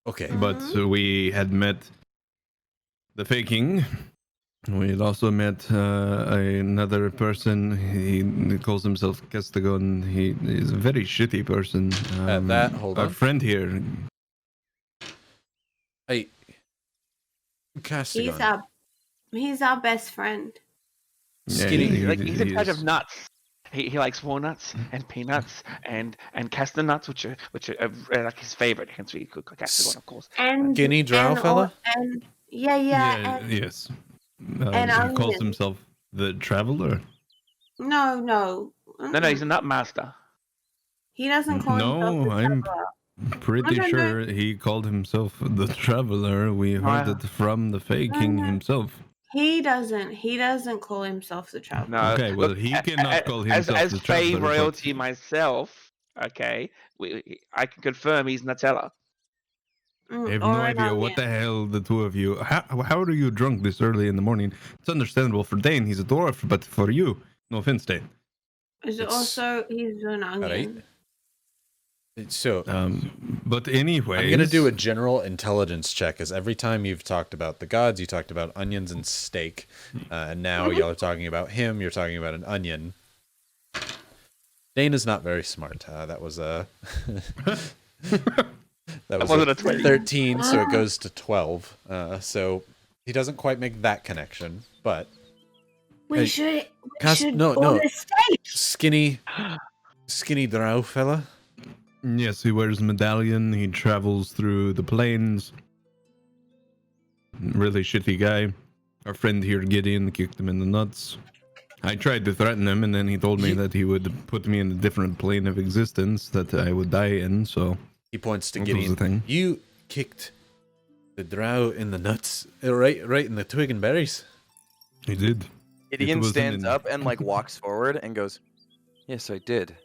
Okay. But we had met the Faking. We had also met another person. He calls himself Castagon. He is a very shitty person. Hold our on. friend here. Hey, Castagon. He's our best friend. Skinny. He's in charge of nuts. He likes walnuts and peanuts and castor nuts, which are like his favorite. Hence, we cook Castagon, of course. And skinny drow fella. And yeah. Yes. And he calls himself the Traveler. No. No, he's a nut master. He doesn't call himself the I'm Traveler. pretty sure he called himself the Traveler. We heard it from the Faking himself. He doesn't call himself the Traveler. No. Okay, well, he cannot call himself as the Traveler. Fey royalty myself, okay, I can confirm he's Nutella. I have no idea what the hell the two of you. How are you drunk this early in the morning? It's understandable for Dane, he's a dwarf, but for you, no offense, Dane. He's an onion. Right. So, but anyway, I'm gonna do a general intelligence check, as every time you've talked about the gods, you talked about onions and steak, and now y'all are talking about him. You're talking about an onion. Dane is not very smart. That was a. That was a 13, so it goes to 12. So he doesn't quite make that connection, but we should no, skinny drow fella. Yes, he wears a medallion. He travels through the plains. Really shitty guy. Our friend here, Gideon, kicked him in the nuts. I tried to threaten him, and then he told me that he would put me in a different plane of existence that I would die in, so... He points to That was the Gideon. thing. You kicked the drow in the nuts, right in the twig and berries. He did. Gideon wasn't stands in- up and like walks forward and goes, "Yes, I did."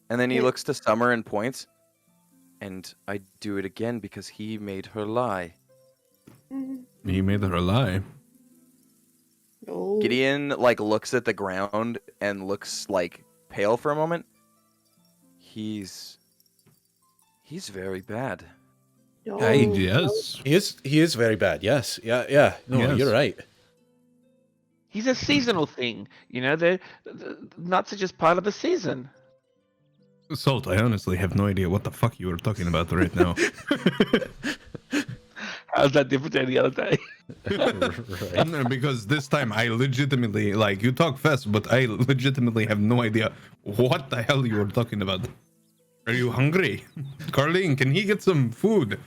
And then he Yeah. looks to Summer and points, "And I do it again because he made her lie." He made her lie. Oh. Gideon like looks at the ground and looks like pale for a moment. He's very bad. Oh. Yes. He is very bad. Yes. Yeah. No, Yes. you're right. He's a seasonal thing. You know, the nuts are just part of the season. Salt, I honestly have no idea what the fuck you are talking about right now. How's that different to any other day? Right. Because this time I legitimately, like, you talk fast, but I legitimately have no idea what the hell you are talking about. Are you hungry? Carlene, can he get some food?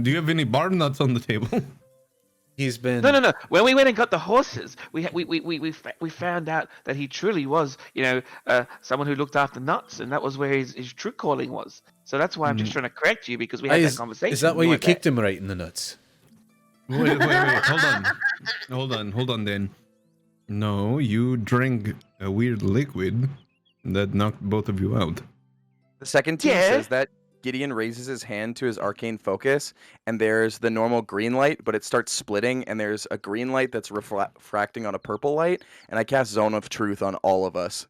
Do you have any bar nuts on the table? He's been. No. When we went and got the horses, we found out that he truly was, someone who looked after nuts, and that was where his true calling was. So that's why I'm just trying to correct you, because we had that conversation. Is that why when we you went there. kicked him right in the nuts? Wait, hold on then. No, you drank a weird liquid that knocked both of you out. The second team Yeah. says that. Gideon raises his hand to his arcane focus, and there's the normal green light, but it starts splitting, and there's a green light that's refracting on a purple light, and I cast Zone of Truth on all of us.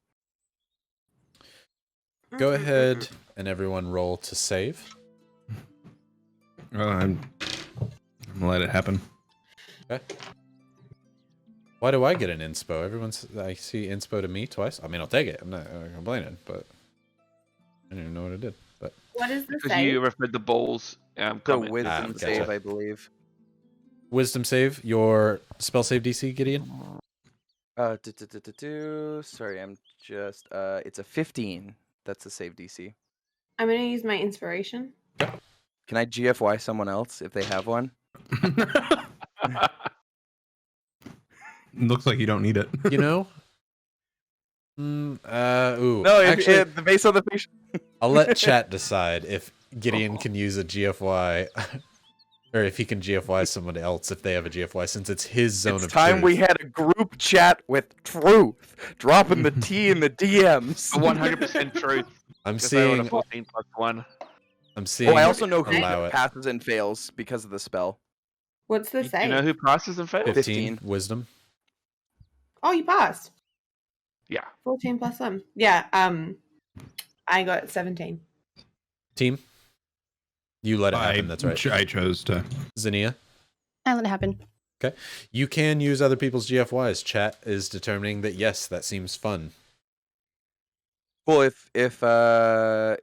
Go ahead and everyone roll to save. I'm gonna let it happen. Okay. Why do I get an inspo? I see inspo to me twice. I mean, I'll take it. I'm not complaining, but I don't even know what it did. But What is the Because save? you referred the balls. The Comment. wisdom gotcha. save, I believe. wisdom save, your spell save DC, Gideon. Sorry, I'm just. It's a 15. That's the save DC. I'm gonna use my inspiration. Can I GFY someone else if they have one? Looks like you don't need it. You know. Ooh. No, actually, the base of the fish. I'll let chat decide if Gideon can use a GFY, or if he can GFY someone else if they have a GFY, since it's his zone It's of time truth. we had a group chat with Truth, dropping the T in the DMs. 100% truth. I'm Because I rolled a seeing. 14 plus 1. I'm seeing. Oh, I also know who allow it. passes and fails because of the spell. What's the You save? know who passes and fails? 15 wisdom. Oh, you passed. Yeah. 14 plus 1. Yeah. I got 17. Team. You let it happen. That's right. I chose to. Zinnia. I let it happen. You can use other people's GFYs. Chat is determining that yes, that seems fun. Cool. If Salt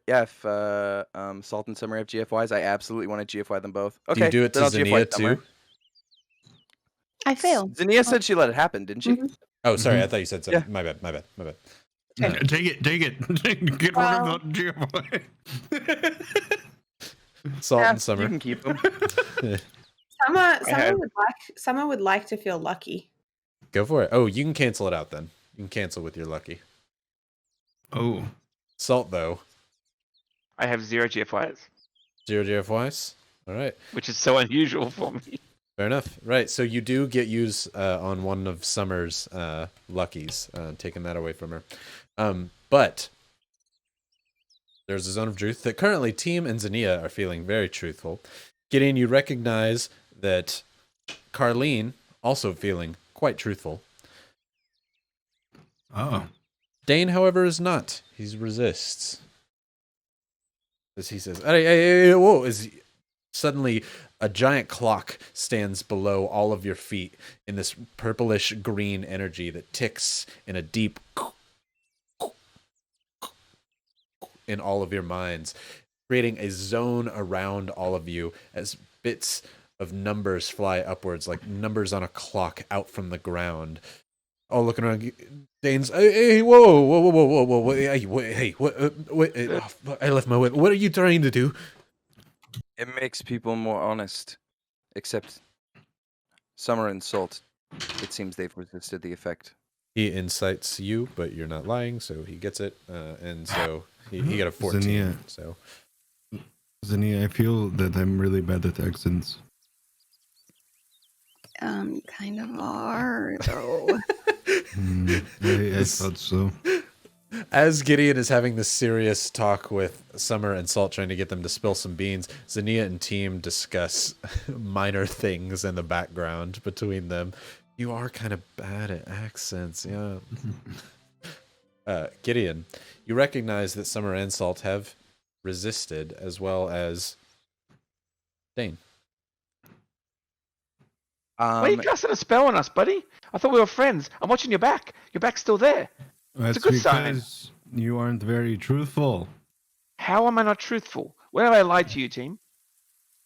and Summer have GFYs, I absolutely want to GFY them both. Okay. Do you do it then to I'll GFY Zinnia Summer. too? I failed. Zinnia said she let it happen, didn't she? Mhm. Oh, sorry. Mhm. I thought you said so. Yeah. My bad. Take it. Get Well- rid of the GFY. Salt Yeah, and Summer. You can keep them. have- Summer would like to feel lucky. Go for it. Oh, you can cancel it out then. You can cancel with your lucky. Oh. Salt though. I have 0 GFYs, 0 GFYs. All right. which is so unusual for me. Fair enough. Right. So you do get use on one of Summer's luckies, taking that away from her. But there's a zone of truth that currently Team and Zinnia are feeling very truthful. Gideon, you recognize that Carlene also feeling quite truthful. Oh. Dane, however, is not. He resists. As he says, hey, whoa, suddenly a giant clock stands below all of your feet in this purplish green energy that ticks in a deep in all of your minds, creating a zone around all of you as bits of numbers fly upwards like numbers on a clock out from the ground. all looking around. Dane's, hey, whoa, hey, what, I left my whip. What are you trying to do? It makes people more honest. Except Summer and Salt. It seems they've resisted the effect. He incites you, but you're not lying, so he gets it. And so he got a 14. Zinnia. So Zinnia, I feel that I'm really bad at accents. You kind of are, though. I thought so. as Gideon is having this serious talk with Summer and Salt, trying to get them to spill some beans, Zinnia and team discuss minor things in the background between them. You are kind of bad at accents, yeah. Gideon, you recognize that Summer and Salt have resisted, as well as Dane. Why are you casting a spell on us, buddy? I thought we were friends. I'm watching your back. Your back's still there. That's a good sign. because you aren't very truthful. How am I not truthful? Where have I lied to you, team?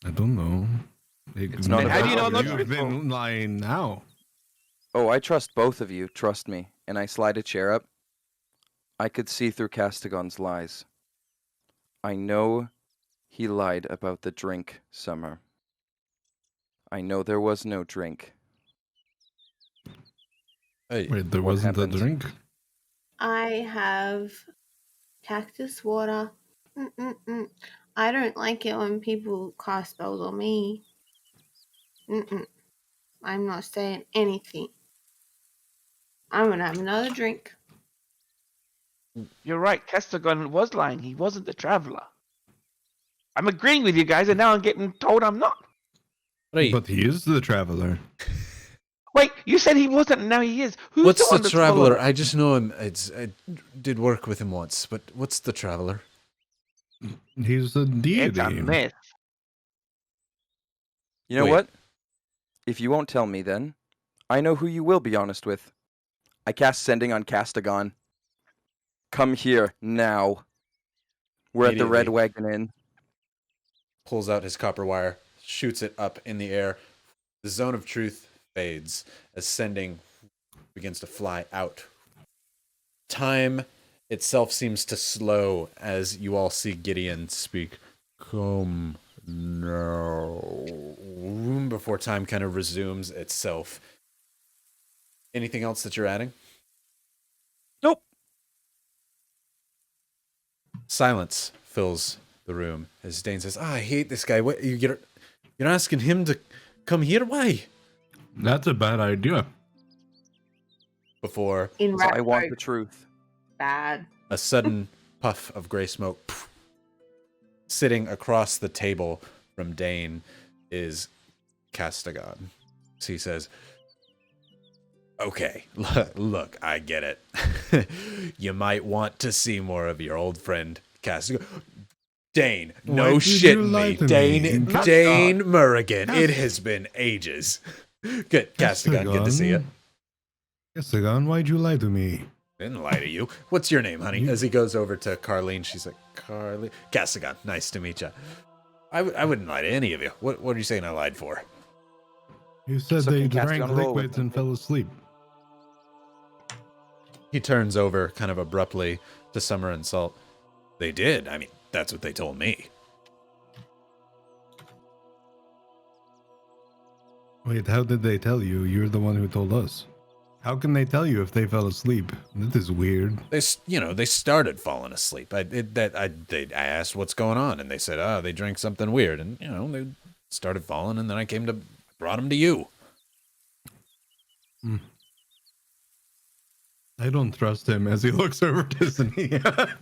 I don't know. It's not How do you know I'm not You've truthful? been lying now. Oh, I trust both of you. Trust me. And I slide a chair up. I could see through Castigon's lies. I know he lied about the drink, Summer. I know there was no drink. Hey, Wait, there What wasn't happened? a drink? I have cactus water. I don't like it when people cast spells on me. I'm not saying anything. I'm gonna have another drink. You're right. Castigon was lying. He wasn't the traveler. I'm agreeing with you guys, and now I'm getting told I'm not. Right. But he is the traveler. Wait, you said he wasn't, and now he is. Who's What's the the one traveler? That's I just know him. I did work with him once, but what's the traveler? He's a It's deity. a myth. You know Wait. what? If you won't tell me then, I know who you will be honest with. I cast Sending on Castigon. Come here, now. We're at the Red Immediately. Wagon Inn. Pulls out his copper wire, shoots it up in the air. The zone of truth fades as Sending begins to fly out. Time itself seems to slow as you all see Gideon speak. Come now. Before time kind of resumes itself. Anything else that you're adding? Nope. Silence fills the room as Dane says, I hate this guy. What you're asking him to come here? Why? That's a bad idea. Before In So I rat want folk, the truth. bad. a sudden puff of gray smoke sitting across the table from Dane is Castigon. So he says, okay, look, I get it. You might want to see more of your old friend Castigon. Dane, Why no did shit you lie me. to Dane, me? Dane Murrigan. It has been ages. Good, Castigon, good to see you. Castigon, why'd you lie to me? Didn't lie to you. What's your name, honey? As he goes over to Carlene, she's like, Carlene. Castigon, nice to meet you. I wouldn't lie to any of you. What are you saying I lied for? You said So they can drank Castigon roll with liquids and fell asleep. He turns over kind of abruptly to Summer and Salt. They did. I mean, that's what they told me. Wait, how did they tell you? You're the one who told us. How can they tell you if they fell asleep? That is weird. They started falling asleep. I asked what's going on, and they said, they drank something weird, and they started falling, and then I brought them to you. I don't trust him as he looks over to Zinnia.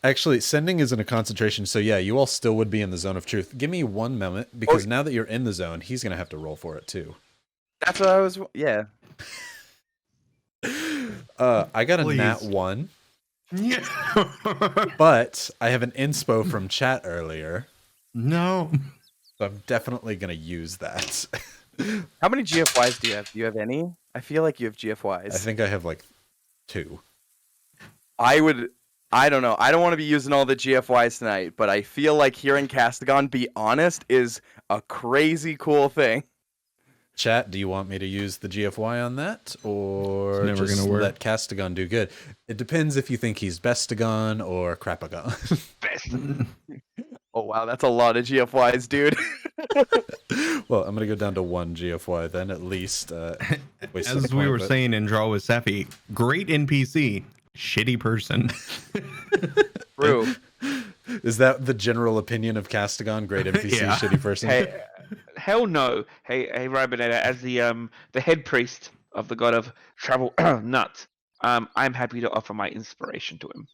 Actually, Sending is in a concentration, so yeah, you all still would be in the zone of truth. Give me one moment, because now that you're in the zone, he's gonna have to roll for it too. That's what I was. Yeah. I got a Please. nat 1, Yeah. but I have an inspo from chat earlier, No. so I'm definitely gonna use that. How many GFYs do you have? Do you have any? I feel like you have GFYs. I think I have like 2. I don't know. I don't want to be using all the GFYs tonight, but I feel like hearing Castigon be honest is a crazy cool thing. Chat, do you want me to use the GFY on that, or It's never just gonna work. let Castigon do good? It depends if you think he's Bestagon or Crapagon. Best. Oh wow, that's a lot of GFYs, dude. Well, I'm gonna go down to 1 GFY then, at least. Waste As of we point, were but- saying in Draw with Sephi, great NPC, shitty person. True. Is that the general opinion of Castigon? Great NPC, Yeah. shitty person. Hey, hell no. Hey, Rybonator, as the head priest of the god of travel nuts, I'm happy to offer my inspiration to him.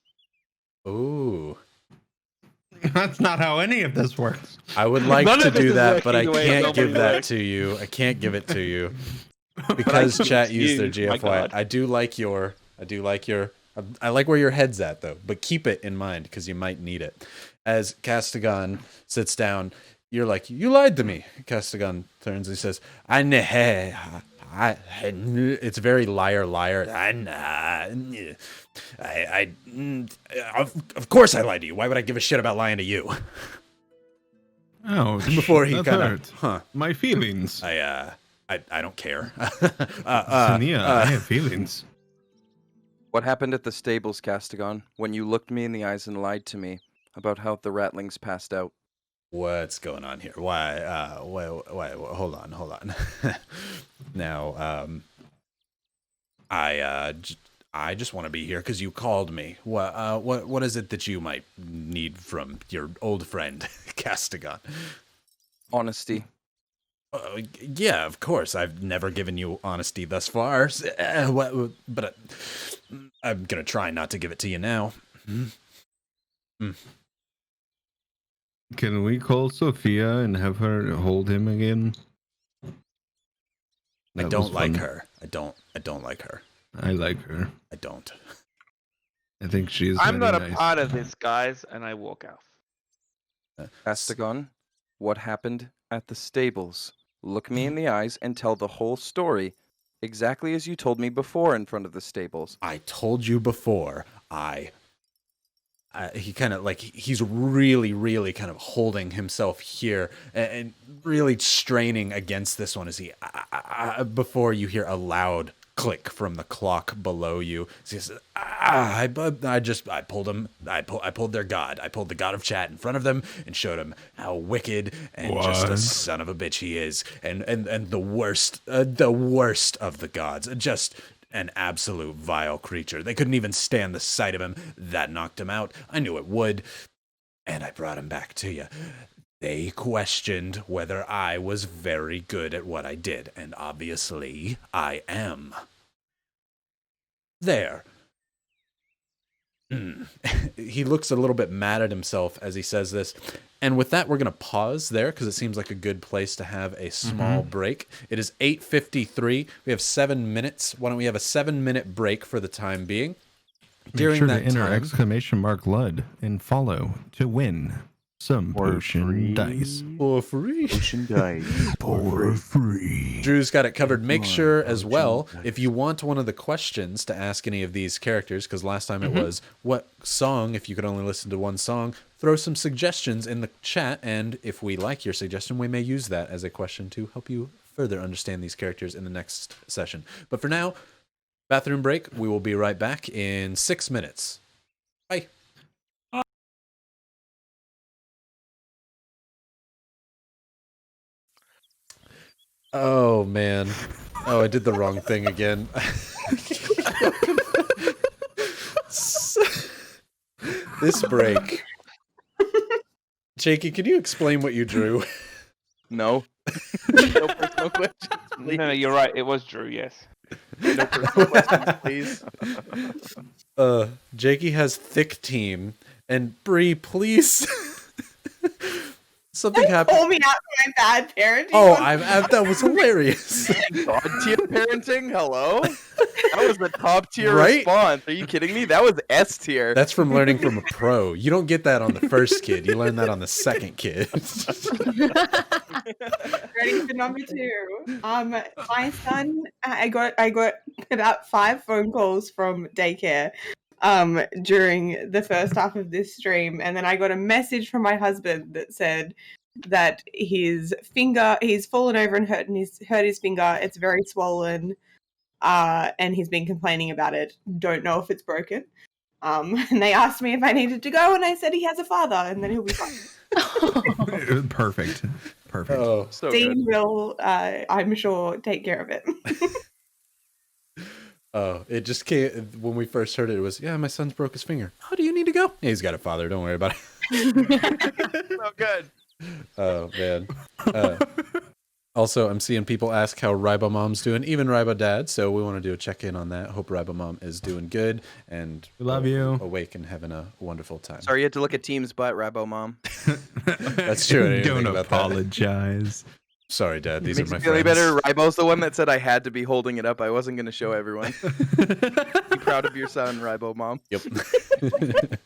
Ooh, That's not how any of this works. I would like None to of this do is that, but I working the way it can't give normally that works. to you. I can't give it to you because couldn't chat used their use, my GFY. God. I do like your. I like where your head's at though, but keep it in mind because you might need it. As Castigon sits down, you're like, "You lied to me." Castigon turns and he says, it's very liar. Of course I lied to you. Why would I give a shit about lying to you? Oh, Before he that kind hurt. of, huh? My feelings. I don't care. Sania, I have feelings. What happened at the stables, Castigon, when you looked me in the eyes and lied to me about how the ratlings passed out? What's going on here? Why? Hold on. Now, I just want to be here because you called me. What is it that you might need from your old friend, Castigon? Honesty. Yeah, of course. I've never given you honesty thus far, but I'm gonna try not to give it to you now. Can we call Sophia and have her hold him again? I That was don't like fun. her. I don't like her. I like her. I don't. I think she's I'm very not a nice. part of this, guys, and I walk out. Castigon, what happened at the stables? Look me in the eyes and tell the whole story, exactly as you told me before in front of the stables. I told you before. He kind of like he's really kind of holding himself here and really straining against this one as he before you hear a loud click from the clock below you. He says, I pulled him. I pulled their god. I pulled the god of chat in front of them and showed him how wicked and just a What? son of a bitch he is, and the worst of the gods, just an absolute vile creature. They couldn't even stand the sight of him. That knocked him out. I knew it would, and I brought him back to you. They questioned whether I was very good at what I did, and obviously I am. There. He looks a little bit mad at himself as he says this. And with that, we're going to pause there because it seems like a good place to have a small break. It is 8:53. We have 7 minutes. Why don't we have a 7-minute break for the time being? Make sure to enter exclamation mark Lud and follow to win some potion dice. For free. Potion dice. For free. Drew's got it covered. Make sure as well, if you want one of the questions to ask any of these characters, because last time it was, what song, if you could only listen to one song, throw some suggestions in the chat, and if we like your suggestion, we may use that as a question to help you further understand these characters in the next session. But for now, bathroom break. We will be right back in 6 minutes. Bye. Oh, man. Oh, I did the wrong thing again. This break. Jakey, can you explain what you drew? No. No personal questions, please. No, you're right. It was Drew. Yes. No personal questions, please. Jakey has thick team, and Brie, please. Something happened. Call me out for my bad parenting. Oh, that was hilarious. God tier parenting? Hello? That was the top tier Right? response. Are you kidding me? That was S tier. That's from learning from a pro. You don't get that on the first kid. You learn that on the second kid. Ready for number 2. My son, I got about 5 phone calls from daycare during the first half of this stream, and then I got a message from my husband that said, that he's fallen over and hurt his finger. It's very swollen, and he's been complaining about it. Don't know if it's broken. And they asked me if I needed to go, and I said he has a father, and then he'll be fine. Perfect. Oh, So Dean good. will, I'm sure, take care of it. oh, it just came when we first heard it. It was, yeah, my son's broke his finger. Oh, do you need to go? Yeah, he's got a father. Don't worry about it. So good. Oh man. Also, I'm seeing people ask how Rybo Mom's doing, even Rybo Dad. So we want to do a check-in on that. Hope Rybo Mom is doing good and We love you. awake and having a wonderful time. Sorry you had to look at Team's butt, Rabo Mom. That's true. I didn't Don't think about that. apologize. Sorry, Dad. These Makes are my me feel any friends. better. Ribo's the one that said I had to be holding it up. I wasn't going to show everyone. Be proud of your son, Rybo Mom. Yep.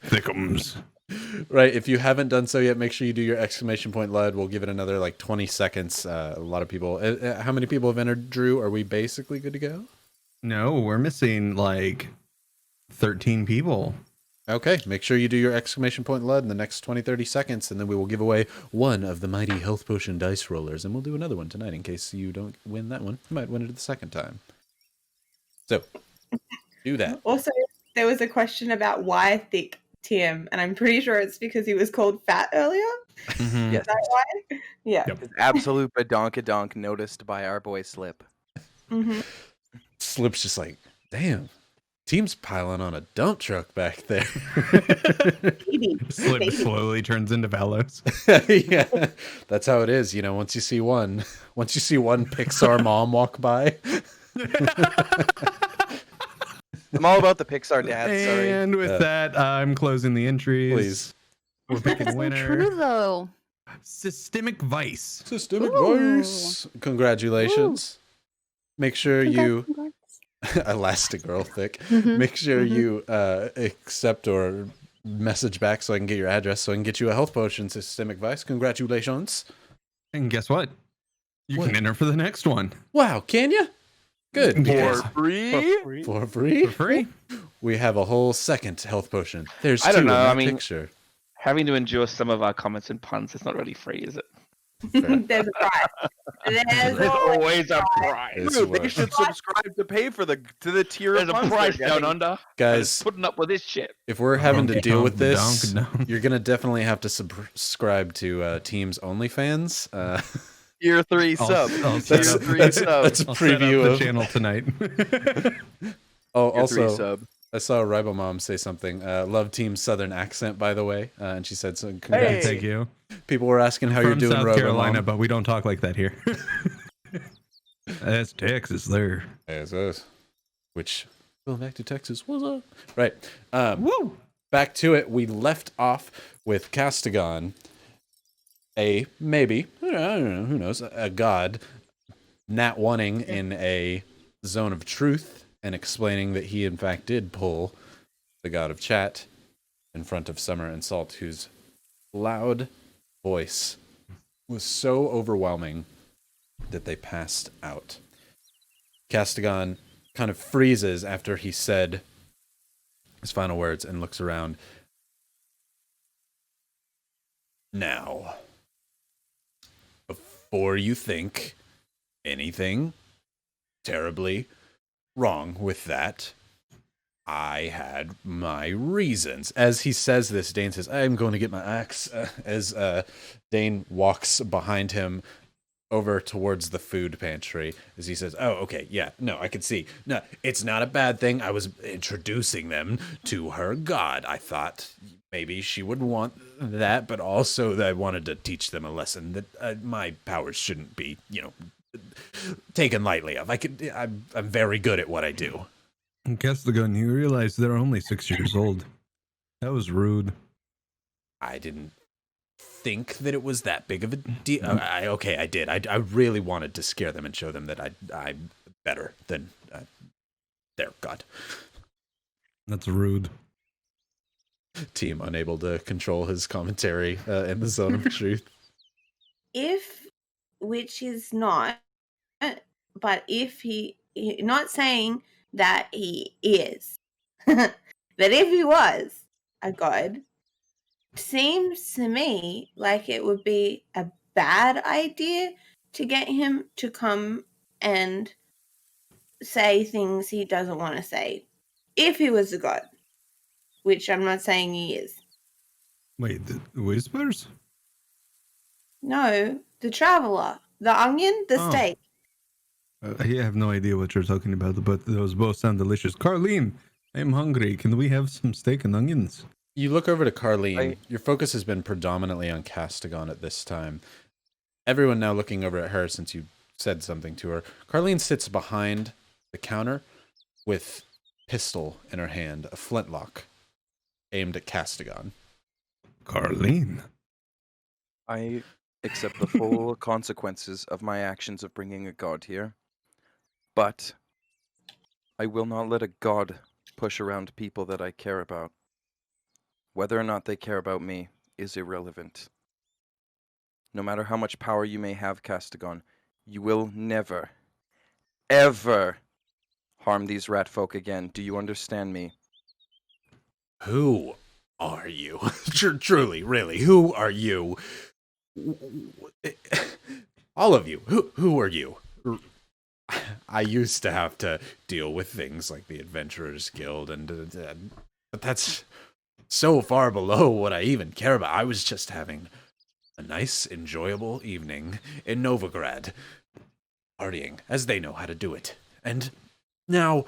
Thickums. Right. If you haven't done so yet, make sure you do your exclamation point LUD. We'll give it another like 20 seconds. A lot of people. How many people have entered, Drew? Are we basically good to go? No, we're missing like 13 people. Okay. Make sure you do your exclamation point LUD in the next 20, 30 seconds, and then we will give away one of the mighty health potion dice rollers, and we'll do another one tonight in case you don't win that one. You might win it the second time. So, do that. Also, there was a question about why thick Tim, and I'm pretty sure it's because he was called fat earlier. Mhm. Yes. Is that why? Yeah. Yep. It's absolute badonkadonk noticed by our boy Slip. hmm Slip's just like, damn, Team's piling on a dump truck back there. Baby. Slip Baby. slowly turns into Valos. Yeah, that's how it is. You know, once you see one Pixar mom walk by. I'm all about the Pixar dads, sorry. And with Yeah. that, I'm closing the entries. Please. We're picking That's a winner. so true, though. Systemic Vice. Systemic Ooh. voice. Congratulations. Make sure you Congrats. Elastigirl thick. Mhm. Make sure Mhm. you accept or message back so I can get your address so I can get you a health potion. Systemic Vice. Congratulations. And guess what? You What? can enter for the next one. Wow, can you? Good. Because- For free? For free. For free. We have a whole second health potion. There's I don't two know, in I that mean- picture. Having to endure some of our comments and puns is not really free, is it? There's a prize. There's There's always always a prize. It's Dude, they worth- should subscribe to pay for the tier There's of a funds price they're down getting. under. Guys, Putting up with this shit. if we're having to Donk, deal with donk, this, donk, donk. you're gonna definitely have to subscribe to Team's OnlyFans. Tier 3 sub. I'll set That's, up- that's, sub. that's a I'll set up preview the of. channel tonight. Oh, Tier 3 also, sub. I saw Rybo Mom say something. Love Team's Southern accent, by the way, and she said some. Congrats. Hey. Thank you. People were asking how you're From doing, South Rybo Carolina, Mom. but we don't talk like that here. That's Texas there. Yes, yes. Which going back to Texas, what's up? Right. Woo! Back to it. We left off with Castigon, maybe, I don't know, who knows, a god, nat wanting in a zone of truth and explaining that he in fact did pull the god of chat in front of Summer and Salt, whose loud voice was so overwhelming that they passed out. Castigon kind of freezes after he said his final words and looks around. Now, before you think anything terribly wrong with that, I had my reasons. As he says this, Dane says, I'm going to get my axe. As Dane walks behind him over towards the food pantry, as he says, oh, okay, yeah, no, I can see. No, it's not a bad thing. I was introducing them to her god. I thought maybe she would want that, but also that I wanted to teach them a lesson that my powers shouldn't be, taken lightly of. I'm very good at what I do. Castigon, you realize they're only 6 years old. That was rude. I didn't think that it was that big of a deal. I did. I really wanted to scare them and show them that I'm better than their god. That's rude. Team unable to control his commentary in the zone of truth. Which is not, but if not saying that he is, but if he was a god, seems to me like it would be a bad idea to get him to come and say things he doesn't want to say. If he was a god, which I'm not saying he is. Wait, the whispers? No, the traveler, the onion, the Oh. steak. I have no idea what you're talking about, but those both sound delicious. Carlene, I'm hungry. Can we have some steak and onions? You look over to Carlene. I- Your focus has been predominantly on Castigon at this time. Everyone now looking over at her since you said something to her. Carlene sits behind the counter with pistol in her hand, a flintlock aimed at Castigon. Carlene? I accept the full consequences of my actions of bringing a god here. But I will not let a god push around people that I care about. Whether or not they care about me is irrelevant. No matter how much power you may have, Castigon, you will never, ever harm these rat folk again. Do you understand me? Who are you? Truly, really, who are you? All of you. Who are you? I used to have to deal with things like the Adventurers Guild, but that's so far below what I even care about. I was just having a nice, enjoyable evening in Novigrad, partying as they know how to do it. And now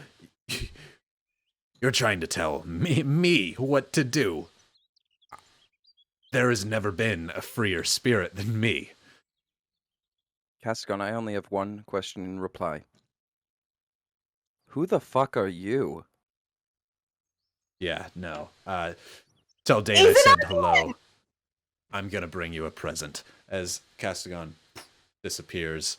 you're trying to tell me what to do. There has never been a freer spirit than me. Castigon, I only have one question in reply. Who the fuck are you? Yeah, no. Tell Dane I Is it said a hello. I'm gonna bring you a present. As Castigon disappears.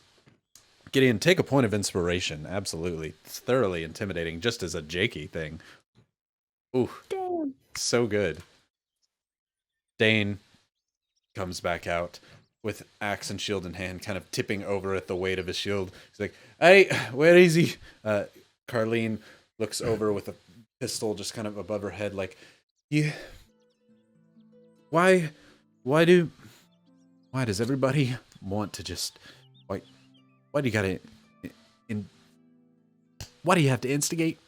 Gideon, take a point of inspiration. Absolutely. It's thoroughly intimidating, just as a Jakey thing. Ooh, Damn. so good. Dane comes back out with axe and shield in hand, kind of tipping over at the weight of his shield. He's like, "Hey, where is he?" Carlene looks over with a pistol just kind of above her head, like, "You, why does everybody want to just, why do you gotta, why do you have to instigate?"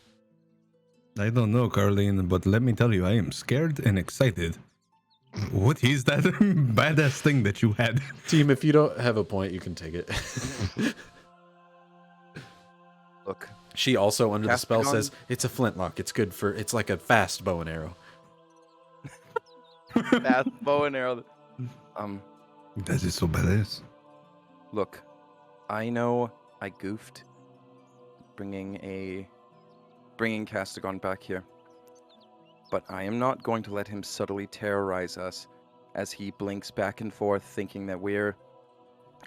I don't know, Carlene, but let me tell you, I am scared and excited. What is that badass thing that you had? Team, if you don't have a point, you can take it. Look, She also, under the spell, Castigon? says, "It's a flintlock. It's good for, it's like a fast bow and arrow." that bow and arrow. That is so badass. Look, I know I goofed bringing Castigon back here. But I am not going to let him subtly terrorize us as he blinks back and forth thinking that we're,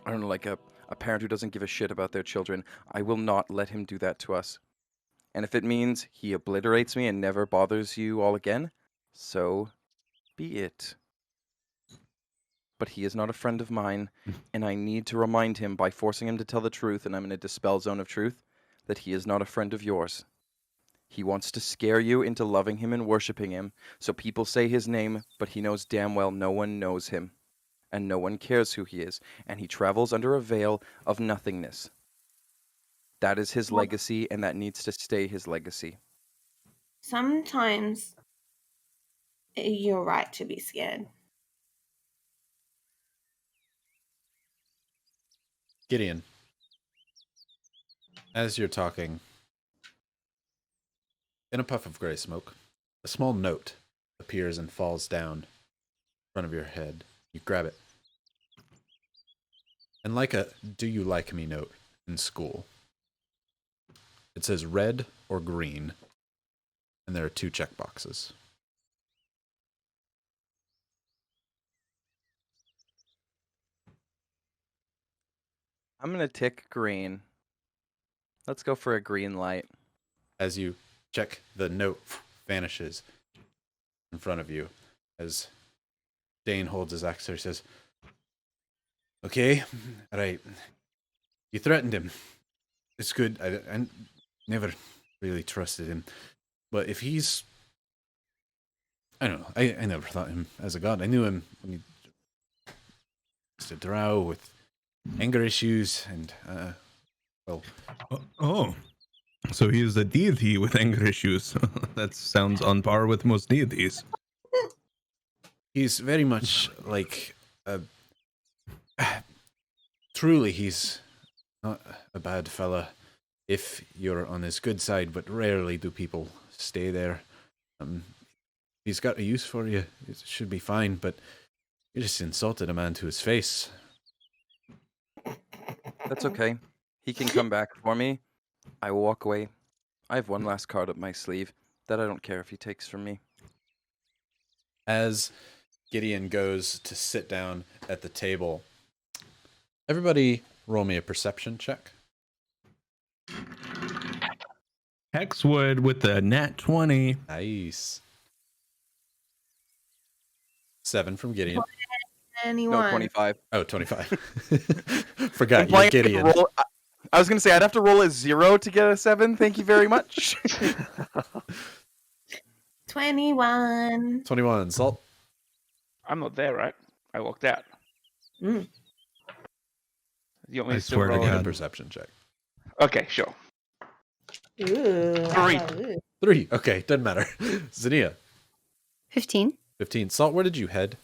I don't know, like a parent who doesn't give a shit about their children. I will not let him do that to us. And if it means he obliterates me and never bothers you all again, so be it. But he is not a friend of mine, and I need to remind him by forcing him to tell the truth, and I'm in a dispel zone of truth, that he is not a friend of yours. He wants to scare you into loving him and worshiping him, so people say his name, but he knows damn well no one knows him, and no one cares who he is, and he travels under a veil of nothingness. That is his legacy, and that needs to stay his legacy. Sometimes you're right to be scared. Gideon, as you're talking, in a puff of gray smoke, a small note appears and falls down in front of your head. You grab it. And like a "do you like me" note in school, it says red or green, and there are 2 checkboxes. I'm going to tick green. Let's go for a green light. As you check, the note vanishes in front of you as Dane holds his axe there. He says, "Okay, all right. You threatened him. It's good. I never really trusted him. But if he's... I don't know. I never thought him as a god. I knew him when he... Just a drow with anger issues and, well, Oh, so he is a deity with anger issues. That sounds on par with most deities. he's very much like, truly, he's not a bad fella if you're on his good side, but rarely do people stay there. He's got a use for you. It should be fine, but you just insulted a man to his face. That's okay. He can come back for me. I will walk away. I have one last card up my sleeve that I don't care if he takes from me. As Gideon goes to sit down at the table, everybody roll me a perception check. Hexwood with the nat 20. Nice. 7 from Gideon. Anyone? No, 25. Oh, 25. Forgot you're Implying I Gideon. could roll- I was going to say, I'd have to roll a 0 to get a 7. Thank you very much. 21. 21. Salt. I'm not there, right? I walked out. Mm. You want me I to still swear to roll? Roll a God. perception check. Okay, sure. Ooh. 3. Ooh. 3. Okay, doesn't matter. Zania. 15. 15. Salt, where did you head?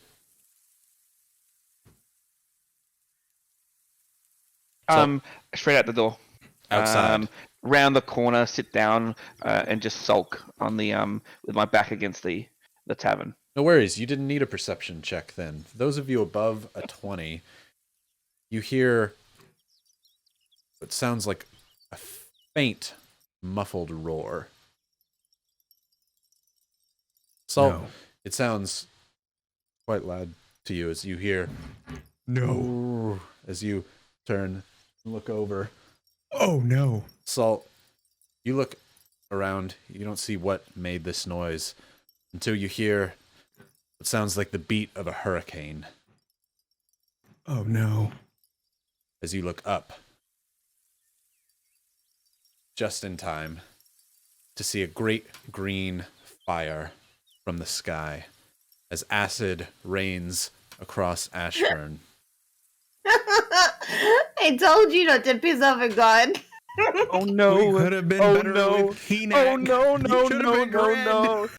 Straight out the door. Outside. Round the corner, sit down, and just sulk on the with my back against the tavern. No worries. You didn't need a perception check then. Those of you above a 20, you hear what sounds like a faint, muffled roar. Salt, No. it sounds quite loud to you as you hear, No. as you turn and look over. Oh, no. Salt, you look around, you don't see what made this noise until you hear what sounds like the beat of a hurricane. Oh, no. As you look up, just in time to see a great green fire from the sky as acid rains across Ashburn. I told you not to piss off a god. Oh no! We could have been Oh better no! with Keenak. Oh no! No! You should have No! been No! Grand. No!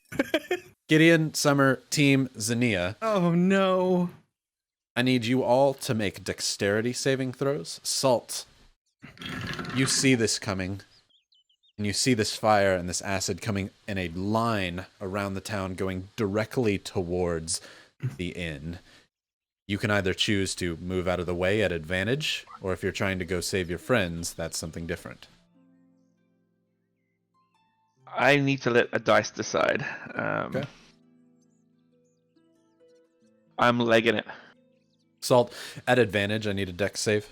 Gideon, Summer, Team Zania, Oh, no. I need you all to make dexterity saving throws. Salt, you see this coming, and you see this fire and this acid coming in a line around the town going directly towards the inn. You can either choose to move out of the way at advantage, or if you're trying to go save your friends, that's something different. I need to let a dice decide. Okay. I'm legging it. Salt, at advantage, I need a dex save.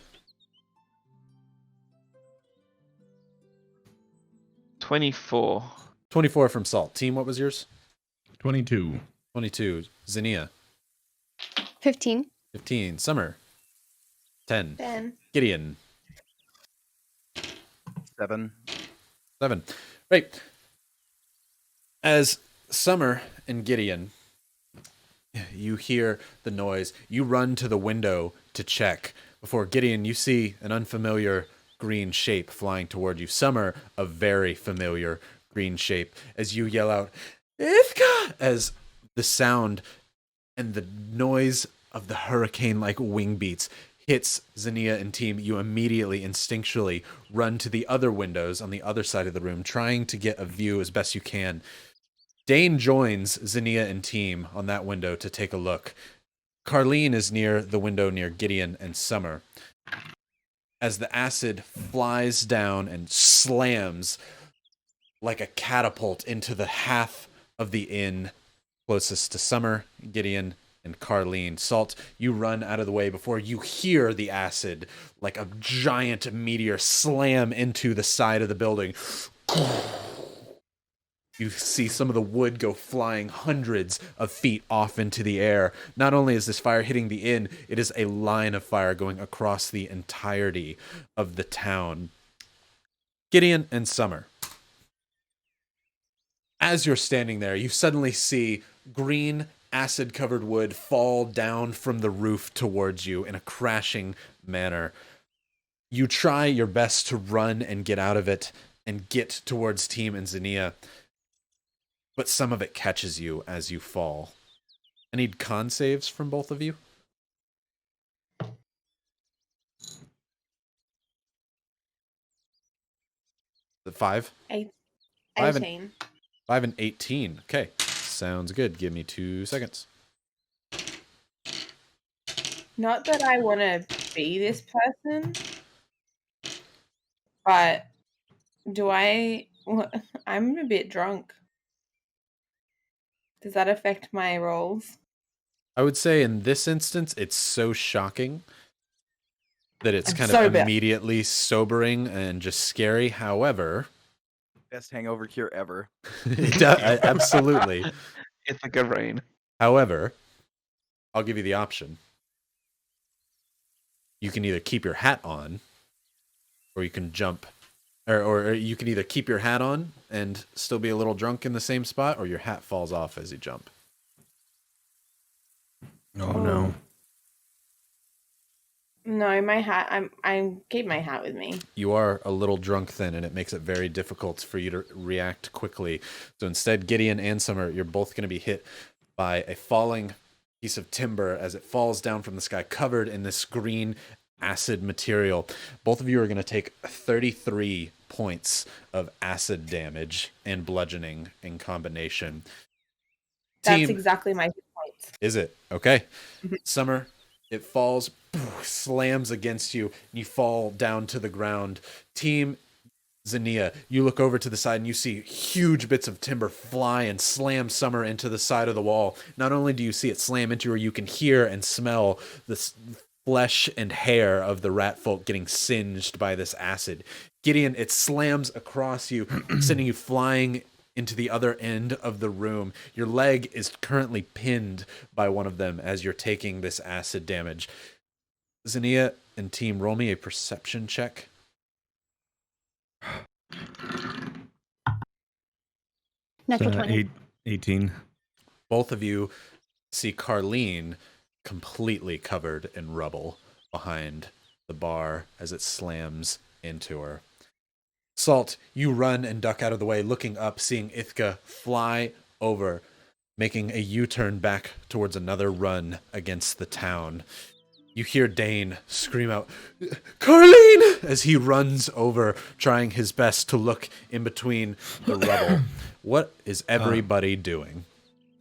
24. 24 from Salt. Team, what was yours? 22. 22. Zania. 15. 15. Summer. 10. Ben. Gideon. 7. 7. Right. As Summer and Gideon, you hear the noise. You run to the window to check. Before Gideon, you see an unfamiliar green shape flying toward you. Summer, a very familiar green shape. As you yell out, Ithka! As the sound and the noise of the hurricane-like wing beats hits Zania and team, you immediately, instinctually run to the other windows on the other side of the room, trying to get a view as best you can. Dane joins Zania and team on that window to take a look. Carleen is near the window near Gideon and Summer. As the acid flies down and slams like a catapult into the half of the inn closest to Summer, Gideon, and Carleen. Salt, you run out of the way before you hear the acid like a giant meteor slam into the side of the building. You see some of the wood go flying hundreds of feet off into the air. Not only is this fire hitting the inn, it is a line of fire going across the entirety of the town. Gideon and Summer. As you're standing there, you suddenly see green acid-covered wood fall down from the roof towards you in a crashing manner. You try your best to run and get out of it and get towards Team and Xenia, but some of it catches you as you fall. I need con saves from both of you. The 5? 18. 5 and 18. Okay, sounds good. Give me 2 seconds. Not that I want to be this person, but I'm a bit drunk. Does that affect my rolls? I would say in this instance, it's so shocking that it's I'm kind so of bad. immediately sobering and just scary. However, Best hangover cure ever. absolutely. It's like a rain. However, I'll give you the option. You can either keep your hat on, or you can jump, or you can either keep your hat on and still be a little drunk in the same spot, or your hat falls off as you jump. Oh no. No, my hat. I keep my hat with me. You are a little drunk then, and it makes it very difficult for you to react quickly. So instead, Gideon and Summer, you're both going to be hit by a falling piece of timber as it falls down from the sky, covered in this green acid material. Both of you are going to take 33 points of acid damage and bludgeoning in combination. That's exactly my 2 points. Is it? Okay. Summer, it falls, slams against you, and you fall down to the ground. Team Xenia, you look over to the side and you see huge bits of timber fly and slam Summer into the side of the wall. Not only do you see it slam into her, you can hear and smell the flesh and hair of the rat folk getting singed by this acid. Gideon, it slams across you, sending you flying into the other end of the room. Your leg is currently pinned by one of them as you're taking this acid damage. Xenia and team, roll me a perception check. Natural 20. 18. Both of you see Carlene completely covered in rubble behind the bar as it slams into her. Salt, you run and duck out of the way, looking up, seeing Ithka fly over, making a U-turn back towards another run against the town. You hear Dane scream out, "Carlene!" as he runs over, trying his best to look in between the rubble. What is everybody doing?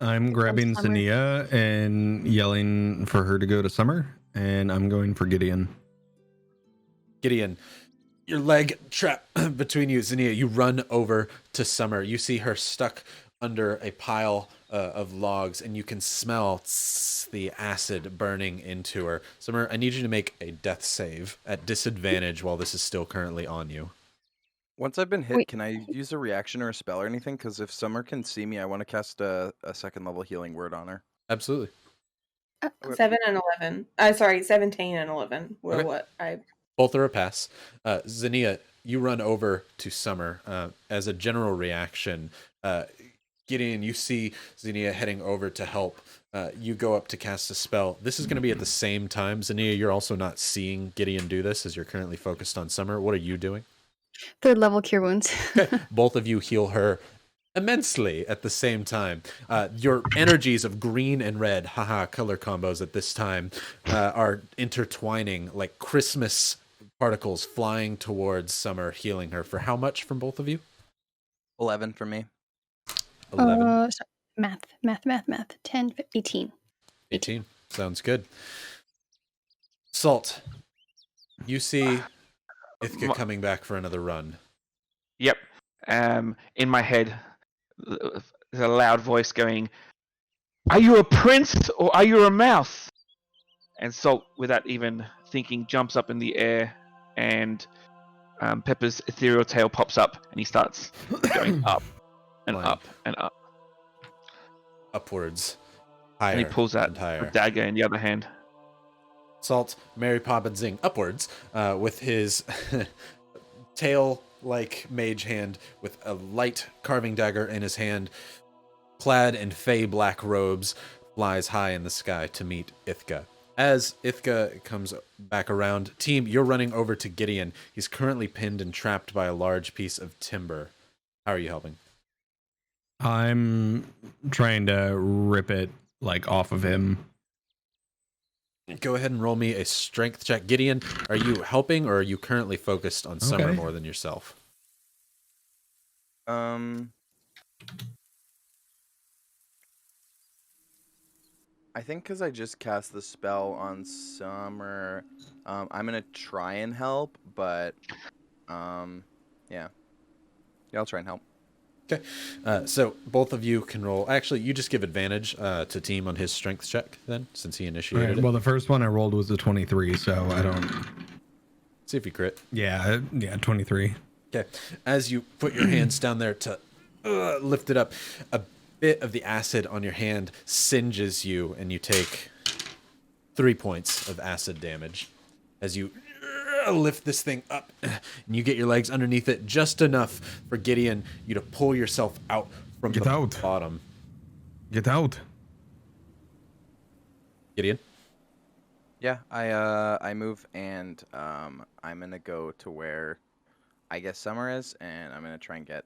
I'm grabbing Summer. Xenia and yelling for her to go to Summer, and I'm going for Gideon. Gideon, your leg trapped between you. Xenia, you run over to Summer. You see her stuck under a pile of logs, and you can smell the acid burning into her. Summer, I need you to make a death save at disadvantage while this is still currently on you. Once I've been hit, Wait. can I use a reaction or a spell or anything? Because if Summer can see me, I want to cast a second level healing word on her. Absolutely. 7 and 11. Sorry, 17 and 11 were Okay. what I. Both are a pass. Xenia, you run over to Summer. As a general reaction, Gideon, you see Xenia heading over to help. You go up to cast a spell. This is going to be at the same time. Xenia, you're also not seeing Gideon do this as you're currently focused on Summer. What are you doing? 3rd level cure wounds. Both of you heal her immensely at the same time. Your energies of green and red, color combos at this time, are intertwining like Christmas particles flying towards Summer, healing her. For how much from both of you? 11 for me. 11. Math. 10, 18. 18. Sounds good. Salt, you see Ithka coming back for another run. Yep. In my head, there's a loud voice going, "Are you a prince or are you a mouse?" And Salt, without even thinking, jumps up in the air, and Pepper's ethereal tail pops up, and he starts going up and Flying. up and up. Upwards. Higher. And he pulls out and higher. a dagger in the other hand. Salt, Mary Poppins-ing upwards with his tail-like mage hand with a light carving dagger in his hand, clad in fey black robes, flies high in the sky to meet Ithka. As Ithka comes back around, team, you're running over to Gideon. He's currently pinned and trapped by a large piece of timber. How are you helping? I'm trying to rip it like off of him. Go ahead and roll me a strength check. Gideon, are you helping or are you currently focused on Summer Okay. more than yourself? I think because I just cast the spell on Summer, I'm gonna try and help, but yeah, I'll try and help. Okay, so both of you can roll. Actually, you just give advantage to team on his strength check then, since he All initiated right, it. well, the first one I rolled was a 23, so I don't. See if you crit. Yeah, 23. Okay, as you put your hands down there to lift it up, a bit of the acid on your hand singes you, and you take 3 points of acid damage as you lift this thing up, and you get your legs underneath it just enough for Gideon you to pull yourself out from Get the out. bottom. Get out. Gideon? Yeah, I move and I'm gonna go to where I guess Summer is, and I'm gonna try and get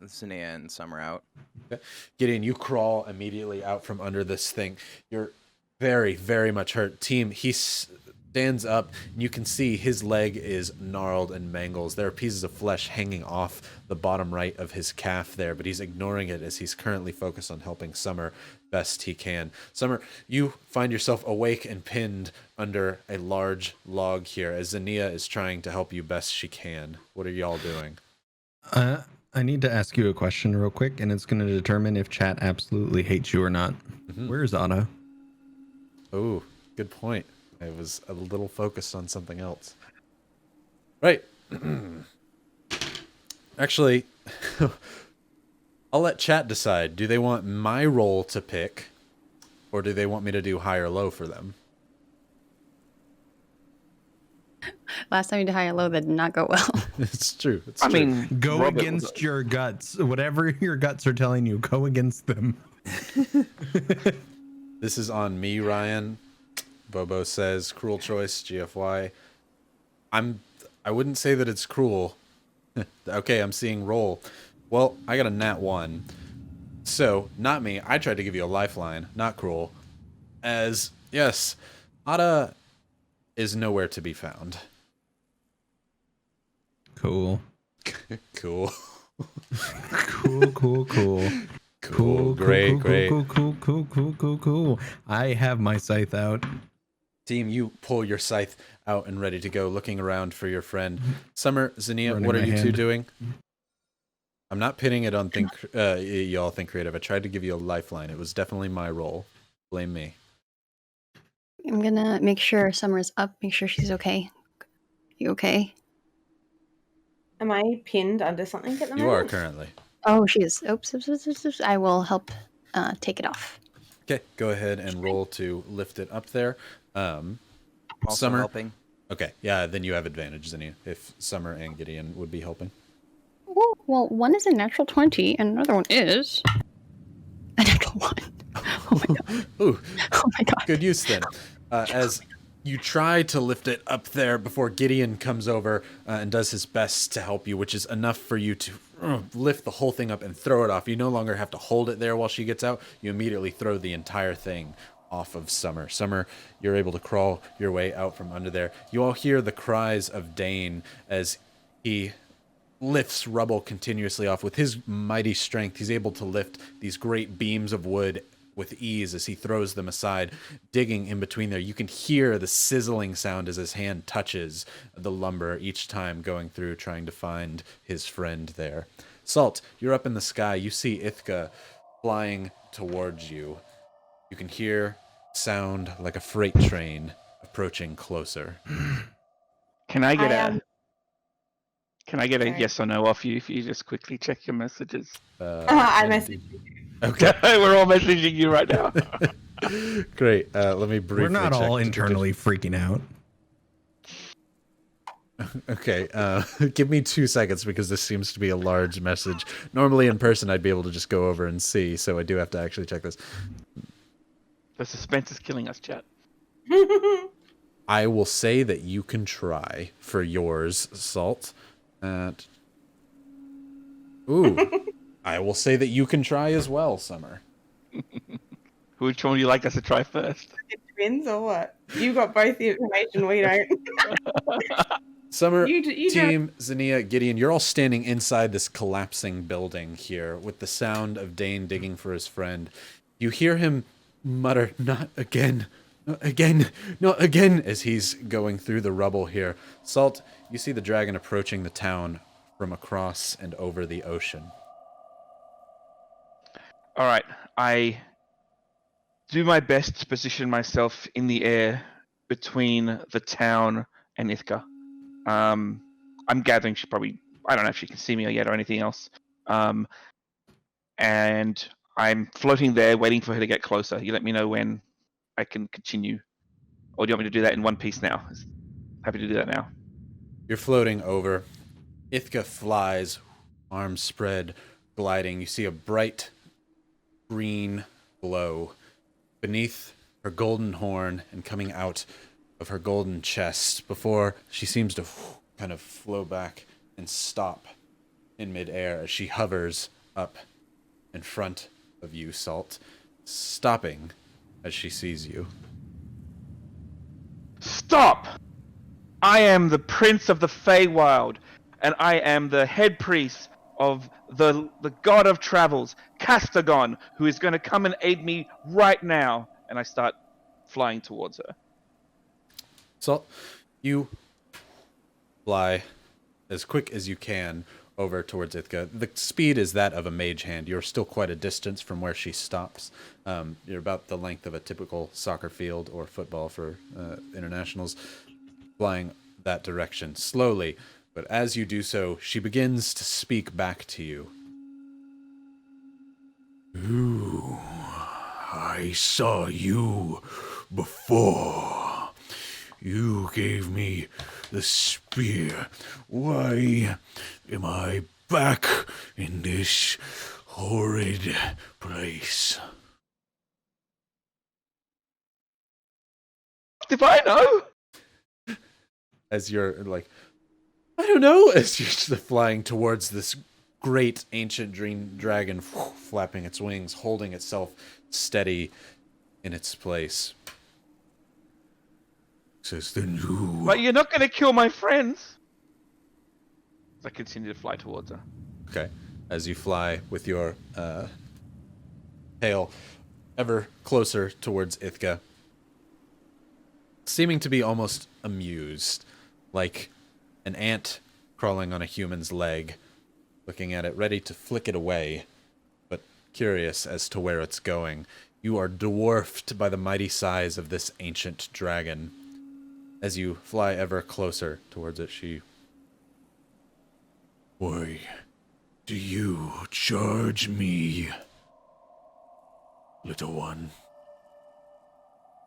Zinnia and Summer out. Okay. Gideon, you crawl immediately out from under this thing. You're very, very much hurt. Team, he stands up, and you can see his leg is gnarled and mangles. There are pieces of flesh hanging off the bottom right of his calf there, but he's ignoring it as he's currently focused on helping Summer best he can. Summer, you find yourself awake and pinned under a large log here as Zinnia is trying to help you best she can. What are y'all doing? I need to ask you a question real quick, and it's going to determine if chat absolutely hates you or not. Where's Anna? Oh, good point. I was a little focused on something else. Right. Actually, I'll let chat decide. Do they want my role to pick, or do they want me to do high or low for them? Last time you did high or low, that did not go well. It's true. It's I true. mean, Go Robert was against your guts. Whatever your guts are telling you, go against them. This is on me, Ryan. Bobo says, cruel choice, GFY. I wouldn't say that it's cruel. Okay, I'm seeing roll. Well, I got a nat 1. So, not me. I tried to give you a lifeline. Not cruel. As, yes, Ada is nowhere to be found. Cool. Cool. Cool. Great. Cool. I have my scythe out. Team, you pull your scythe out and ready to go, looking around for your friend. Summer, Zinnia, Running what are my you two hand. doing? I'm not pitting it on y'all think creative. I tried to give you a lifeline. It was definitely my role. Blame me. I'm gonna make sure Summer's up, make sure she's okay. You okay? Am I pinned under something at the moment? You are currently. Oh, she is. Oops. I will help take it off. Okay, go ahead and roll to lift it up there. Also Summer. helping. Okay, yeah, then you have advantage, Zinnia, if Summer and Gideon would be helping. Well, one is a natural 20, and another one is a natural 1. Oh my god. Ooh, Oh my god. good use then. As you try to lift it up there before Gideon comes over and does his best to help you, which is enough for you to lift the whole thing up and throw it off. You no longer have to hold it there while she gets out. You immediately throw the entire thing off of Summer. Summer, you're able to crawl your way out from under there. You all hear the cries of Dane as he lifts rubble continuously off. With his mighty strength, he's able to lift these great beams of wood with ease as he throws them aside, digging in between there. You can hear the sizzling sound as his hand touches the lumber each time going through trying to find his friend there. Salt, you're up in the sky. You see Ithka flying towards you. You can hear sound like a freight train approaching closer. Can I get I, a Can I get a Sorry. yes or no off you if you just quickly check your messages? I messaged you. Okay. We're all messaging you right now. Great. Let me briefly We're not check all to internally freaking out. Okay, give me 2 seconds because this seems to be a large message. Normally in person I'd be able to just go over and see, so I do have to actually check this. The suspense is killing us, chat. I will say that you can try for yours, Salt. Ooh. I will say that you can try as well, Summer. Which one would you like us to try first? Twins or what? You got both the information. We don't. Summer, You team, Zania, Gideon, you're all standing inside this collapsing building here with the sound of Dane digging for his friend. You hear him mutter, "Not again, not again, not again," as he's going through the rubble here. Salt, you see the dragon approaching the town from across and over the ocean. All right, I do my best to position myself in the air between the town and Ithka. I'm gathering she probably, I don't know if she can see me yet or anything else. And I'm floating there waiting for her to get closer. You let me know when I can continue. Or do you want me to do that in one piece now? Happy to do that now. You're floating over. Ithka flies, arms spread, gliding. You see a bright green glow beneath her golden horn and coming out of her golden chest before she seems to kind of flow back and stop in midair as she hovers up in front of you, Salt, stopping as she sees you. Stop! I am the Prince of the Feywild, and I am the head priest of the god of travels, Castagon, who is going to come and aid me right now. And I start flying towards her. Salt, you fly as quick as you can over towards Ithka. The speed is that of a mage hand. You're still quite a distance from where she stops. You're about the length of a typical soccer field or football for internationals, flying that direction slowly. But as you do so, she begins to speak back to you. Ooh, I saw you before. You gave me the spear. Why am I back in this horrid place? If I know? As you're like, I don't know, as you're flying towards this great ancient dragon, flapping its wings, holding itself steady in its place. Says then you. But you're not going to kill my friends. As I continue to fly towards her. Okay. As you fly with your tail ever closer towards Ithka, seeming to be almost amused, like an ant crawling on a human's leg, looking at it, ready to flick it away, but curious as to where it's going. You are dwarfed by the mighty size of this ancient dragon. As you fly ever closer towards it, she... Why do you charge me, little one?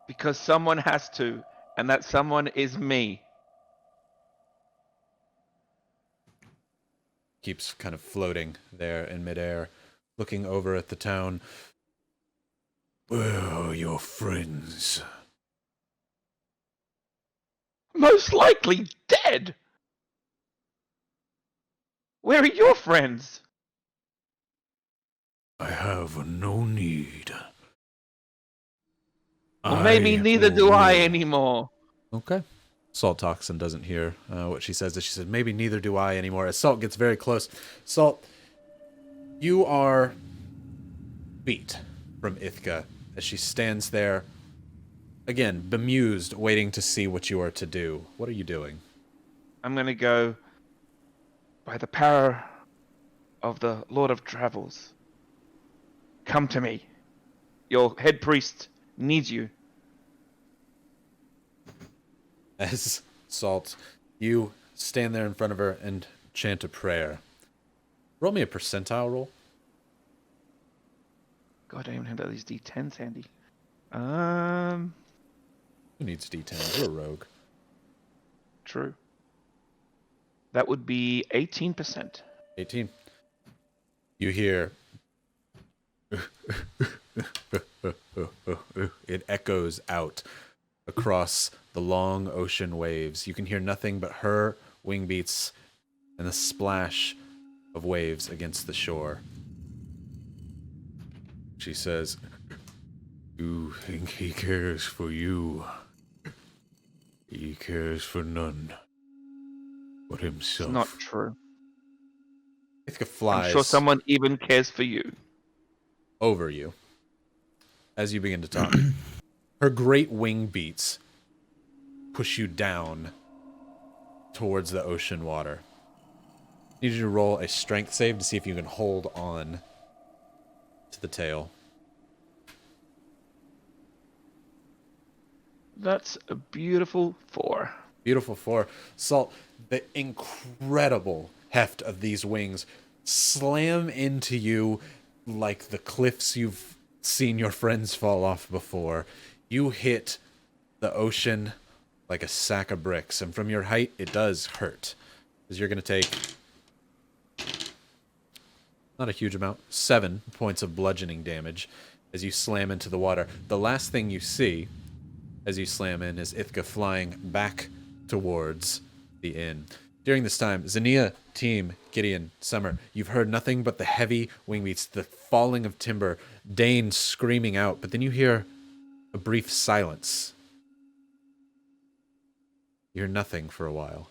Because someone has to, and that someone is me. Keeps kind of floating there in midair, looking over at the town. Where are your friends? Most likely dead. Where are your friends? I have no need. Well, maybe neither do I anymore. Okay. Salt talks and doesn't hear what she says. She said, maybe neither do I anymore. As Salt gets very close. Salt, you are beat from Ithka as she stands there, again, bemused, waiting to see what you are to do. What are you doing? I'm going to go by the power of the Lord of Travels. Come to me. Your head priest needs you. As Salt, you stand there in front of her and chant a prayer. Roll me a percentile roll. God, I don't even have these D10s handy. Who needs D10? You're a rogue. True. That would be 18%. 18. You hear It echoes out across the long ocean waves. You can hear nothing but her wing beats and the splash of waves against the shore. She says, "You think he cares for you? He cares for none but It's himself." not true. Ithaca I'm flies sure someone even cares for you. over you as you begin to talk. Her great wing beats push you down towards the ocean water. I need you to roll a strength save to see if you can hold on to the tail. That's a beautiful 4. Beautiful 4. Salt, the incredible heft of these wings slam into you like the cliffs you've seen your friends fall off before. You hit the ocean like a sack of bricks, and from your height, it does hurt. Because you're going to take, not a huge amount, 7 points of bludgeoning damage as you slam into the water. The last thing you see as you slam in is Ithaca flying back towards the inn. During this time, Xenia, team, Gideon, Summer, you've heard nothing but the heavy wing beats, the falling of timber, Dane screaming out, but then you hear a brief silence. You hear nothing for a while.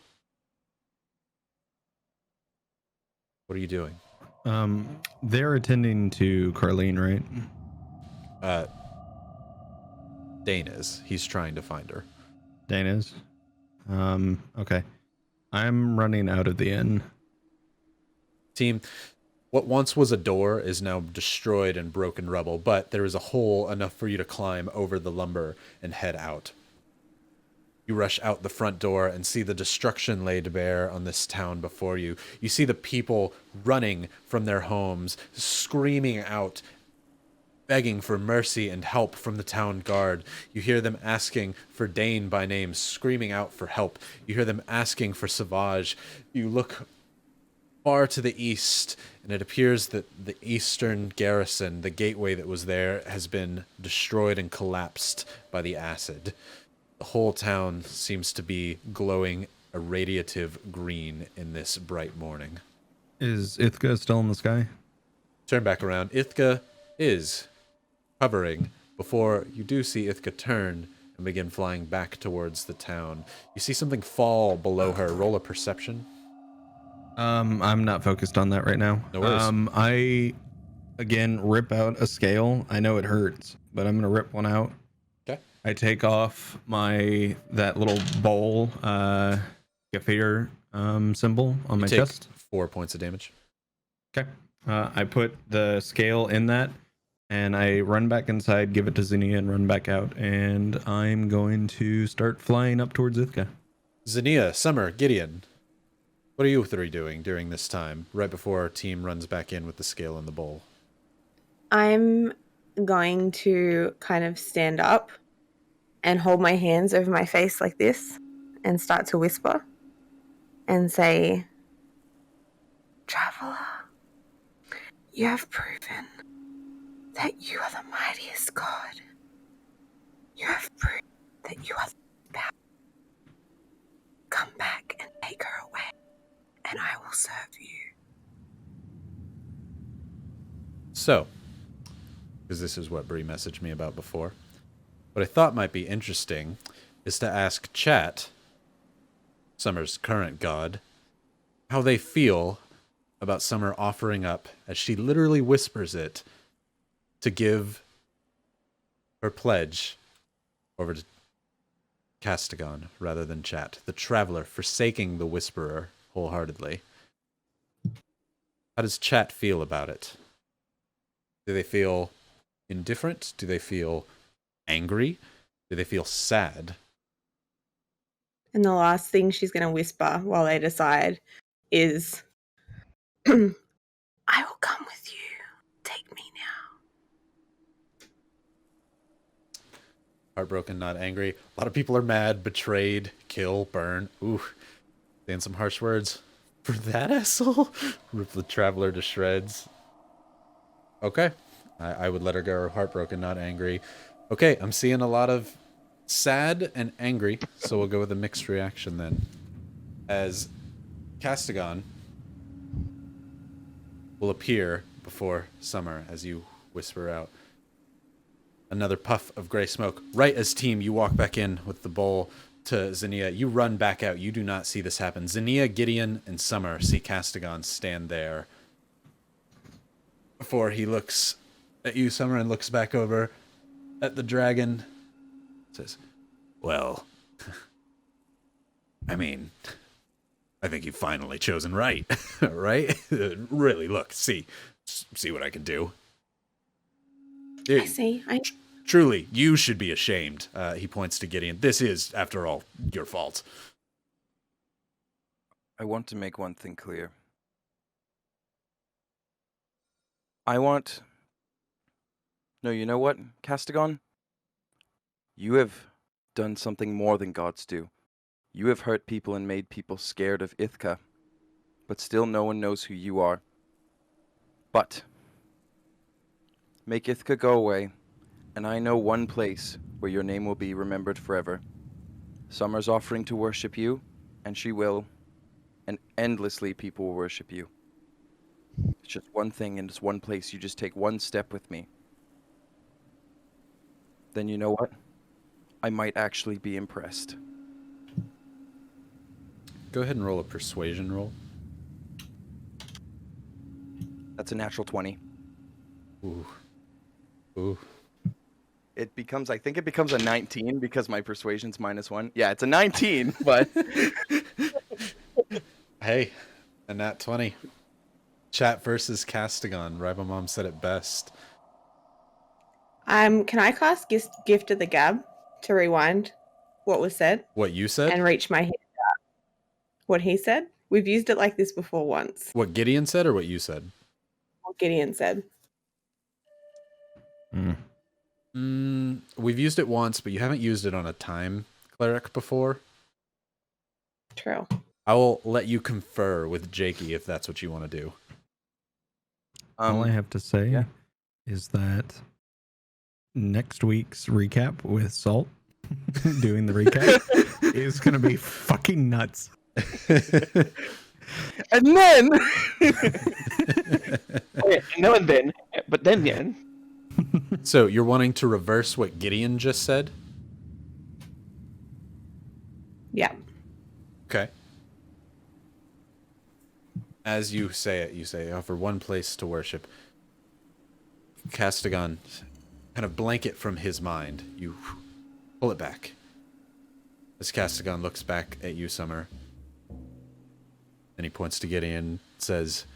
What are you doing? They're attending to Carlene, right? Dane is. He's trying to find her. Dane is. Okay. I'm running out of the inn. Team, what once was a door is now destroyed and broken rubble, but there is a hole enough for you to climb over the lumber and head out. You rush out the front door and see the destruction laid bare on this town before you. You see the people running from their homes, screaming out, begging for mercy and help from the town guard. You hear them asking for Dane by name, screaming out for help. You hear them asking for Savage. You look far to the east, and it appears that the eastern garrison, the gateway that was there, has been destroyed and collapsed by the acid. The whole town seems to be glowing a radiative green in this bright morning. Is Ithaca still in the sky? Turn back around. Ithaca is hovering before you do see Ithaca turn and begin flying back towards the town. You see something fall below her. Roll a perception. I'm not focused on that right now. No worries. I again rip out a scale. I know it hurts, but I'm gonna rip one out. Okay. I take off that little bowl Gefeter symbol on my Take chest. 4 points of damage. Okay. I put the scale in that, and I run back inside, give it to Xenia, and run back out. And I'm going to start flying up towards Ithaca. Xenia, Summer, Gideon, what are you three doing during this time, right before our team runs back in with the scale and the bowl? I'm going to kind of stand up and hold my hands over my face like this and start to whisper and say, "Traveler, you have proven that you are the mightiest god. You have proven that you are the power. Come back and take her away, and I will serve you." So, because this is what Brie messaged me about before, what I thought might be interesting is to ask chat, Summer's current god, how they feel about Summer offering up, as she literally whispers it, to give her pledge over to Castigon rather than chat. The traveler forsaking the whisperer wholeheartedly. How does chat feel about it? Do they feel indifferent? Do they feel angry? Do they feel sad? And the last thing she's going to whisper while they decide is, "I will come with you. Take me now." Heartbroken, not angry. A lot of people are mad, betrayed, kill, burn. Ooh, saying some harsh words. For that asshole? Rip the traveler to shreds. Okay. I would let her go heartbroken, not angry. Okay, I'm seeing a lot of sad and angry, so we'll go with a mixed reaction then. As Castigon will appear before Summer as you whisper out. Another puff of gray smoke. Right as team, you walk back in with the bowl to Zinnia. You run back out. You do not see this happen. Zinnia, Gideon, and Summer see Castigon stand there before he looks at you, Summer, and looks back over at the dragon. Says, Well, I mean, I think you've finally chosen right, right? Really, look, see what I can do. I see. Truly, you should be ashamed. He points to Gideon. This is, after all, your fault. I want to make one thing clear. No, you know what, Castigon? You have done something more than gods do. You have hurt people and made people scared of Ithaca. But still no one knows who you are. But make Ithaca go away, and I know one place where your name will be remembered forever. Summer's offering to worship you, and she will, and endlessly people will worship you. It's just one thing, and it's one place. You just take one step with me. Then you know what? I might actually be impressed. go ahead and roll a persuasion roll. That's a natural 20. Ooh. Ooh. I think it becomes a 19 because my persuasion's -1. Yeah, it's a 19, but Hey, a nat 20. Chat versus Castigon. Ribomom said it best. Can I cast Gift of the Gab to rewind what was said What you said? and reach my head out? What he said? We've used it like this before once. What Gideon said or what you said? What Gideon said. We've used it once, but you haven't used it on a time cleric before. True. I will let you confer with Jakey if that's what you want to do. All I have to say is that next week's recap with Salt doing the recap is going to be fucking nuts. And then No, and then, but then, yeah. So you're wanting to reverse what Gideon just said? Yeah. Okay. As you say it, you say, offer one place to worship. Castigon, kind of blanket from his mind. You pull it back. As Castigon looks back at you, Summer. And he points to Gideon, says,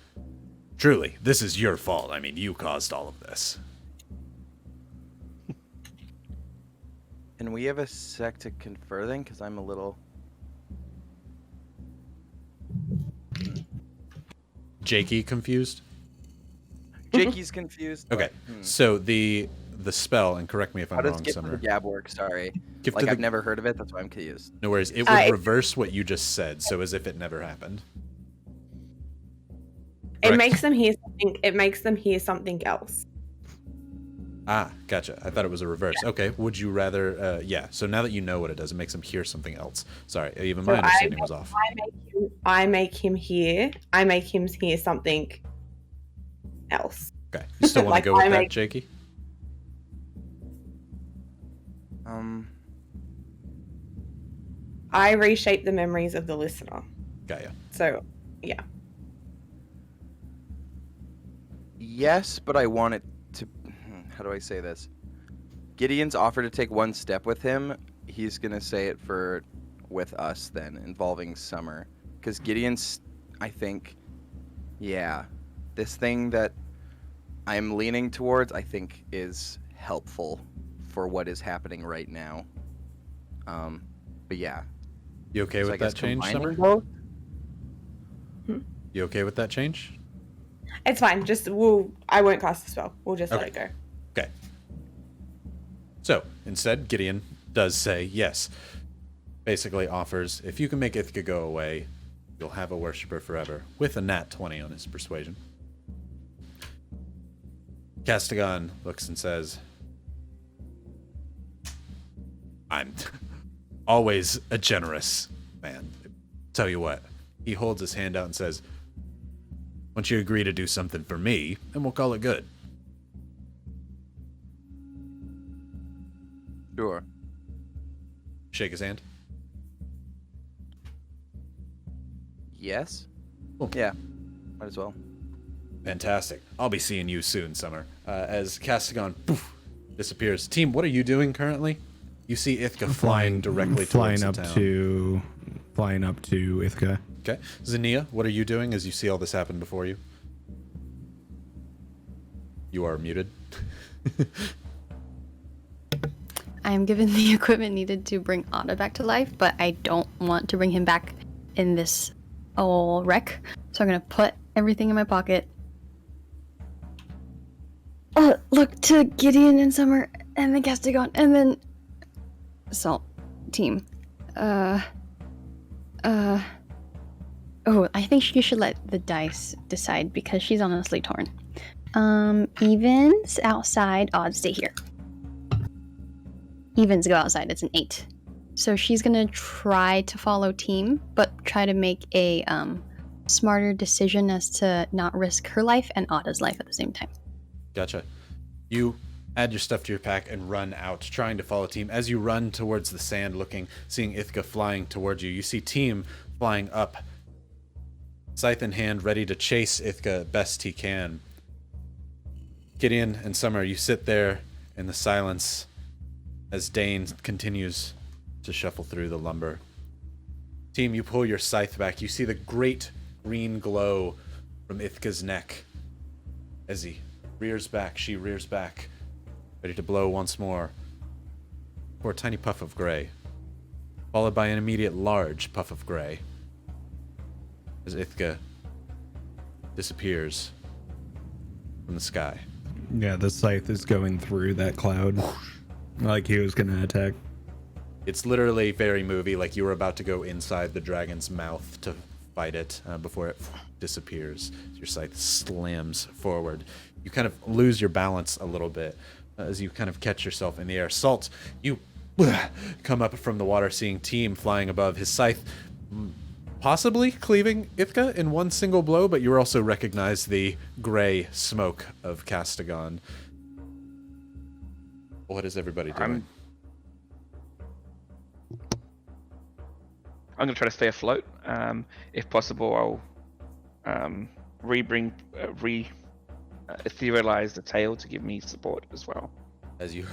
Truly, this is your fault. I mean, you caused all of this. Can we have a sec to confer then? Because I'm a little... Jakey confused? Jakey's confused. Okay, so the spell, and correct me if I'm How does wrong, Gift of Summer. the Gab work? Sorry. Gift Like, of the- I've never heard of it. That's why I'm confused. No worries. It would reverse what you just said, so as if it never happened. It Correct. makes them hear something. It makes them hear something else. Ah, gotcha. I thought it was a reverse. Okay, would you rather... yeah, so now that you know what it does, it makes them hear something else. Sorry, even my understanding was off. I make him hear something else. Okay, you still want Like, to go with I that, make- Jakey? I reshape the memories of the listener. Got ya. So, yeah. Yes, but I want it to... How do I say this? Gideon's offered to take one step with him. He's going to say it with us then, involving Summer. Because Gideon's, I think, yeah, this thing that I'm leaning towards, I think, is helpful for what is happening right now. But yeah. You okay So I with guess that change, combining Summer? Hmm? You okay with that change? It's fine. I won't cast the spell. We'll just let Okay. it go. Okay. So, instead, Gideon does say yes. Basically offers, if you can make Ithaca go away, you'll have a worshiper forever, with a nat 20 on his persuasion. Castigon looks and says, I'm always a generous man. Tell you what, he holds his hand out and says, why don't you agree to do something for me, and we'll call it good. Sure. Shake his hand. Yes? Cool. Yeah, might as well. Fantastic. I'll be seeing you soon, Summer. As Castigon disappears. Team, what are you doing currently? You see Ithka flying directly towards the town. Flying up to Ithka. Okay. Zania, what are you doing as you see all this happen before you? You are muted. I am given the equipment needed to bring Otto back to life, but I don't want to bring him back in this old wreck. So I'm gonna put everything in my pocket. Look to Gideon and Summer, and then Castigon, and then Salt team. Oh, I think you should let the dice decide because she's honestly torn. Evens outside, odds stay here. Evens go outside, it's an 8. So she's gonna try to follow team, but try to make a smarter decision as to not risk her life and Otta's life at the same time. Gotcha. You add your stuff to your pack and run out, trying to follow team. As you run towards the sand, seeing Ithka flying towards you, you see team flying up, scythe in hand, ready to chase Ithka best he can. Gideon and Summer, you sit there in the silence as Dane continues to shuffle through the lumber. Team, you pull your scythe back. You see the great green glow from Ithka's neck as he rears back. She rears back, ready to blow once more for a tiny puff of gray, followed by an immediate large puff of gray as Ithka disappears from the sky. Yeah, the scythe is going through that cloud like he was gonna attack. It's literally very movie, like you were about to go inside the dragon's mouth to fight it before it disappears. Your scythe slams forward. You kind of lose your balance a little bit as you kind of catch yourself in the air. Salt, you come up from the water, seeing team flying above. His scythe possibly cleaving Ithka in one single blow, but you also recognize the gray smoke of Castigon. What is everybody doing? I'm going to try to stay afloat. If possible, I'll etherealize the tail to give me support as well. As you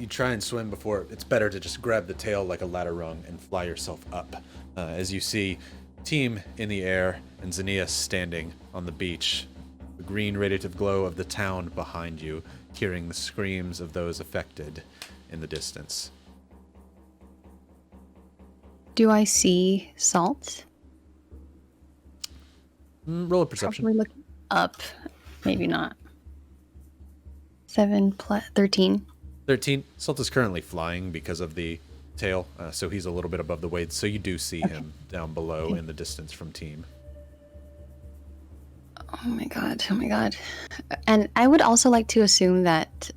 try and swim before, it's better to just grab the tail like a ladder rung and fly yourself up. As you see team in the air and Xenia standing on the beach, the green radiative glow of the town behind you, hearing the screams of those affected in the distance. Do I see Salt? Roll a perception. Probably look up. Maybe not. 7 plus 13. 13. Salt is currently flying because of the tail, so he's a little bit above the waves. So you do see him down below in the distance from team. Oh my god. Oh my god. And I would also like to assume that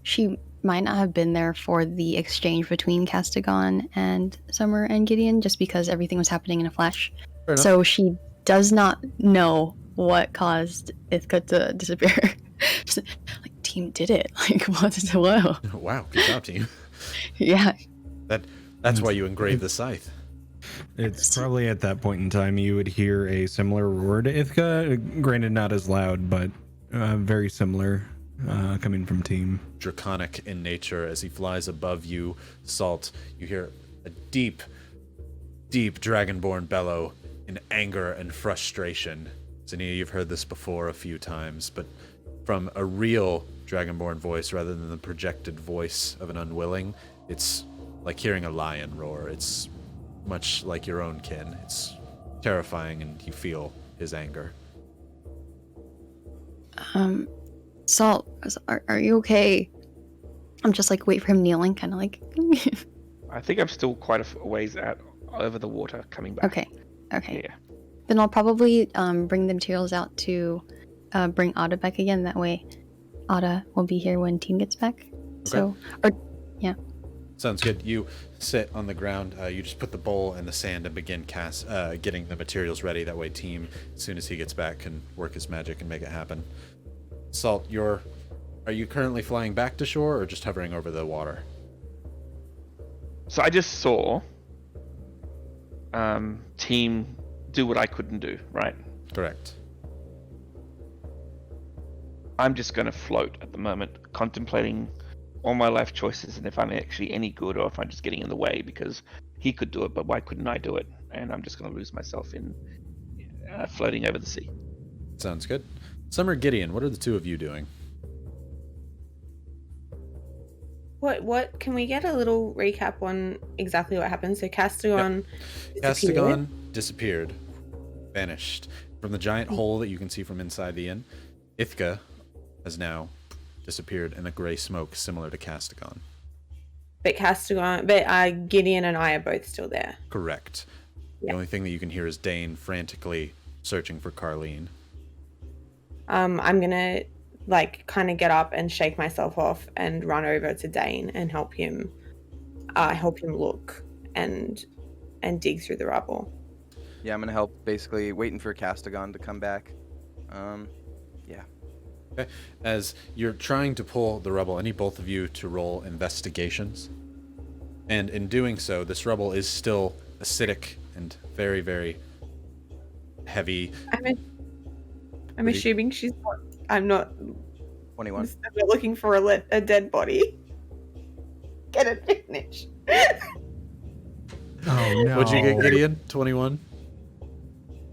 she might not have been there for the exchange between Castigon and Summer and Gideon, just because everything was happening in a flash. So she does not know what caused Ithka to disappear. Like, team did it. Like, what? Whoa. Wow, good job, team. Yeah. That's why you engraved the scythe. It's probably at that point in time you would hear a similar roar to Ithka, granted not as loud, but very similar, coming from team. Draconic in nature as he flies above you, Salt. You hear a deep, deep dragonborn bellow in anger and frustration. Xenia, you've heard this before a few times, but from a real dragonborn voice rather than the projected voice of an unwilling, it's like hearing a lion roar. It's much like your own kin. It's terrifying, and you feel his anger. Salt, are you okay? I'm just like, wait for him kneeling, kind of like. I think I'm still quite a ways out over the water coming back. Okay. Yeah. Then I'll probably bring the materials out to bring Otta back again. That way, Otta will be here when team gets back. So, or yeah. Sounds good. You sit on the ground. You just put the bowl in the sand and begin getting the materials ready. That way, team, as soon as he gets back, can work his magic and make it happen. Salt, are you currently flying back to shore or just hovering over the water? So I just saw team do what I couldn't do, right? Correct. I'm just going to float at the moment, contemplating all my life choices and if I'm actually any good or if I'm just getting in the way, because he could do it, but why couldn't I do it? And I'm just going to lose myself in floating over the sea. Sounds good. Summer, Gideon, what are the two of you doing? What can we get a little recap on exactly what happened? So Castigon Castigon disappeared, vanished from the giant hole that you can see from inside the inn. Ithka has now disappeared in a gray smoke similar to Castigon. But Gideon and I are both still there. Correct. Yeah. The only thing that you can hear is Dane frantically searching for Carleen. I'm gonna kind of get up and shake myself off and run over to Dane and help him look and dig through the rubble. Yeah, I'm gonna help, basically waiting for Castigon to come back. Yeah. Okay. As you're trying to pull the rubble, I need both of you to roll investigations. And in doing so, this rubble is still acidic and very, very heavy. I'm assuming she's not. I'm not. 21. We're looking for a dead body. Get advantage. Oh no. What'd you get, Gideon? 21?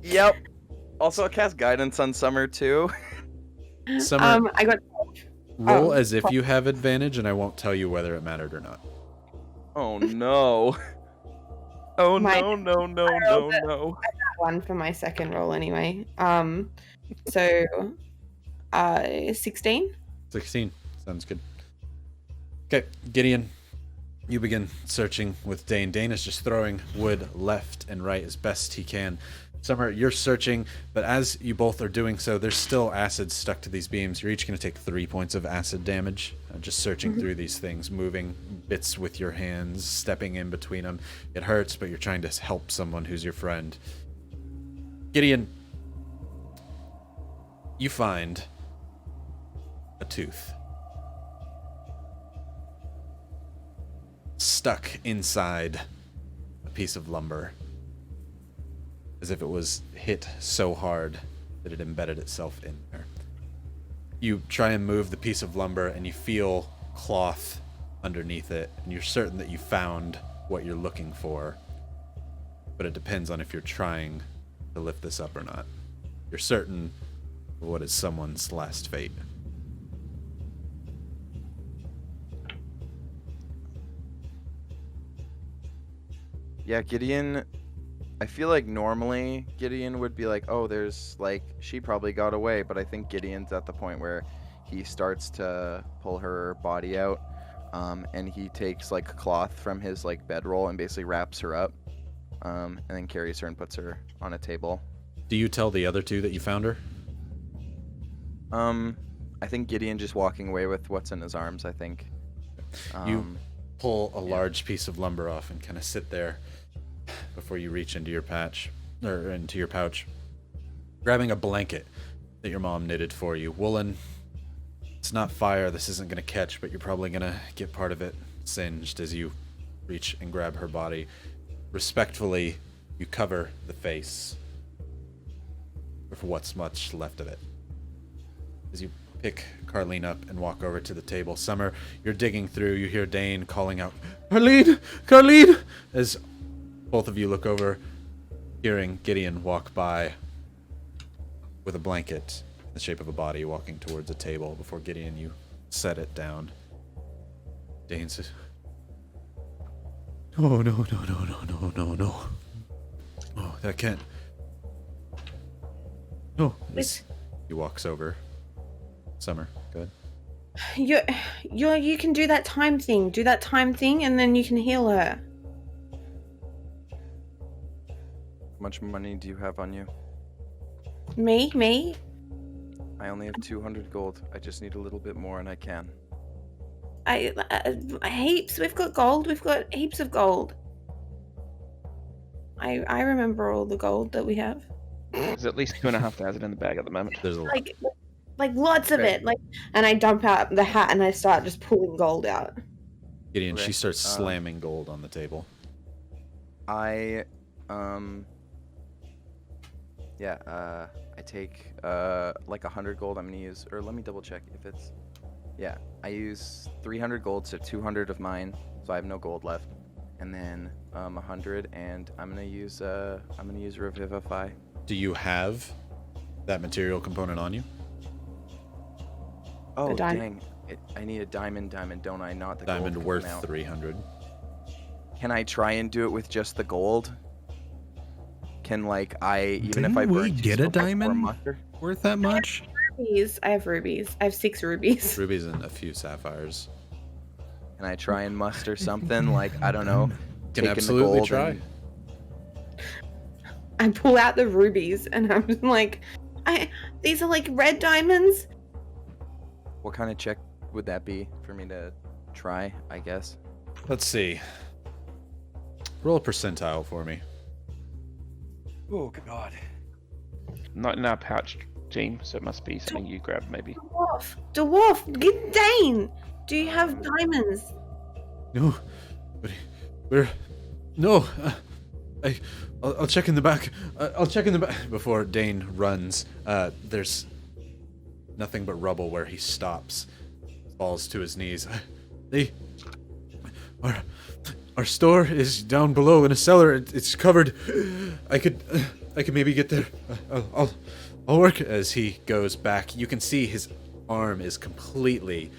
Yep. Also, I cast guidance on Summer too. Summer, I got. roll as if you have advantage, and I won't tell you whether it mattered or not. Oh no. Oh My- no, no, no, I no, rolled it. no. One for my second roll anyway. So 16. 16. Sounds good. Okay, Gideon, you begin searching with Dane. Dane is just throwing wood left and right as best he can. Summer, you're searching, but as you both are doing so, there's still acid stuck to these beams. You're each going to take 3 points of acid damage. Just searching through these things, moving bits with your hands, stepping in between them. It hurts, but you're trying to help someone who's your friend. Gideon, you find a tooth stuck inside a piece of lumber, as if it was hit so hard that it embedded itself in there. You try and move the piece of lumber and you feel cloth underneath it, and you're certain that you found what you're looking for, but it depends on if you're trying to lift this up or not. You're certain of what is someone's last fate. Yeah, Gideon, I feel like normally Gideon would be like, oh, she probably got away, but I think Gideon's at the point where he starts to pull her body out, and he takes cloth from his bedroll and basically wraps her up, and then carries her and puts her on a table. Do you tell the other two that you found her? I think Gideon just walking away with what's in his arms, I think. You pull a large piece of lumber off and kind of sit there before you reach into your pouch, grabbing a blanket that your mom knitted for you. Woolen. It's not fire, this isn't going to catch, but you're probably going to get part of it singed as you reach and grab her body. Respectfully, you cover the face with what's much left of it. As you pick Carleen up and walk over to the table. Summer, you're digging through. You hear Dane calling out, "Carleen! Carleen!" As both of you look over, hearing Gideon walk by with a blanket in the shape of a body walking towards a table. Before Gideon, you set it down. Dane says, "Oh, no. Oh, that can't. No." He walks over. Summer, go ahead. You can do that time thing. Do that time thing, and then you can heal her. How much money do you have on you? Me? I I only have 200 gold. I just need a little bit more, and I can. Heaps. We've got gold. We've got heaps of gold. I remember all the gold that we have. There's at least 2,500 in the bag at the moment. There's a lot. Like lots of Okay. it. Like, and I dump out the hat and I start just pulling gold out. Gideon, Okay, she starts slamming gold on the table. I take like 100 gold. I'm gonna use, or let me double check if it's, yeah, I use 300 gold, so 200 of mine, so I have no gold left, and then 100, and I'm gonna use Revivify. Do you have that material component on you? Oh diamond. dang! I need a diamond, don't I? Not the Diamond gold worth coming out. 300. Can I try and do it with just the gold? Can like even if Didn't I we burn two get a silver for diamond? muster? Worth that much? Rubies. I have rubies. I have 6 rubies. Rubies and a few sapphires. Can I try and muster something like, I don't know? Can taking the absolutely gold try. and- I pull out the rubies and I'm like, these are like red diamonds. What kind of check would that be for me to try, I guess? Let's see. Roll a percentile for me. Oh god. Not in our pouch, team, so it must be something you grab, maybe. Dwarf, get Dane. Do you have diamonds? No, but we're no. I'll check in the back. I'll check in the back before Dane runs. There's nothing but rubble where he stops, falls to his knees. Our store is down below in a cellar. It's covered. I could maybe get there. I'll work. As he goes back, you can see his arm is completely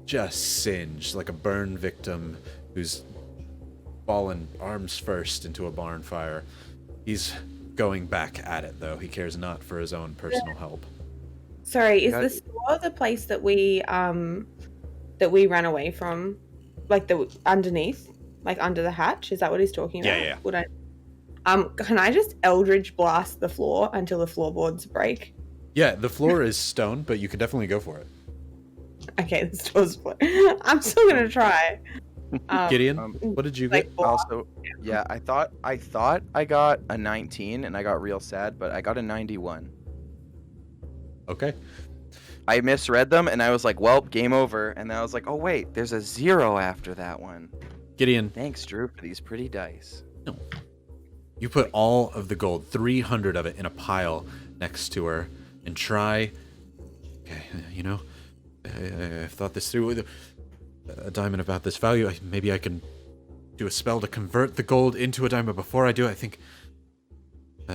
just singed, like a burn victim who's fallen arms first into a barn fire. He's going back at it, though. He cares not for his own personal help. Sorry, is the store the place that we ran away from, like the underneath, like under the hatch? Is that what he's talking about? Yeah. Would I? Can I just Eldritch blast the floor until the floorboards break? Yeah, the floor is stone, but you could definitely go for it. Okay, the store's split. I'm still gonna try. Gideon, what did you get? Also, yeah, I thought I got a 19 and I got real sad, but I got a 91. Okay. I misread them and I was like, well, game over. And then I was like, oh wait, there's a 0 after that one. Gideon, Thanks, Drew, for these pretty dice. you put all of the gold, 300 of it, in a pile next to her and try. Okay, I've thought this through with a diamond about this value. Maybe I can do a spell to convert the gold into a diamond. Before I do, I think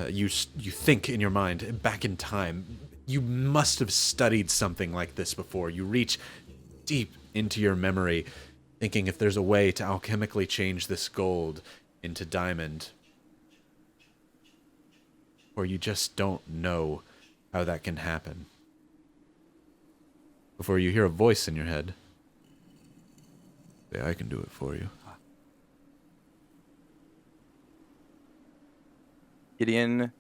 you think in your mind back in time. You must have studied something like this before. You reach deep into your memory, thinking if there's a way to alchemically change this gold into diamond. Or you just don't know how that can happen. Before you hear a voice in your head. Say, I can do it for you. Gideon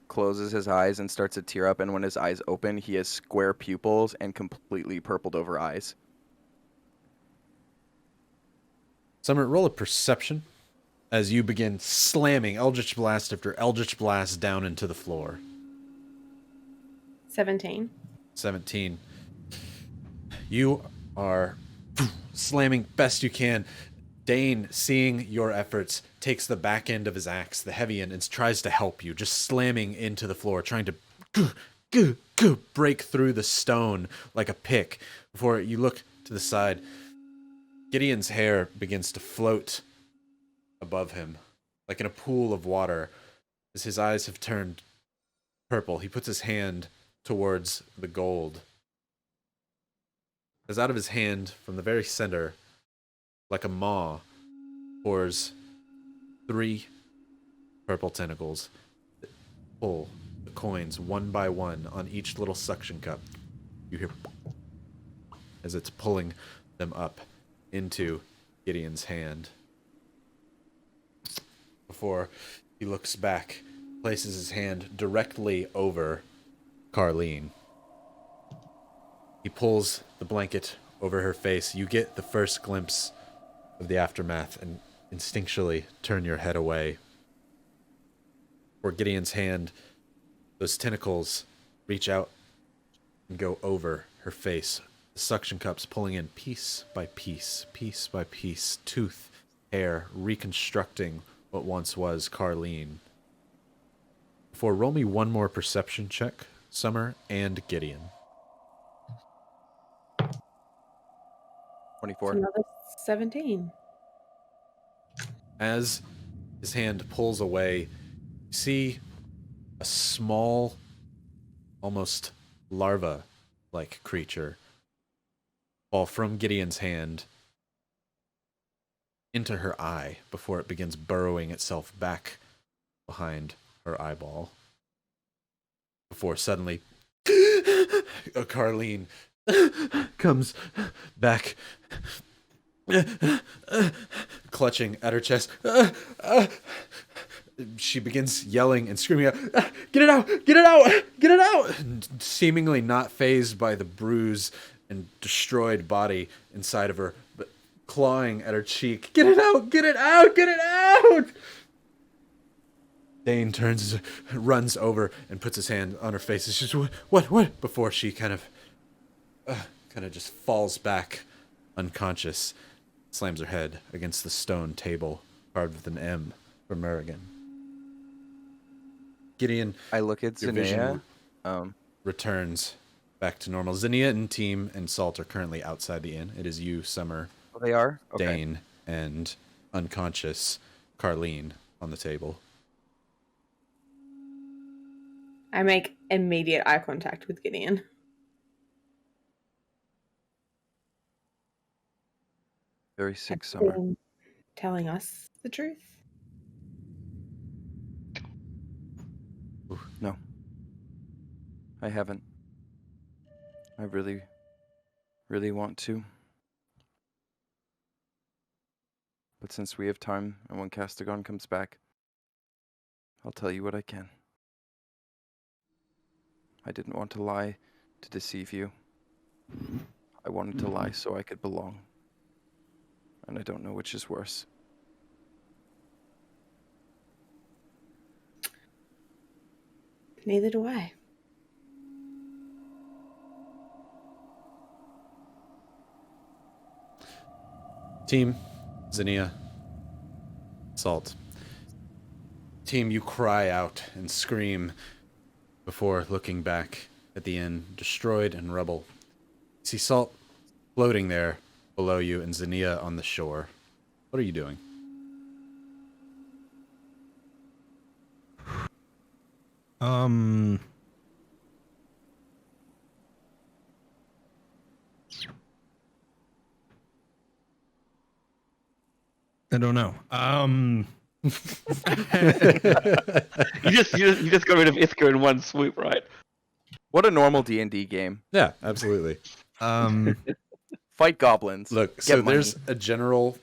closes his eyes and starts to tear up, and when his eyes open, he has square pupils and completely purpled over eyes. Summer, roll a perception as you begin slamming Eldritch Blast after Eldritch Blast down into the floor. 17. 17. You are slamming best you can. Dane, seeing your efforts, takes the back end of his axe, the heavy end, and tries to help you, just slamming into the floor, trying to break through the stone like a pick. Before you look to the side, Gideon's hair begins to float above him, like in a pool of water. As his eyes have turned purple, he puts his hand towards the gold. As out of his hand, from the very center, like a maw, pours 3 purple tentacles that pull the coins one by one on each little suction cup. You hear as it's pulling them up into Gideon's hand. Before he looks back, places his hand directly over Carleen. He pulls the blanket over her face. You get the first glimpse of the aftermath and instinctually turn your head away. For Gideon's hand, those tentacles reach out and go over her face. The suction cups pulling in piece by piece, piece by piece, tooth, hair, reconstructing what once was Carleen. Before, roll me one more perception check, Summer and Gideon. 24. Another 17. As his hand pulls away, you see a small, almost larva-like creature fall from Gideon's hand into her eye before it begins burrowing itself back behind her eyeball. Before suddenly, Carleen comes back, clutching at her chest. She begins yelling and screaming out, "Get it out! Get it out! Get it out!" Seemingly not fazed by the bruise and destroyed body inside of her, but clawing at her cheek. "Get it out! Get it out! Get it out!" Dane runs over and puts his hand on her face. It's just, what? Before she kind of just falls back unconscious, slams her head against the stone table carved with an M for Merrigan. Gideon, I look at your vision Zanea. returns back to normal. Zanea and Team and Salt are currently outside the inn. It is you, Summer, Oh, they are? Okay. Dane, and unconscious Carleen on the table. I make immediate eye contact with Gideon. Very sick Summer. Been telling us the truth. No. I haven't. I really, really want to. But since we have time, and when Castigon comes back, I'll tell you what I can. I didn't want to lie to deceive you. I wanted to lie so I could belong. And I don't know which is worse. Neither do I. Team, Zanea, Salt. Team, you cry out and scream before looking back at the inn, destroyed and rubble. You see Salt floating there below you and Zanea on the shore. What are you doing? I don't know. You just got rid of Ithka in one swoop, right? What a normal D&D game. Yeah, absolutely. Fight goblins. Look, Get so money. there's a general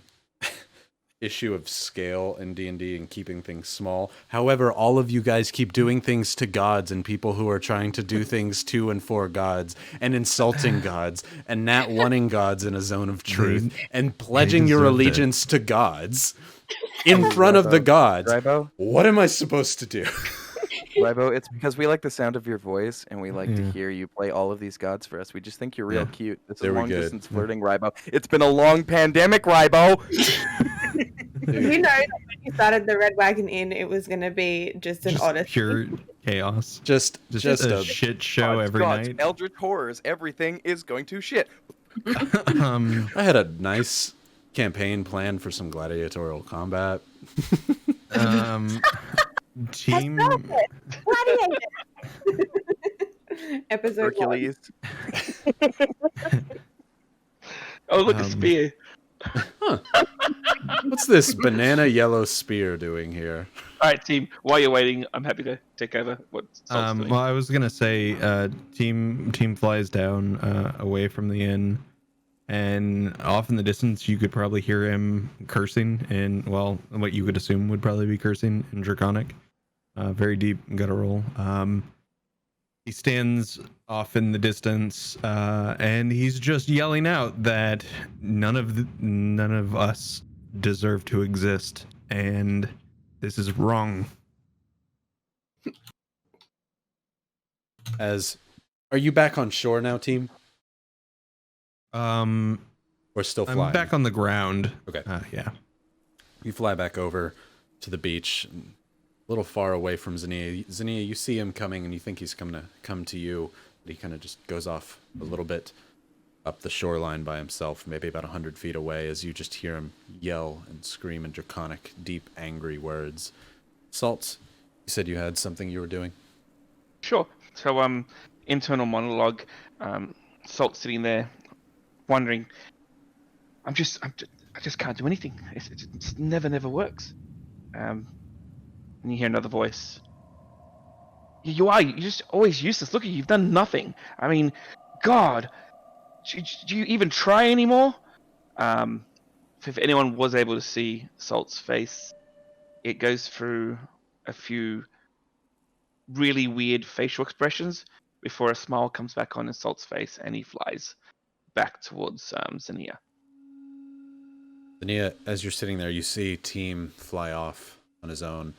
issue of scale in D&D and keeping things small. However, all of you guys keep doing things to gods and people who are trying to do things to and for gods and insulting gods and not wanting gods in a zone of truth and pledging your deserved it. allegiance to gods in front of the gods. Rybo, What am I supposed to do? Rybo, it's because we like the sound of your voice and we like to hear you play all of these gods for us. We just think you're real cute. This is There we long go. distance flirting, Rybo. It's been a long pandemic, Rybo. You know that when you started the Red Wagon Inn, it was going to be just an odyssey. Pure chaos. Just Just a a shit show Gods, every gods, night. Eldritch horrors. Everything is going to shit. um, I had a nice campaign planned for some gladiatorial combat. Team. Gladiator! Episode 1. Hercules. Oh, look, a spear. What's this banana yellow spear doing here? All right, team. While you're waiting, I'm happy to take over. What Salt's doing. Well, I was gonna say, team flies down away from the inn, and off in the distance, you could probably hear him cursing in, well, what you could assume would probably be cursing in Draconic, very deep guttural. He stands off in the distance, and he's just yelling out that none of us deserve to exist, and this is wrong. Are you back on shore now, team? Um, Or still flying? I'm back on the ground. Okay. Yeah. You fly back over to the beach, a little far away from Zinnia. Zinnia, you see him coming, and you think he's going to come to you, but he kind of just goes off a little bit up the shoreline by himself, maybe about 100 feet away, as you just hear him yell and scream in draconic, deep, angry words. Salt, you said you had something you were doing? Sure. So, internal monologue. Salt sitting there, wondering. I just can't do anything. It never works. And you hear another voice. You're just always useless. Look, you've done nothing. I mean, God, do you even try anymore? If anyone was able to see Salt's face, it goes through a few really weird facial expressions before a smile comes back on in Salt's face, and he flies back towards Zinnia. Zinnia, as you're sitting there, you see Team fly off on his own,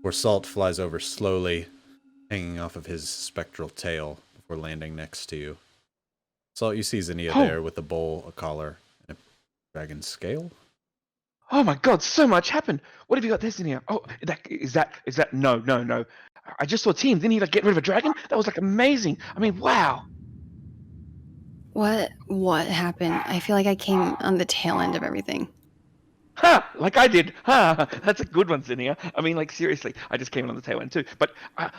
where Salt flies over slowly, hanging off of his spectral tail before landing next to you. Salt, you see Zinnia there with a bowl, a collar, and a dragon's scale. Oh my God! So much happened. What have you got there, Zinnia? Oh, is that? No. I just saw Team. Didn't he get rid of a dragon? That was amazing. I mean, wow. What happened? I feel like I came on the tail end of everything. Ha! Like I did. Ha! That's a good one, Zinnia. I mean, seriously, I just came in on the tail end too. But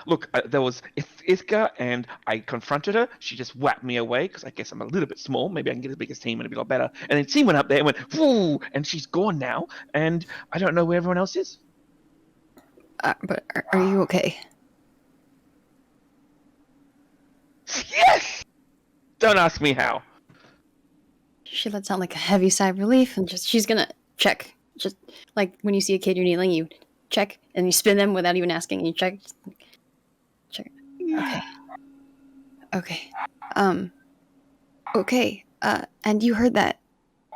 look, there was Ithka, and I confronted her. She just whacked me away because I guess I'm a little bit small. Maybe I can get the biggest team and it'll be a lot better. And then Team went up there and went, whoo! And she's gone now. And I don't know where everyone else is. But are you okay? Yes! Don't ask me how. She lets out a heavy sigh of relief, and she's gonna check. Just like when you see a kid you're needling, you check and you spin them without even asking, and you check. Okay. Okay. And you heard that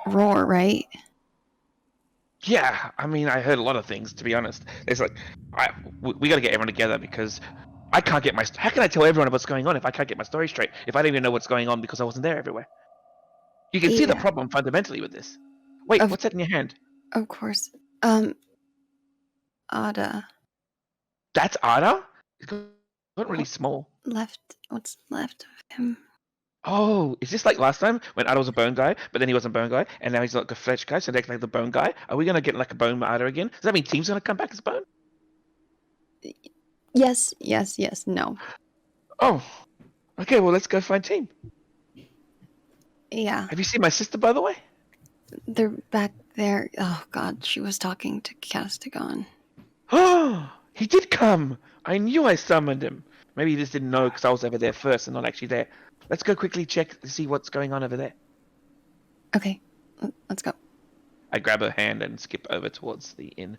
roar, right? Yeah, I mean, I heard a lot of things, to be honest. It's we got to get everyone together because I can't get how can I tell everyone what's going on if I can't get my story straight? If I don't even know what's going on because I wasn't there everywhere. You can see the problem fundamentally with this. Wait, what's that in your hand? Of course. Ada. That's Ada? It's not really small. What's left of him? Oh, is this like last time when Ada was a bone guy, but then he wasn't a bone guy, and now he's like a flesh guy, so they're like the bone guy? Are we gonna get a bone Ada again? Does that mean Team's gonna come back as bone? Yes, no. Oh, okay, well, let's go find Team. Yeah. Have you seen my sister, by the way? They're back there. Oh, God, she was talking to Castigon. Oh, he did come. I knew I summoned him. Maybe he just didn't know because I was over there first and not actually there. Let's go quickly check to see what's going on over there. Okay, let's go. I grab her hand and skip over towards the inn.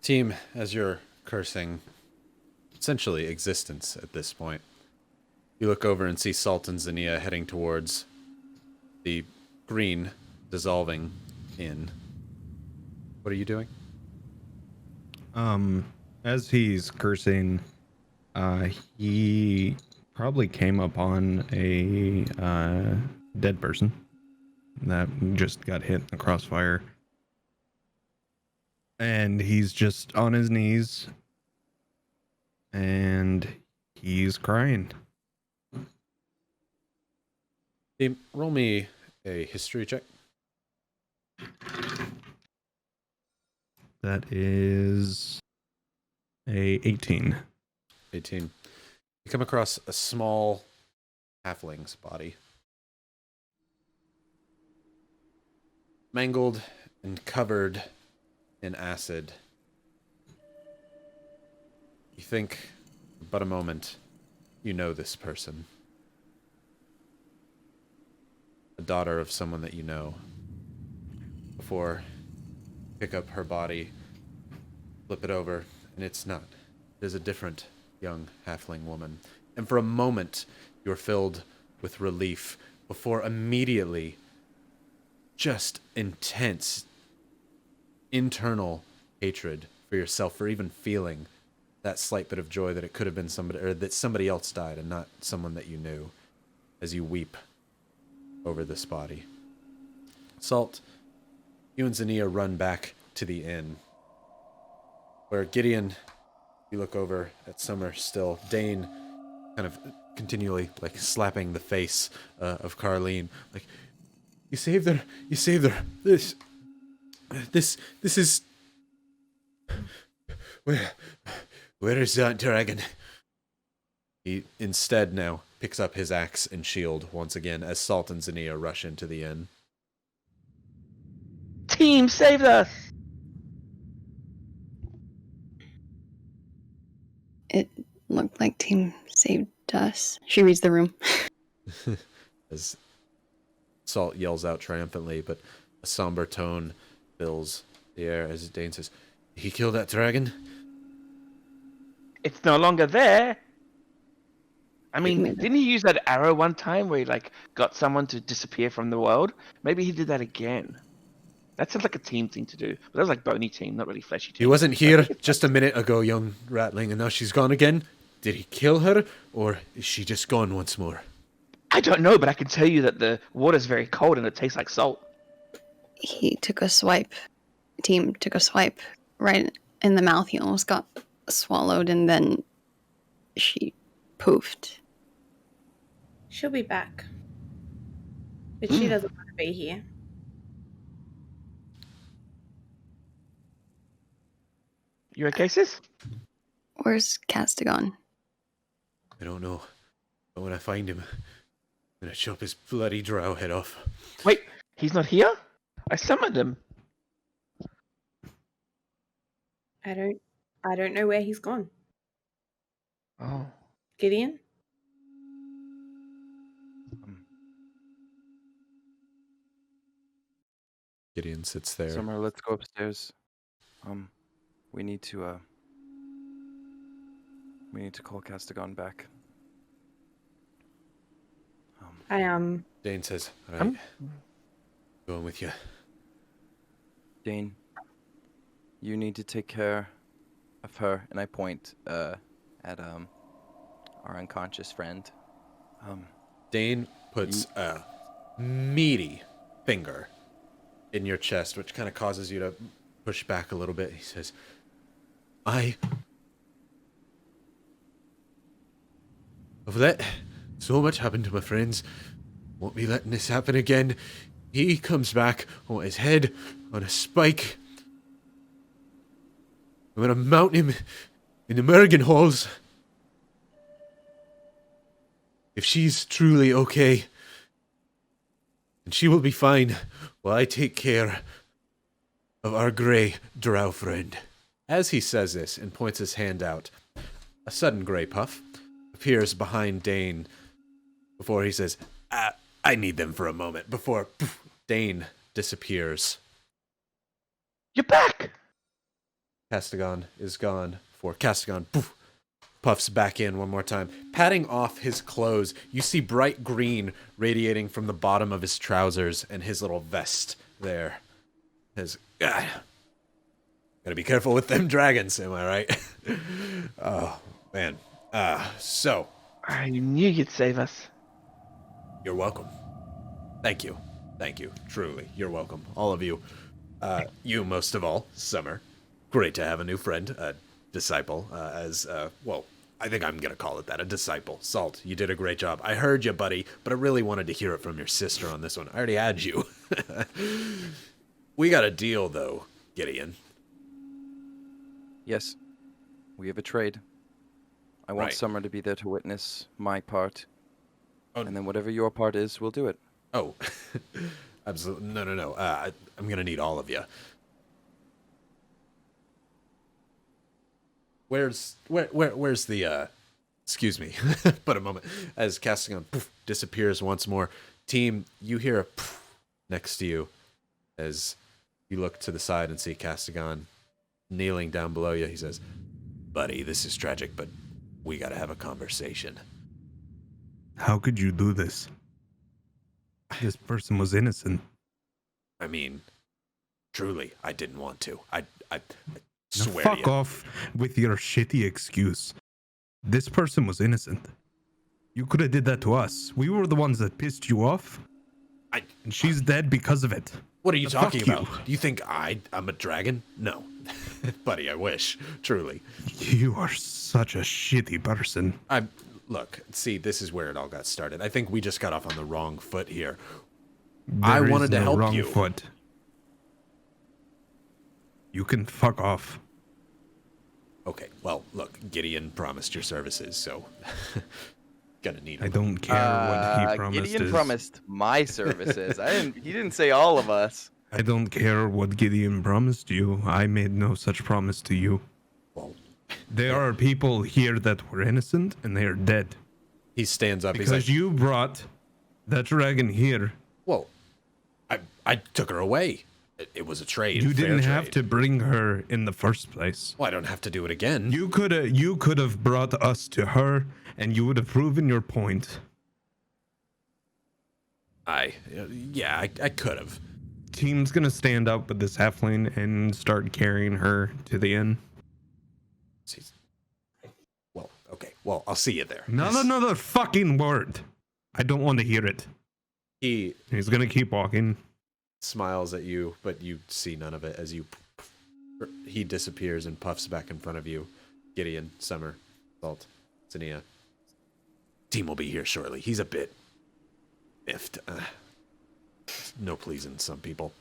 Team, as you're cursing essentially existence at this point, you look over and see Salt and Zinnia heading towards the green dissolving inn. What are you doing? As he's cursing, he probably came upon a dead person that just got hit in the crossfire. And he's just on his knees and he's crying. Team, roll me a history check. That is a 18. 18. You come across a small halfling's body. Mangled and covered in acid. You think, but a moment, you know this person. A daughter of someone that you know. Before, pick up her body, flip it over, and it's not. There's a different young halfling woman. And for a moment, you're filled with relief before immediately just intense internal hatred for yourself for even feeling that slight bit of joy that it could have been somebody, or that somebody else died and not someone that you knew, as you weep over this body. Salt, you and Zania run back to the inn, where Gideon, you look over at Summer still, Dane kind of continually like slapping the face of Carleen, like, you saved her, this is, where is that dragon? He instead now picks up his axe and shield once again as Salt and Zania rush into the inn. Team saved us. It looked like team saved us. She reads the room. As Salt yells out triumphantly, but a somber tone fills the air as Dane says, he killed that dragon? It's no longer there. I mean, Maybe. didn't he use that arrow one time where he like got someone to disappear from the world? Maybe he did that again. That sounds like a team thing to do. But that was like bony team, not really fleshy team. He wasn't here just a minute ago, young ratling, and now she's gone again? Did he kill her, or is she just gone once more? I don't know, but I can tell you that the water's very cold and it tastes like salt. He took a swipe. Team took a swipe right in the mouth. He almost got swallowed, and then she poofed. She'll be back. But she doesn't want to be here. You okay, sis? Where's Castigon? I don't know. But when I find him, I'm gonna chop his bloody drow head off. Wait, he's not here? I summoned him. I don't know where he's gone. Oh. Gideon? Gideon sits there. Summer, let's go upstairs. We need to call Castigon back. Dane says, all right, going with you. Dane, you need to take care of her, and I point at our unconscious friend. Dane puts a meaty finger in your chest, which kind of causes you to push back a little bit. He says, I've let so much happen to my friends. Won't be letting this happen again. He comes back on his head on a spike. I'm gonna mount him in the Mergen halls. If she's truly okay, and she will be fine while I take care of our grey drow friend. As he says this and points his hand out, a sudden grey puff appears behind Dane before he says, I need them for a moment, before Dane disappears. You're back! Castigon is gone. For Castigon puffs back in one more time. Patting off his clothes, you see bright green radiating from the bottom of his trousers and his little vest there. His, gotta be careful with them dragons, am I right? Oh, man. So. I knew you'd save us. You're welcome. Thank you. Thank you. Truly, you're welcome. All of you. You most of all, Summer. Great to have a new friend, a disciple, well, I think I'm going to call it that, a disciple. Salt, you did a great job. I heard you, buddy, but I really wanted to hear it from your sister on this one. I already had you. We got a deal, though, Gideon. Yes, we have a trade. I want Right. Summer to be there to witness my part. Oh. And then whatever your part is, we'll do it. Oh, absolutely. No. I'm going to need all of you. Where's the, excuse me, but a moment, as Castigon disappears once more. Team, you hear a next to you as you look to the side and see Castigon kneeling down below you. He says, buddy, this is tragic, but We gotta have a conversation. How could you do this? This person was innocent. I mean, truly, I didn't want to. I Now swear fuck to you. off with your shitty excuse. This person was innocent. You could have did that to us. We were the ones that pissed you off. And she's dead because of it. What are you Fuck talking you. about? Do you think I'm a dragon? No. Buddy, I wish. Truly. You are such a shitty person. Look, see, this is where it all got started. I think we just got off on the wrong foot here. There I is wanted to no help wrong you. Foot. You can fuck off. Okay, well, look, Gideon promised your services, so gonna need I them. don't care what he promised. Gideon promised my services. He didn't say all of us. I don't care what Gideon promised you. I made no such promise to you. Well, There are people here that were innocent and they are dead. he stands up. He's Because like, you brought that dragon here. well, I took her away. It was a trade. You fair didn't have trade. to bring her in the first place. Well, I don't have to do it again. You could have brought us to her and you would have proven your point. I could have. Team's gonna stand up with this halfling and start carrying her to the inn. Well, okay. Well, I'll see you there. Not another fucking word. I don't want to hear it. He's gonna keep walking. Smiles at you, but you see none of it as he disappears and puffs back in front of you. Gideon, Summer, Salt, Sania. Team will be here shortly. He's a bit miffed. No pleasing some people.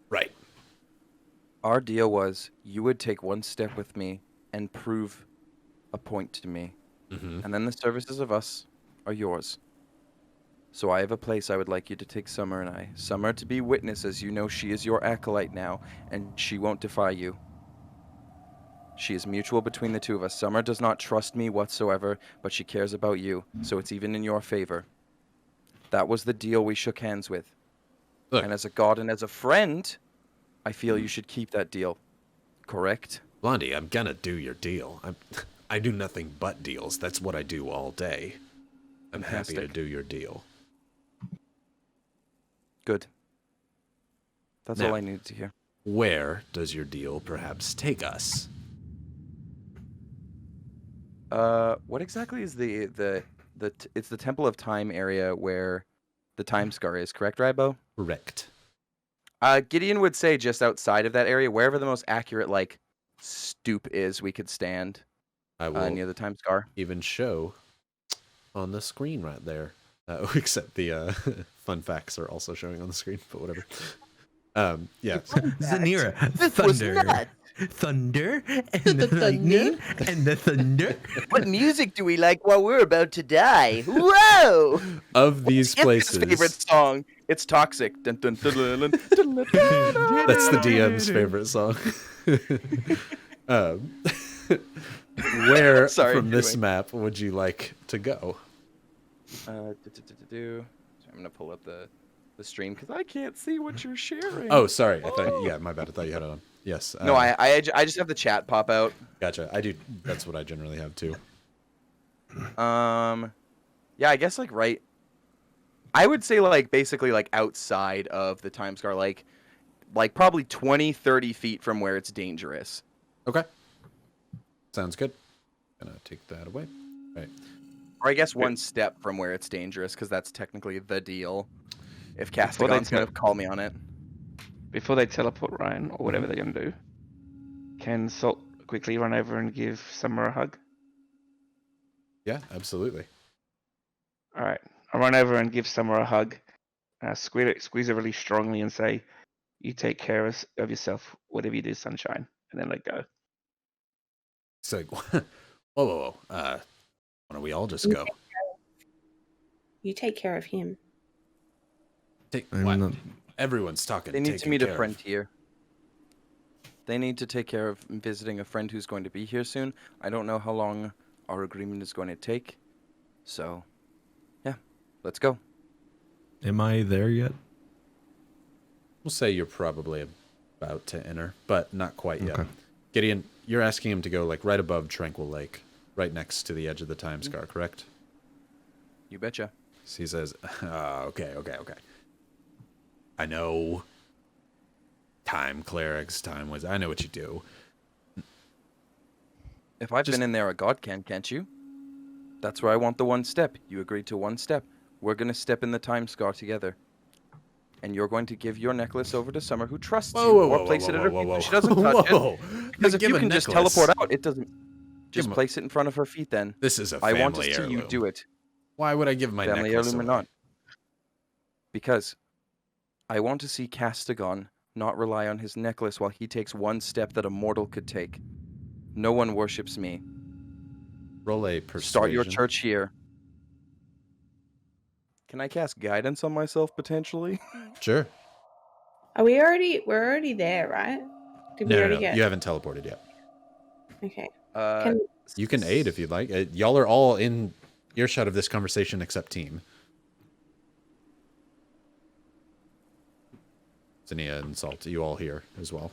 Right. Our deal was you would take one step with me and prove a point to me. Mm-hmm. And then the services of us are yours. So I have a place I would like you to take Summer and I. Summer to be witness, as you know she is your acolyte now, and she won't defy you. She is mutual between the two of us. Summer does not trust me whatsoever, but she cares about you, so it's even in your favor. That was the deal we shook hands with. Look. And as a god and as a friend, I feel you should keep that deal. Correct? Blondie, I'm gonna do your deal. I do nothing but deals. That's what I do all day. I'm happy to Fantastic. do your deal. Good. That's Now. all I needed to hear. Where does your deal perhaps take us? What exactly is it's the Temple of Time area where the time scar is, correct, Rybo? Correct. Gideon would say just outside of that area, wherever the most accurate, like, stoop is we could stand I will near the time scar. even show on the screen right there. Except the fun facts are also showing on the screen, but whatever. Yeah. Zanira, This was nuts. thunder, and the lightning, and the thunder. What music do we like while we're about to die? Whoa! Of these places, His favorite song. It's Toxic. Dun, dun, dun, dun, dun, dun, dun, dun. that's the DM's favorite song. Where Sorry, from this anyway. map would you like to go? So I'm gonna pull up the stream because I can't see what you're sharing. Oh, sorry. I thought. Yeah, my bad. I thought you had it on. Yes. No, I just have the chat pop out. Gotcha. I do. That's what I generally have too. Yeah, I guess like right. I would say like basically like outside of the time scar, like probably 20, 30 feet from where it's dangerous. Okay. Sounds good. Gonna take that away. Right. Or I guess one step from where it's dangerous, because that's technically the deal. If Before they Castigon's gonna tell- call me on it. Before they teleport Ryan or whatever they're gonna do, can Salt quickly run over and give Summer a hug? Yeah, absolutely. All right, I'll run over and give Summer a hug, squeeze her really strongly, and say, "You take care of yourself, whatever you do, sunshine," and then let go. It's like, whoa. Why don't we all just go? You take care of him. Take I'm what? not- Everyone's talking. They need to taking meet a care of. friend here. They need to take care of visiting a friend who's going to be here soon. I don't know how long our agreement is going to take. So, yeah, let's go. Am I there yet? We'll say you're probably about to enter, but not quite yet. Okay. Gideon, you're asking him to go like right above Tranquil Lake. right next to the edge of the time Mm-hmm. scar, correct? You betcha. So he says, okay. I know. Time clerics, time was. I know what you do. If I've Just- been in there, a god can, can't you? That's where I want the one step. You agreed to one step. We're going to step in the time scar together. And you're going to give your necklace over to Summer, who trusts you, or place it at her feet so she doesn't touch it. Because if you can just teleport out, it doesn't. Just place it in front of her feet then. This is a I family want to see heirloom. you do it. Why would I give my Family necklace heirloom or away? not. Because I want to see Castigon not rely on his necklace while he takes one step that a mortal could take. No one worships me. Roll a persuasion. Start your church here. Can I cast guidance on myself potentially? Sure. We're already there, right? Did we No, already get? you haven't teleported yet. Okay. Uh, You can aid if you'd like. Y'all are all in earshot of this conversation except team. Zinnia and Salt, you all here as well.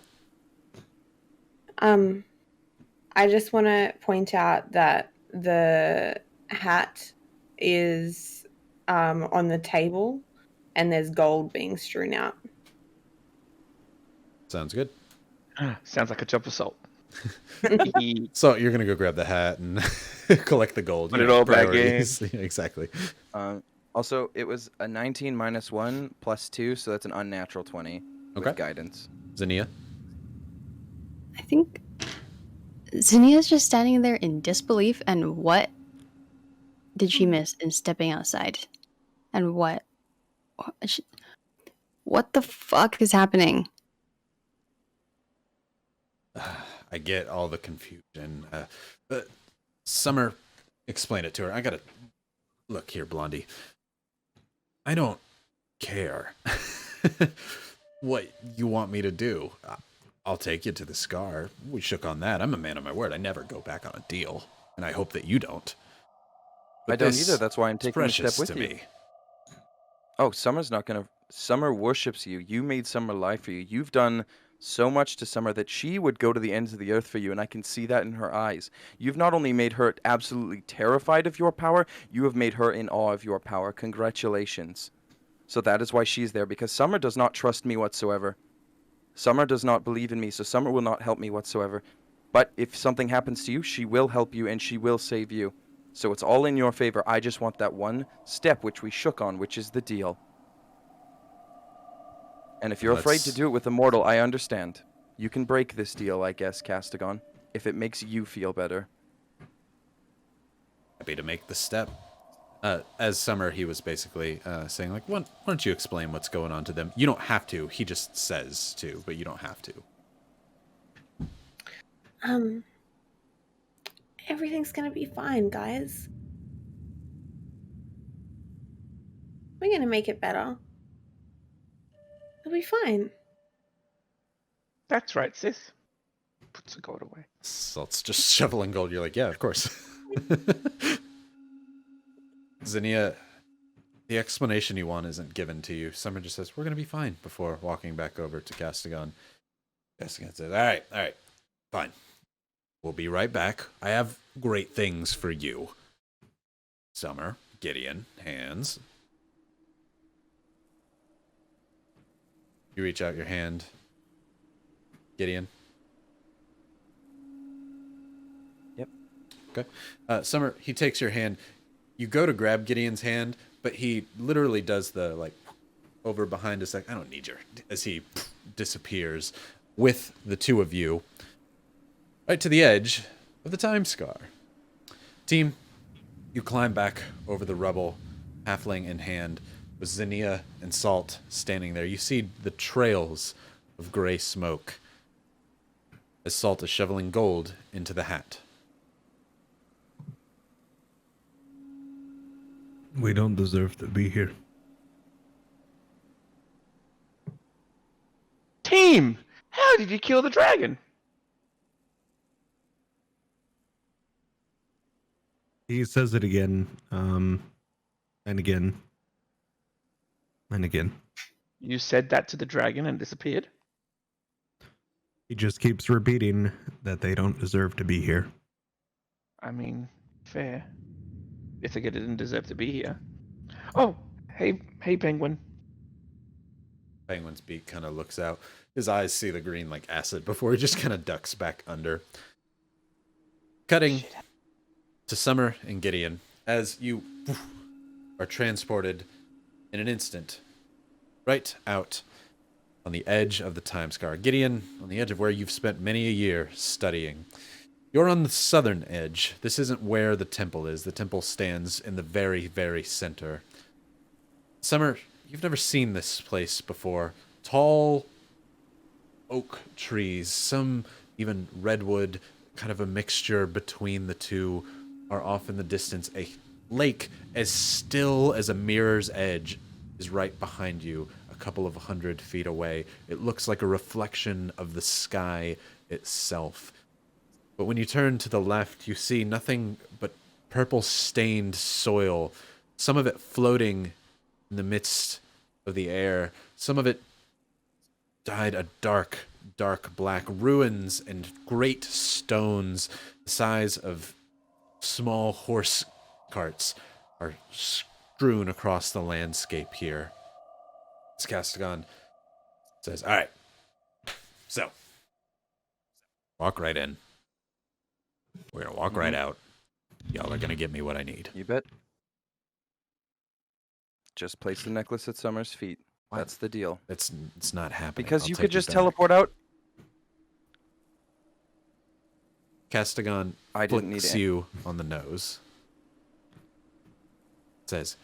I just want to point out that the hat is on the table, and there's gold being strewn out. Sounds good. Sounds like a job for Salt. So you're gonna go grab the hat and collect the gold. Put you it know, all back in. priorities. Yeah, exactly. Also, it was a 19 minus 1 plus 2, so that's an unnatural 20 Okay. with guidance. Zinnia. I think Zinnia's just standing there in disbelief. And what did she miss in stepping outside? And what the fuck is happening? I get all the confusion. But Summer, explain it to her. I gotta look here, Blondie. I don't care what you want me to do. I'll take you to the scar. We shook on that. I'm a man of my word. I never go back on a deal, and I hope that you don't. But I don't this either. That's why I'm is taking a precious step with to you. me. Oh, Summer's not gonna. Summer worships you. You made Summer lie for you. You've done so much to Summer that she would go to the ends of the earth for you, and I can see that in her eyes. You've not only made her absolutely terrified of your power, you have made her in awe of your power. Congratulations. So that is why she's there, because Summer does not trust me whatsoever. Summer does not believe in me, so Summer will not help me whatsoever. But if something happens to you, she will help you and she will save you. So it's all in your favor. I just want that one step which we shook on, which is the deal. And if you're afraid to Let's- do it with a mortal, I understand. You can break this deal, I guess, Castigon, if it makes you feel better. Happy to make the step. As Summer, he was basically saying, like, why don't you explain what's going on to them? You don't have to. He just says to, but you don't have to. Everything's gonna be fine, guys. We're gonna make it better. It'll be fine. That's right, sis. Puts the gold away. Salt's just shoveling gold. You're like, yeah, of course. Zinnia, the explanation you want isn't given to you. Summer just says, we're going to be fine before walking back over to Castigon. Castigon says, all right, fine. We'll be right back. I have great things for you. Summer, Gideon, hands. You reach out your hand. Gideon. Yep. Okay. Summer, he takes your hand. You go to grab Gideon's hand, but he literally does the, like, over behind us, like, I don't need your, as he disappears with the two of you right to the edge of the time scar. Team, you climb back over the rubble, halfling in hand, with Zinnia and Salt standing there. You see the trails of gray smoke as Salt is shoveling gold into the hat. We don't deserve to be here. Team, how did you kill the dragon? He says it again, and again, and again. You said that to the dragon and disappeared? He just keeps repeating that they don't deserve to be here. I mean, fair. If they didn't deserve to be here. Oh, hey, penguin. Penguin's beak kind of looks out. His eyes see the green like acid before he just kind of ducks back under. Cutting to Summer and Gideon as you are transported in an instant right out on the edge of the time scar. Gideon, on the edge of where you've spent many a year studying. You're on the southern edge. This isn't where the temple is. The temple stands in the very, very center. Summer, you've never seen this place before. Tall oak trees, some even redwood, kind of a mixture between the two, are off in the distance. A lake as still as a mirror's edge is right behind you, a couple of 100 feet away. It looks like a reflection of the sky itself. But when you turn to the left, you see nothing but purple-stained soil, some of it floating in the midst of the air. Some of it dyed a dark, dark black. Ruins and great stones the size of small horse carts are strewn across the landscape here. As Castigon says, all right, so walk right in. We're going to walk right out. Y'all are going to give me what I need. You bet. Just place the necklace at Summer's feet. What? That's the deal. It's not happening. Because I'll you take could just back. teleport out. Castigon I didn't need flicks it. you on the nose. Says,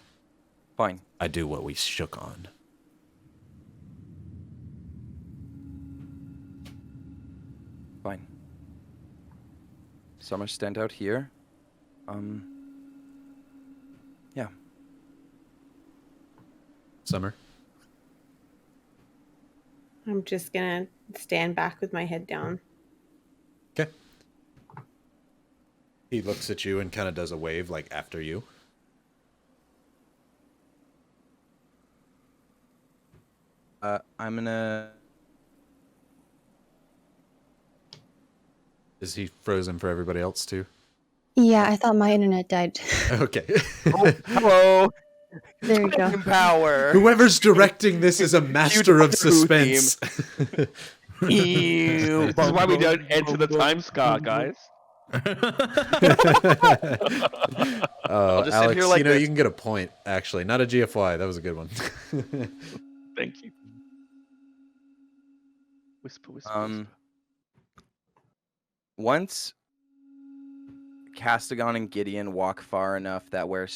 Fine. I do what we shook on. Fine. Summer, stand out here. Yeah. Summer? I'm just gonna stand back with my head down. Okay. He looks at you and kind of does a wave, like, after you. I'm gonna... Is he frozen for everybody else, too? Yeah, I thought my internet died. Okay. Oh, hello! There we go. Time power! Whoever's directing this is a master of Doctor Who suspense. Ew. This is why we don't enter the time scar, guys. Oh, just sit Alex, here like you know, this. you can get a point, actually. Not a GFY. That was a good one. Thank you. Whisper, whisper, Um, whisper. Once Castigon and Gideon walk far enough that where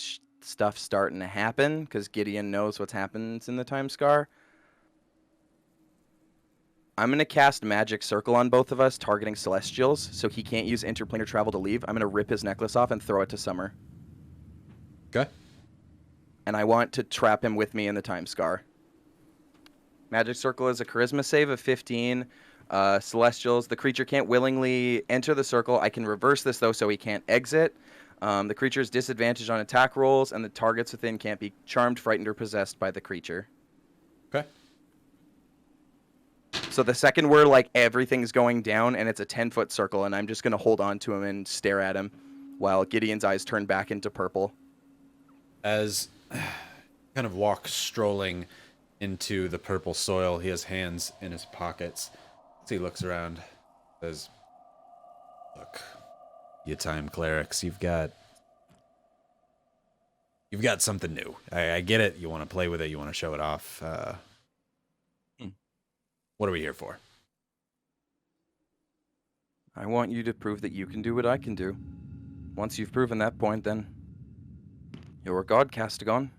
stuff's starting to happen, because Gideon knows what's happens in the time scar, I'm going to cast Magic Circle on both of us, targeting Celestials, so he can't use interplanar travel to leave. I'm going to rip his necklace off and throw it to Summer. Okay. And I want to trap him with me in the time scar. Magic Circle is a charisma save of 15. Celestials, the creature can't willingly enter the circle. I can reverse this, though, so he can't exit. The creature's disadvantage on attack rolls, and the targets within can't be charmed, frightened, or possessed by the creature. Okay. So the second we're like everything's going down and it's a 10-foot circle, and I'm just going to hold on to him and stare at him while Gideon's eyes turn back into purple. As kind of walks strolling into the purple soil, he has hands in his pockets. As he looks around, says, look, you time clerics, you've got something new. I get it. You want to play with it. You want to show it off. What are we here for? I want you to prove that you can do what I can do. Once you've proven that point, then you're a god, Castigon,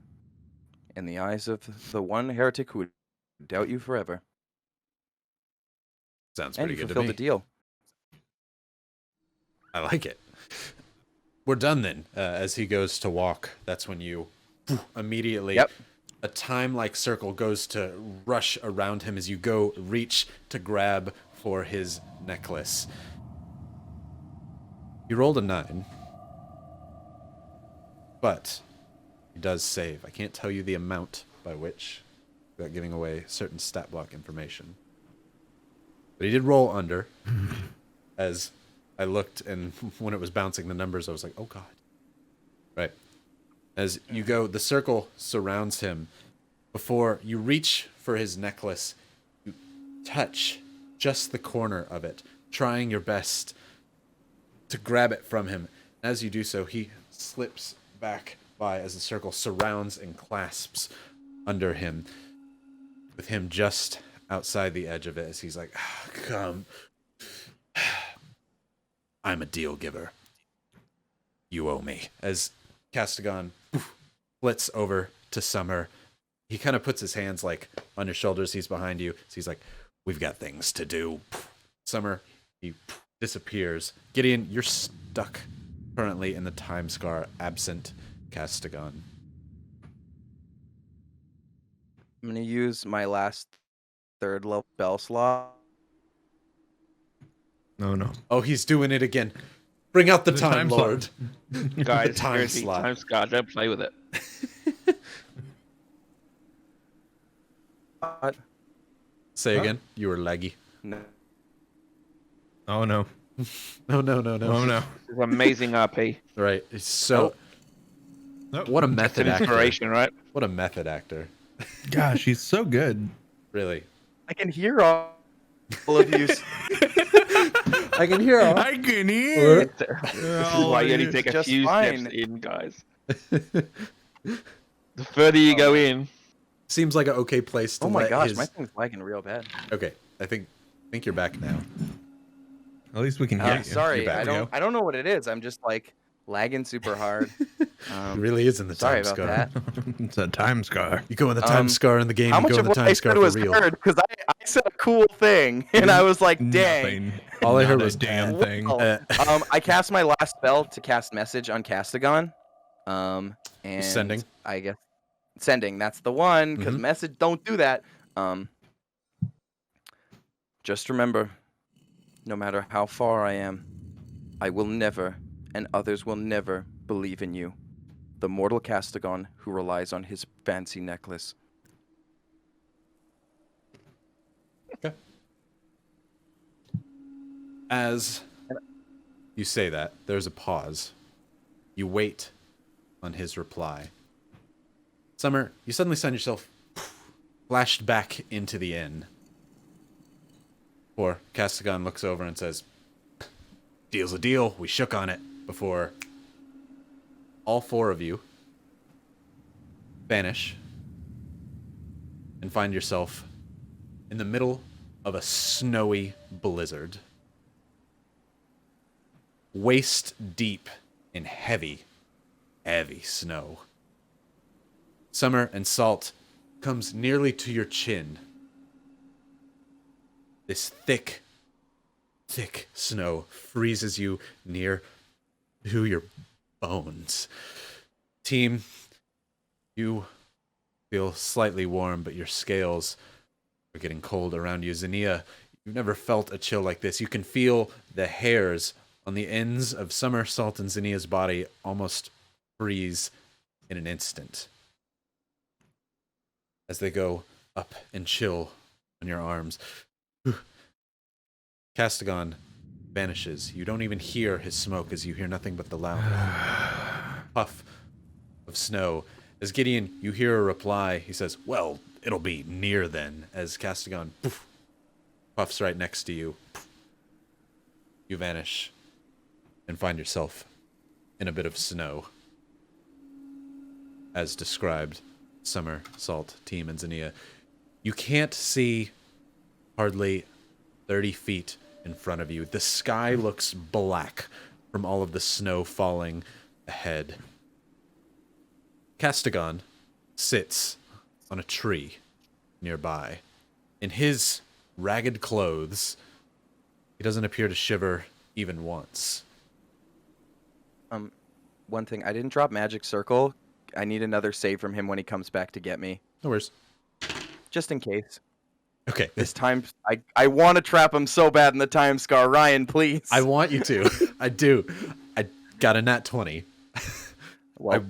in the eyes of the one heretic who would doubt you forever. Sounds And pretty you good to fulfilled me. the deal. I like it. We're done then. As he goes to walk, that's when you immediately... Yep. A time-like circle goes to rush around him as you go reach to grab for his necklace. He rolled a 9, but he does save. I can't tell you the amount by which, without giving away certain stat block information. But he did roll under, as I looked, and when it was bouncing the numbers, I was like, oh god. Right. As you go, the circle surrounds him. Before you reach for his necklace, you touch just the corner of it, trying your best to grab it from him. As you do so, he slips back by as the circle surrounds and clasps under him, with him just outside the edge of it, as he's like, come. I'm a deal giver. You owe me. As Castigon flits over to Summer, he kind of puts his hands like on your shoulders. He's behind you. So he's like, we've got things to do. Summer, he disappears. Gideon, you're stuck currently in the time scar, absent Castigon. I'm going to use my last third level spell slot. No. Oh, he's doing it again. Bring out the The Time time Lord. Guys, time seriously, slot. time scar, don't play with it. Say Huh? again. You were laggy. No. Oh no. No. Oh no. It's amazing RP. Right. It's so. Nope. What a It's method an actor. inspiration, right? What a method actor. Gosh, he's so good. Really. I can hear all of you. I can hear all. I can hear. This is why you only take a Just few fine. steps in, guys. The further you go in, Seems like an okay place to Oh my let gosh, his... my thing's lagging real bad. Okay, I think you're back now. At least we can hear you. Sorry, You're back. I don't know what it is. I'm just like lagging super hard. It really is in the Sorry time about scar. that. It's a time scar. You go in the time scar in the game, How you much go in of the what time I scar said for was real. heard? Because I said a cool thing, and I was like, dang. Nothing. All I heard Not a was damn thing. Well, I cast my last spell to cast message on Castigon. And Sending. I guess sending. That's the one because Mhm. message don't do that. Just remember, no matter how far I am, I will never, and others will never believe in you. The mortal Castigon who relies on his fancy necklace. As you say that, there's a pause. You wait on his reply. Summer, you suddenly find yourself flashed back into the inn. Or Castigon looks over and says, deal's a deal, we shook on it, before all four of you vanish and find yourself in the middle of a snowy blizzard. Waist deep in heavy, heavy snow. Summer and Salt comes nearly to your chin. This thick, thick snow freezes you near to your bones. Team, you feel slightly warm, but your scales are getting cold around you. Xenia, you've never felt a chill like this. You can feel the hairs on the ends of Summer, Salt, and Xenia's body almost freeze in an instant as they go up and chill on your arms. Castigon vanishes. You don't even hear his smoke as you hear nothing but the loud puff of snow. As Gideon, you hear a reply. He says, well, it'll be near then, as Castigon puffs right next to you. You vanish and find yourself in a bit of snow. As described, Summer, Salt, Team, and Xenia. You can't see hardly 30 feet in front of you. The sky looks black from all of the snow falling ahead. Castigon sits on a tree nearby. In his ragged clothes, he doesn't appear to shiver even once. One thing, I didn't drop Magic Circle. I need another save from him when he comes back to get me. No worries. Just in case. Okay. This time, I want to trap him so bad in the time scar. Ryan, please. I want you to. I do. I got a nat 20. Well,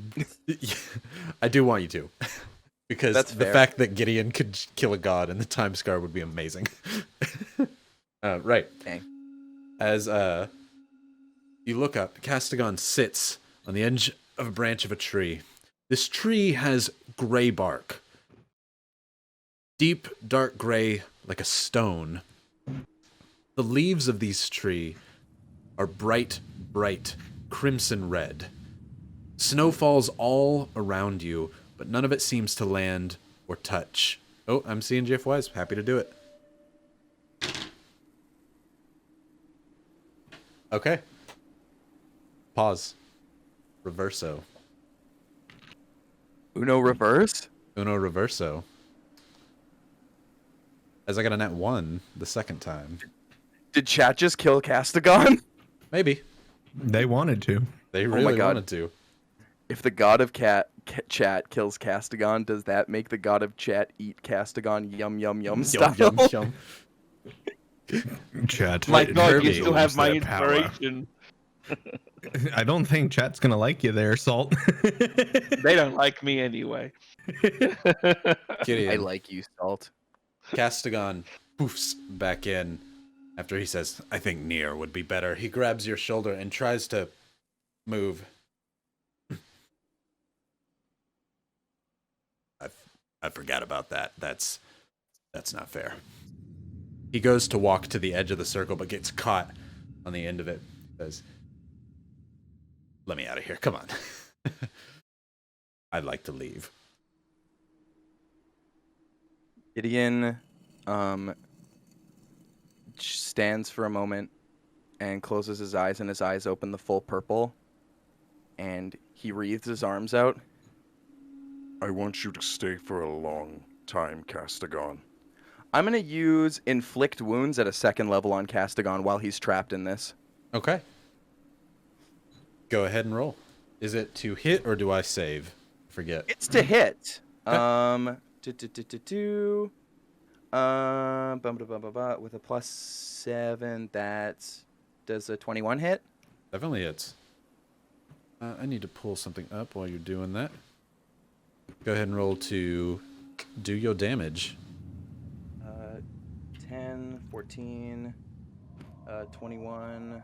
I do want you to. Because That's the fair. fact that Gideon could kill a god in the time scar would be amazing. Right. Dang. As You look up. Castigon sits on the edge of a branch of a tree. This tree has gray bark. Deep, dark gray, like a stone. The leaves of these tree are bright, bright, crimson red. Snow falls all around you, but none of it seems to land or touch. Oh, I'm seeing GFYs. Happy to do it. Okay. Pause. Reverso. Uno reverse? Uno reverso. As I got a net 1 the second time. Did chat just kill Castigon? Maybe. They wanted to. They my really God. wanted to. If the god of chat kills Castigon, does that make the god of chat eat Castigon yum yum yum style? Yum, yum, yum. Chat. My God, Kirby you still have owns my that power. inspiration. I don't think chat's gonna like you there, Salt. They don't like me anyway. Gideon. I like you, Salt. Castigon poofs back in after he says, I think near would be better. He grabs your shoulder and tries to move. I forgot about that. That's not fair. He goes to walk to the edge of the circle, but gets caught on the end of it. Says, let me out of here. Come on. I'd like to leave. Gideon stands for a moment and closes his eyes, and his eyes open the full purple, and he wreathes his arms out. I want you to stay for a long time, Castigon. I'm going to use Inflict Wounds at a 2nd level on Castigon while he's trapped in this. Okay. Go ahead and roll. Is it to hit or do I save? Forget. It's to hit. Okay. With a +7, does a 21 hit? Definitely hits. I need to pull something up while you're doing that. Go ahead and roll to do your damage. 10, 14, 21,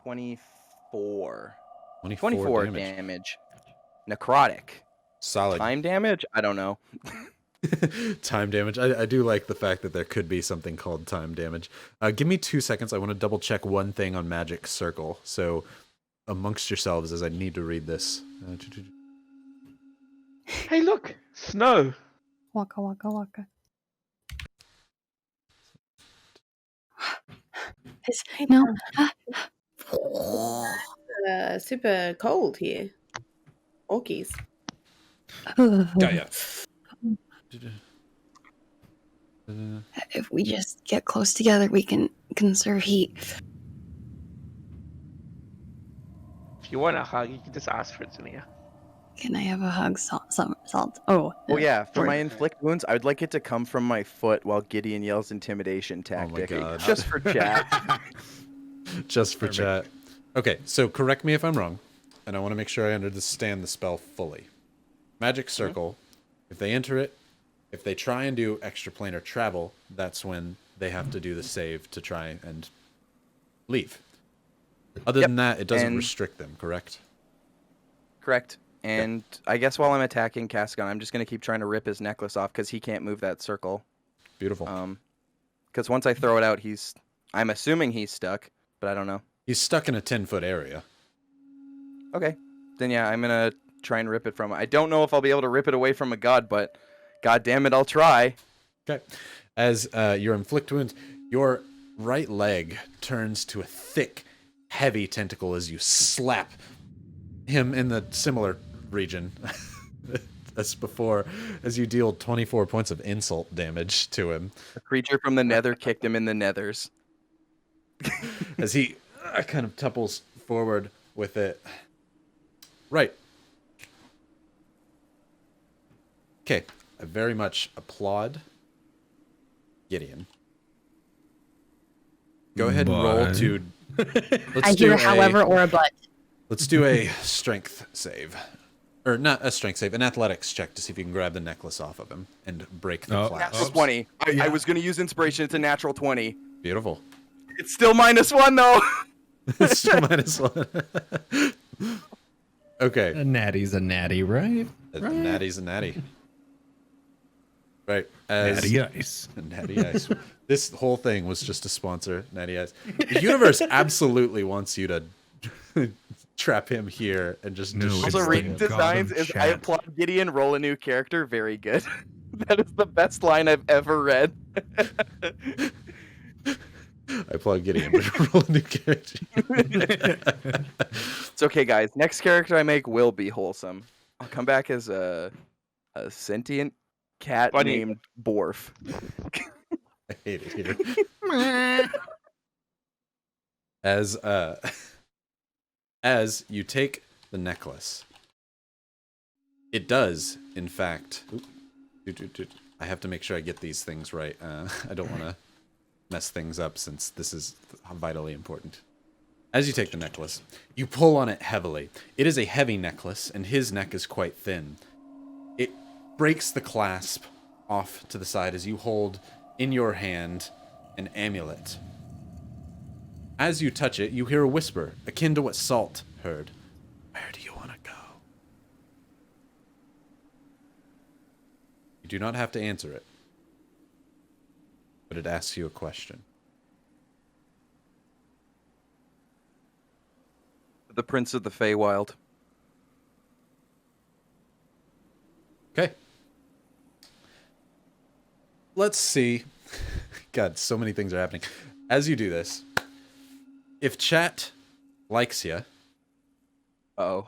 24. 24 damage. Necrotic. Solid. Time damage? I don't know. Time damage. I do like the fact that there could be something called time damage. Give me 2 seconds. I want to double check one thing on Magic Circle. So amongst yourselves as I need to read this. Hey, look, snow. Waka waka waka. It's, no. Super cold here. Orkies. Got ya. If we just get close together, we can conserve heat. If you want a hug, you can just ask for it, Zania. Can I have a hug, Salt? Oh. Oh yeah, for my or- inflict wounds, I would like it to come from my foot while Gideon yells intimidation tactic. God. Just for chat. Just for chat. Okay, so correct me if I'm wrong, and I want to make sure I understand the spell fully. Magic Circle, if they enter it, if they try and do extraplanar travel, that's when they have to do the save to try and leave. Other than that, it doesn't restrict them, correct? Correct. And I guess while I'm attacking Castigon, I'm just going to keep trying to rip his necklace off because he can't move that circle. Beautiful. Because once I throw it out, I'm assuming he's stuck, but I don't know. He's stuck in a 10-foot area. Okay. Then yeah, I'm going to try and rip it from him. I don't know if I'll be able to rip it away from a god, but god damn it, I'll try. Okay. As your inflict wounds, your right leg turns to a thick, heavy tentacle as you slap him in the similar region as before, as you deal 24 points of insult damage to him. A creature from the nether kicked him in the nethers. As he kind of tupples forward with it. Right. Okay. I very much applaud Gideon. Go ahead and roll But- to... I hear however or a but. Let's do a strength save. Or not a strength save, an athletics check to see if you can grab the necklace off of him and break the Oh. clasp. Natural 20. I was going to use inspiration. It's a natural 20. Beautiful. It's still -1 though. Still -1. Okay. A natty's a natty, right? A natty's a natty. Right. As Natty ice. Natty Ice. This whole thing was just to sponsor Natty Ice. The universe absolutely wants you to trap him here and just No, destroy it's Also, the read him. designs God of is I chat. applaud Gideon, roll a new character. Very good. That is the best line I've ever read. I plug Gideon, but roll a new character. It's okay, guys. Next character I make will be wholesome. I'll come back as a sentient cat Funny. named Borf. I hate it here. As you take the necklace, it does, in fact. I have to make sure I get these things right. I don't want to mess things up since this is vitally important. As you take the necklace, you pull on it heavily. It is a heavy necklace, and his neck is quite thin. It breaks the clasp off to the side as you hold in your hand an amulet. As you touch it, you hear a whisper, akin to what Salt heard. Where do you want to go? You do not have to answer it, but it asks you a question. The Prince of the Feywild. Okay. Let's see. God, so many things are happening. As you do this, if chat likes you, Oh.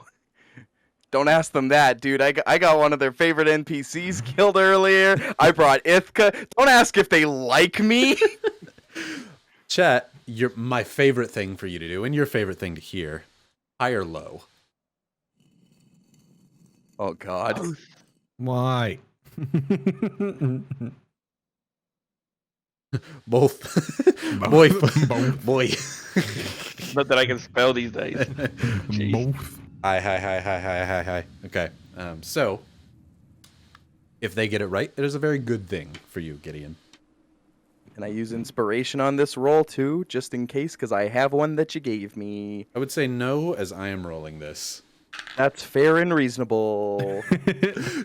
Don't ask them that, dude. I got one of their favorite NPCs killed earlier. I brought Ithka. Don't ask if they like me. chat, my favorite thing for you to do, and your favorite thing to hear, high or low? Oh, God. Why? Both. Boy. Both. Boy. Not that I can spell these days. Jeez. Both. Hi. Okay. So, if they get it right, it is a very good thing for you, Gideon. Can I use inspiration on this roll, too? Just in case, because I have one that you gave me. I would say no, as I am rolling this. That's fair and reasonable.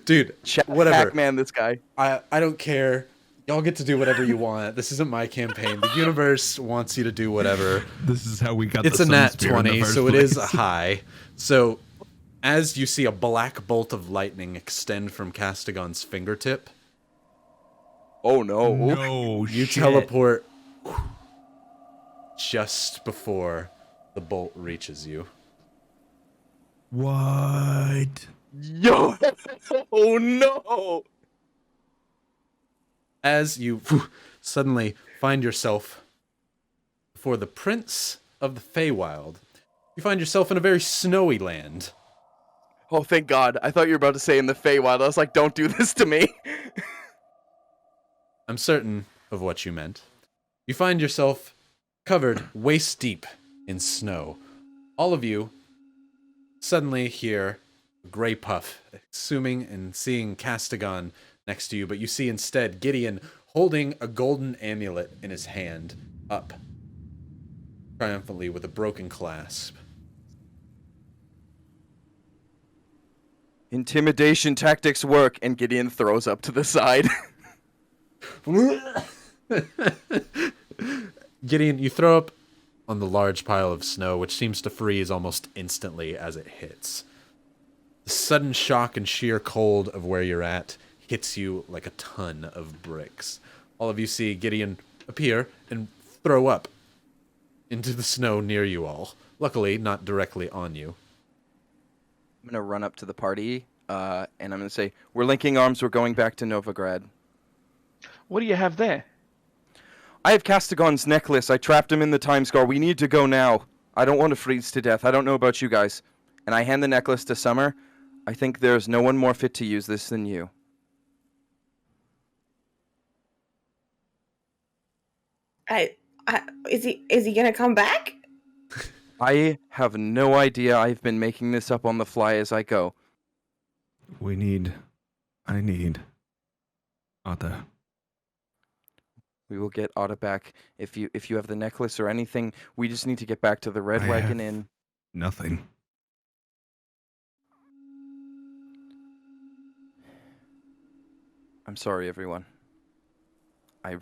Dude, Chat whatever. Pac-Man, this guy. I don't care. Y'all get to do whatever you want. This isn't my campaign. The universe wants you to do whatever. This is how we got It's the a nat Sun Spear in the 20, first so it is a place. high. So, as you see a black bolt of lightning extend from Castigon's fingertip, Oh, no. No, you shit. teleport just before the bolt reaches you. What? Yo! Oh, no! As you suddenly find yourself before the Prince of the Feywild, you find yourself in a very snowy land. Oh, thank God. I thought you were about to say in the Feywild. I was like, don't do this to me. I'm certain of what you meant. You find yourself covered waist deep in snow. All of you suddenly hear a gray puff, assuming and seeing Castigon next to you, but you see instead Gideon holding a golden amulet in his hand, up, triumphantly with a broken clasp. Intimidation tactics work, and Gideon throws up to the side. Gideon, you throw up on the large pile of snow, which seems to freeze almost instantly as it hits. The sudden shock and sheer cold of where you're at hits you like a ton of bricks. All of you see Gideon appear and throw up into the snow near you all. Luckily, not directly on you. I'm going to run up to the party, and I'm going to say, we're linking arms, we're going back to Novigrad. What do you have there? I have Castigon's necklace. I trapped him in the time scar. We need to go now. I don't want to freeze to death. I don't know about you guys. And I hand the necklace to Summer. I think there's no one more fit to use this than you. Is he gonna come back? I have no idea. I've been making this up on the fly as I go. I need Ata. We will get Otta back. If you have the necklace or anything, we just need to get back to the Red I Wagon have Inn. Nothing. I'm sorry, everyone. I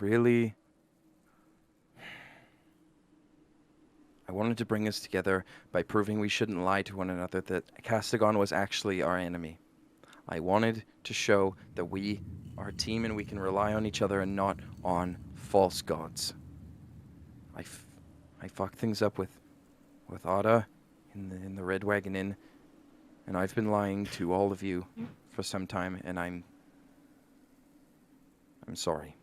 wanted to bring us together by proving we shouldn't lie to one another, that Castigon was actually our enemy. I wanted to show that we are a team and we can rely on each other and not on false gods. I fucked things up with Otta in the Red Wagon Inn, and I've been lying to all of you for some time, and I'm sorry.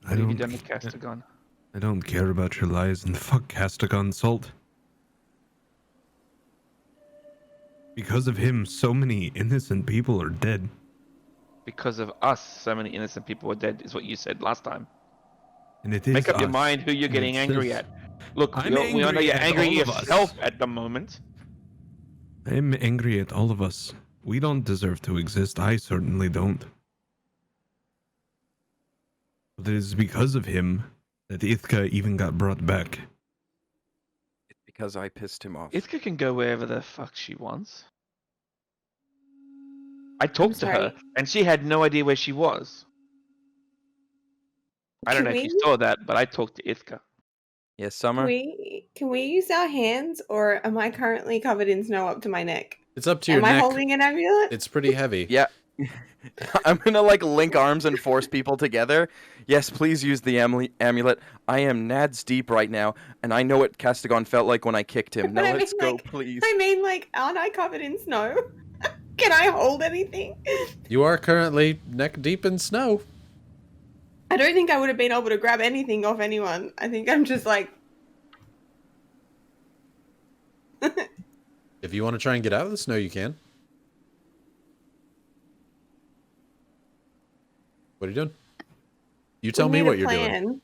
What have you done with Castigon? I don't care about your lies, and fuck Castigon, Salt. Because of him, so many innocent people are dead. Because of us, so many innocent people were dead, is what you said last time. And it is Make up your us. mind who you're And getting it's angry just- at. Look, I'm we all know angry you're at angry all of us. yourself at the moment. I'm angry at all of us. We don't deserve to exist. I certainly don't. But it is because of him that Ithka even got brought back. It's because I pissed him off. Ithka can go wherever the fuck she wants. I talked to her, sorry. and she had no idea where she was. I don't Can know if you we- saw that, but I talked to Ithka. Yes, Summer? Can we use our hands, or am I currently covered in snow up to my neck? It's up to your Am I neck. holding an amulet? It's pretty heavy. Yeah. I'm gonna link arms and force people together. Yes, please use the amulet. I am nads deep right now, and I know what Castigon felt like when I kicked him. Now But I let's mean, go, please. aren't I covered in snow? Can I hold anything? You are currently neck deep in snow. I don't think I would have been able to grab anything off anyone. I think I'm just like, If you want to try and get out of the snow, you can. What are you doing? You tell we me need what a you're doing. plan.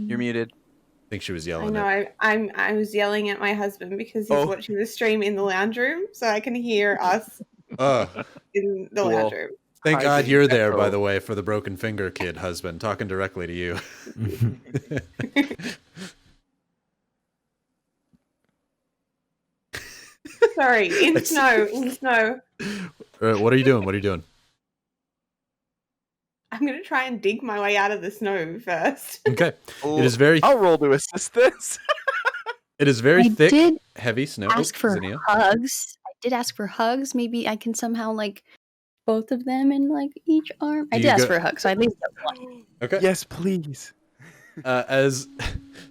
You're muted. I think she was I yelling. know. At. I was yelling at my husband because he's Oh. watching the stream in the lounge room, so I can hear us in the lounge room. Thank Hi, God big you're there, by echo. the way, for the broken finger kid husband, talking directly to you. Sorry, in It's- snow, in snow. What are you doing? What are you doing? I'm gonna try and dig my way out of the snow first. Okay. It is very, I'll roll to assist this. it is very I thick, did heavy snow. ask for Zinnia. hugs. I did ask for hugs. Maybe I can somehow both of them in each arm. I Do did you ask go- for a hug, so I at least got one. Okay. Yes, please. As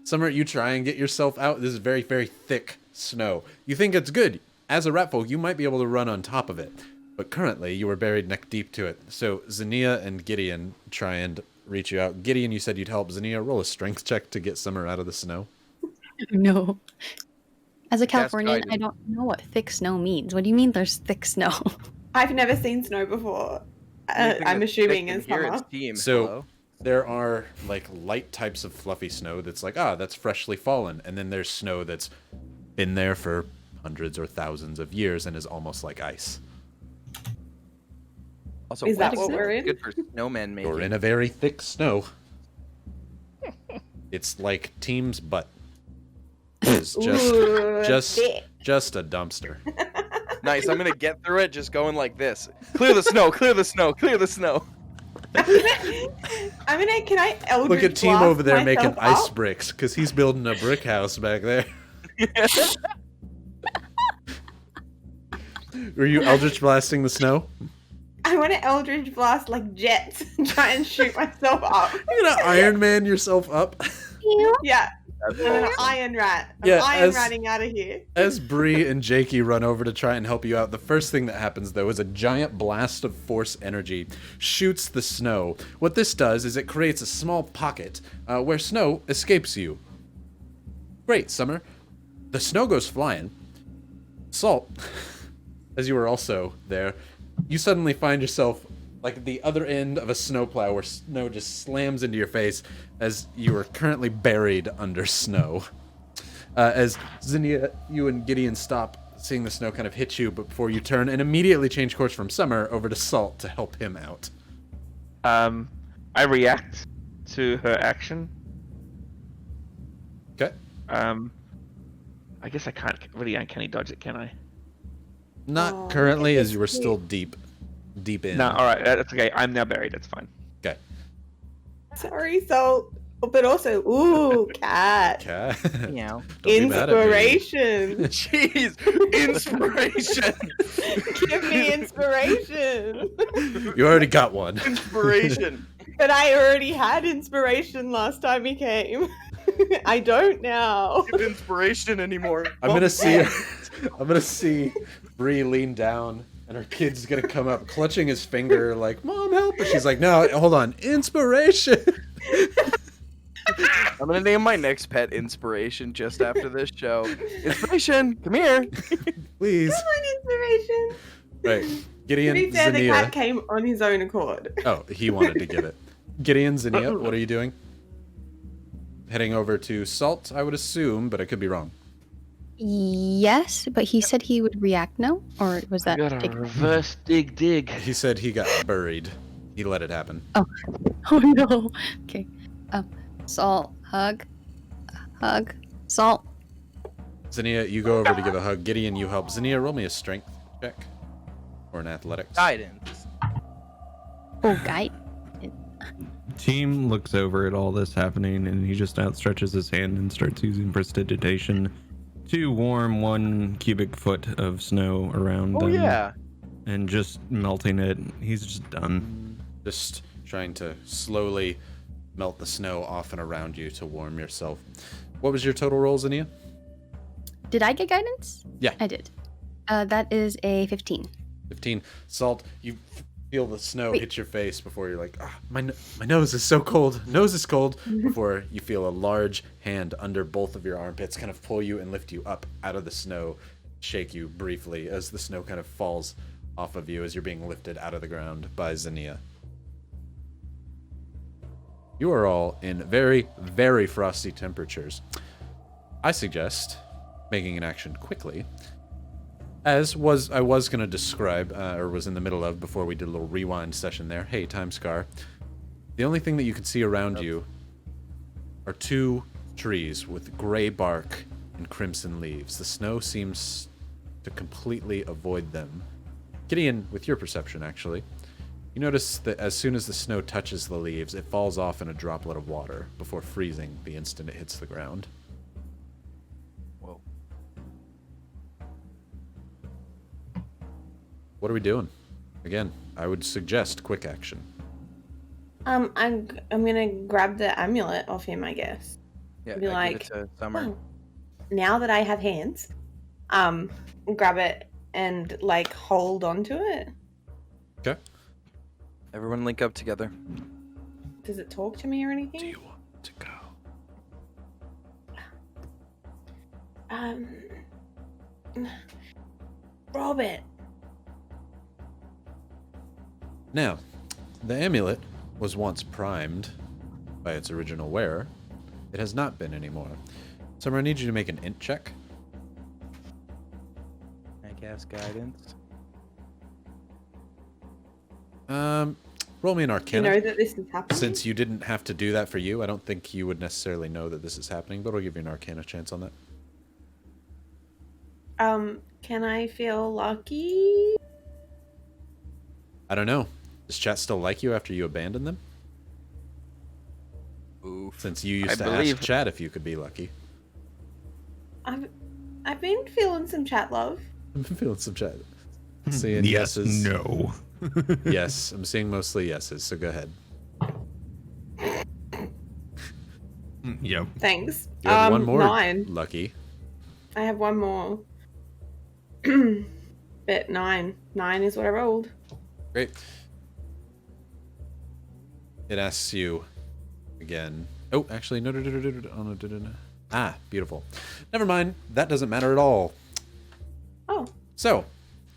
Summer, you try and get yourself out. This is very, very thick snow. You think it's good. As a ratfolk, you might be able to run on top of it. But currently, you are buried neck deep to it. So Zinnia and Gideon try and reach you out. Gideon, you said you'd help Zinnia. Roll a strength check to get Summer out of the snow. No. As a Californian, guidance. I don't know what thick snow means. What do you mean there's thick snow? I've never seen snow before. Anything I'm that's assuming thick in it's here, summer. it's team. So- Hello? There are light types of fluffy snow that's that's freshly fallen. And then there's snow that's been there for hundreds or thousands of years and is almost like ice. Also, Is that wax what we're is in? Good for snowman making. You're in a very thick snow. It's like Team's butt. It's Ooh, thick. just a dumpster. Nice. I'm gonna get through it just going like this. Clear the snow. Clear the snow. Clear the snow. Can I Eldritch Look at Team Blast over there making myself ice up? bricks because he's building a brick house back there. Were you Eldritch blasting the snow? I want to Eldritch Blast like jets and try and shoot myself up. You're gonna Iron Man yourself up. Yeah, That's I'm an awesome. Iron Rat. I'm Yeah, Iron as- Ratting out of here. As Brie and Jakey run over to try and help you out, the first thing that happens, though, is a giant blast of force energy shoots the snow. What this does is it creates a small pocket where snow escapes you. Great, Summer. The snow goes flying. Salt, as you were also there, you suddenly find yourself like at the other end of a snowplow where snow just slams into your face as you are currently buried under snow. As Zinnia, you and Gideon stop seeing the snow kind of hit you, but before you turn and immediately change course from Summer over to Salt to help him out. I react to her action. Okay. I guess I can't really uncanny dodge it, can I? Not currently, as you were still deep in. No, alright, that's okay. I'm now buried, that's fine. Okay. Sorry, Salt. But also, ooh, cat. Cat. Meow. Don't be mad at me. Inspiration. Jeez, inspiration. Give me inspiration. You already got one. Inspiration. But I already had inspiration last time he came. I don't now. Give inspiration anymore. I'm gonna see Brie lean down, and her kid's gonna come up, clutching his finger, like, "Mom, help!" But she's like, "No, hold on, inspiration." I'm gonna name my next pet Inspiration just after this show. Inspiration, come here. Please. Come on, inspiration. Right. To Gideon, be fair, the Zinnia. cat came on his own accord. Oh, he wanted to give it. Gideon, Zinnia, what are you doing? Heading over to Salt, I would assume, but I could be wrong. Yes, but he said he would react. No, or was I that? got a reverse dig. He said he got buried. He let it happen. Oh no. Okay. Salt, hug, Salt. Zinnia, you go over to give a hug. Gideon, you help. Zinnia, roll me a strength check. Or an athletics. Guidance. Oh, guy. Team looks over at all this happening, and he just outstretches his hand and starts using prestidigitation to warm 1 cubic foot of snow around Oh them. yeah. And just melting it. He's just done. Just trying to slowly melt the snow off and around you to warm yourself. What was your total roll, Zinnia? Did I get guidance? Yeah. I did. That is a 15. 15. Salt, you feel the snow Wait. hit your face before you're like, my nose is so cold. Nose is cold. Before you feel a large hand under both of your armpits kind of pull you and lift you up out of the snow, shake you briefly as the snow kind of falls off of you as you're being lifted out of the ground by Zinnia. You are all in very, very frosty temperatures. I suggest making an action quickly. I was going to describe, or was in the middle of before we did a little rewind session there. Hey, Time Scar. The only thing that you can see around you are 2 trees with gray bark and crimson leaves. The snow seems to completely avoid them. Gideon, with your perception, actually, you notice that as soon as the snow touches the leaves, it falls off in a droplet of water before freezing the instant it hits the ground. Whoa. What are we doing? Again, I would suggest quick action. I'm gonna grab the amulet off him, I guess. Yeah, Be I like, give it to Summer. "Oh, now that I have hands, grab it and like hold onto it. Okay. Everyone link up together. Does it talk to me or anything? Do you want to go? Robert. Now, the amulet was once primed by its original wearer. It has not been anymore. Summer, I need you to make an int check. I guess guidance. Roll me an You arcana. know that this is happening? Since you didn't have to do that for you, I don't think you would necessarily know that this is happening, but I'll give you an arcana chance on that. Can I feel lucky? I don't know. Does chat still like you after you abandoned them? Oof. Since you used I to believe- ask chat if you could be lucky. I've been feeling some chat love. I've been feeling some chat. Seeing Yes, yeses. no. Yes, I'm seeing mostly yeses, so go ahead. Yep. Thanks. You have one more 9. lucky. I have one more. But 9. 9 is what I rolled. Great. It asks you again. Oh, actually, no. Ah, beautiful. Never mind. That doesn't matter at all. Oh, So,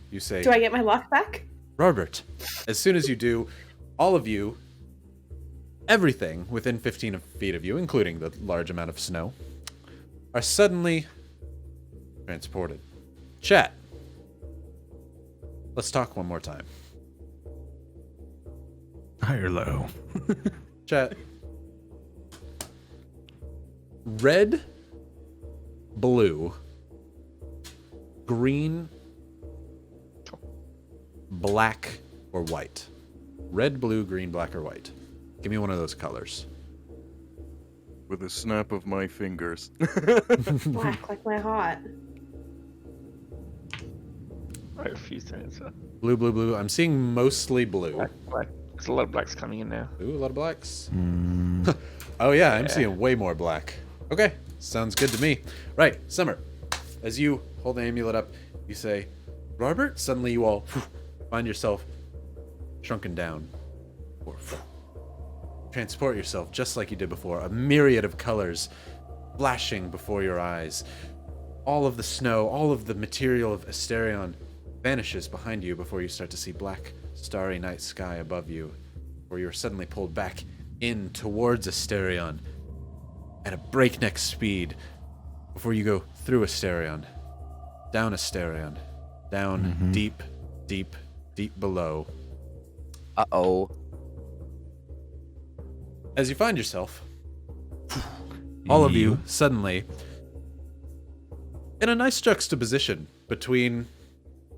you say, do I get my luck back? Robert, as soon as you do, all of you, everything within 15 feet of you, including the large amount of snow, are suddenly transported. Chat. Let's talk one more time. High or low? Chat. Red, blue, green, black, or white. Red, blue, green, black, or white. Give me one of those colors. With a snap of my fingers. Black like my heart. I refuse to answer. Blue, blue, blue. I'm seeing mostly blue. Black. There's a lot of blacks coming in now. Ooh, a lot of blacks. Oh yeah, I'm seeing way more black. Okay, sounds good to me. Right, Summer. As you hold the amulet up, you say, Robert. Suddenly you all find yourself shrunken down. Or transport yourself just like you did before. A myriad of colors flashing before your eyes. All of the snow, all of the material of Asterion vanishes behind you before you start to see black, starry night sky above you, where you're suddenly pulled back in towards Asterion at a breakneck speed before you go through Asterion, down Asterion, down deep, deep, deep below. Uh-oh. As you find yourself, all of you suddenly in a nice juxtaposition between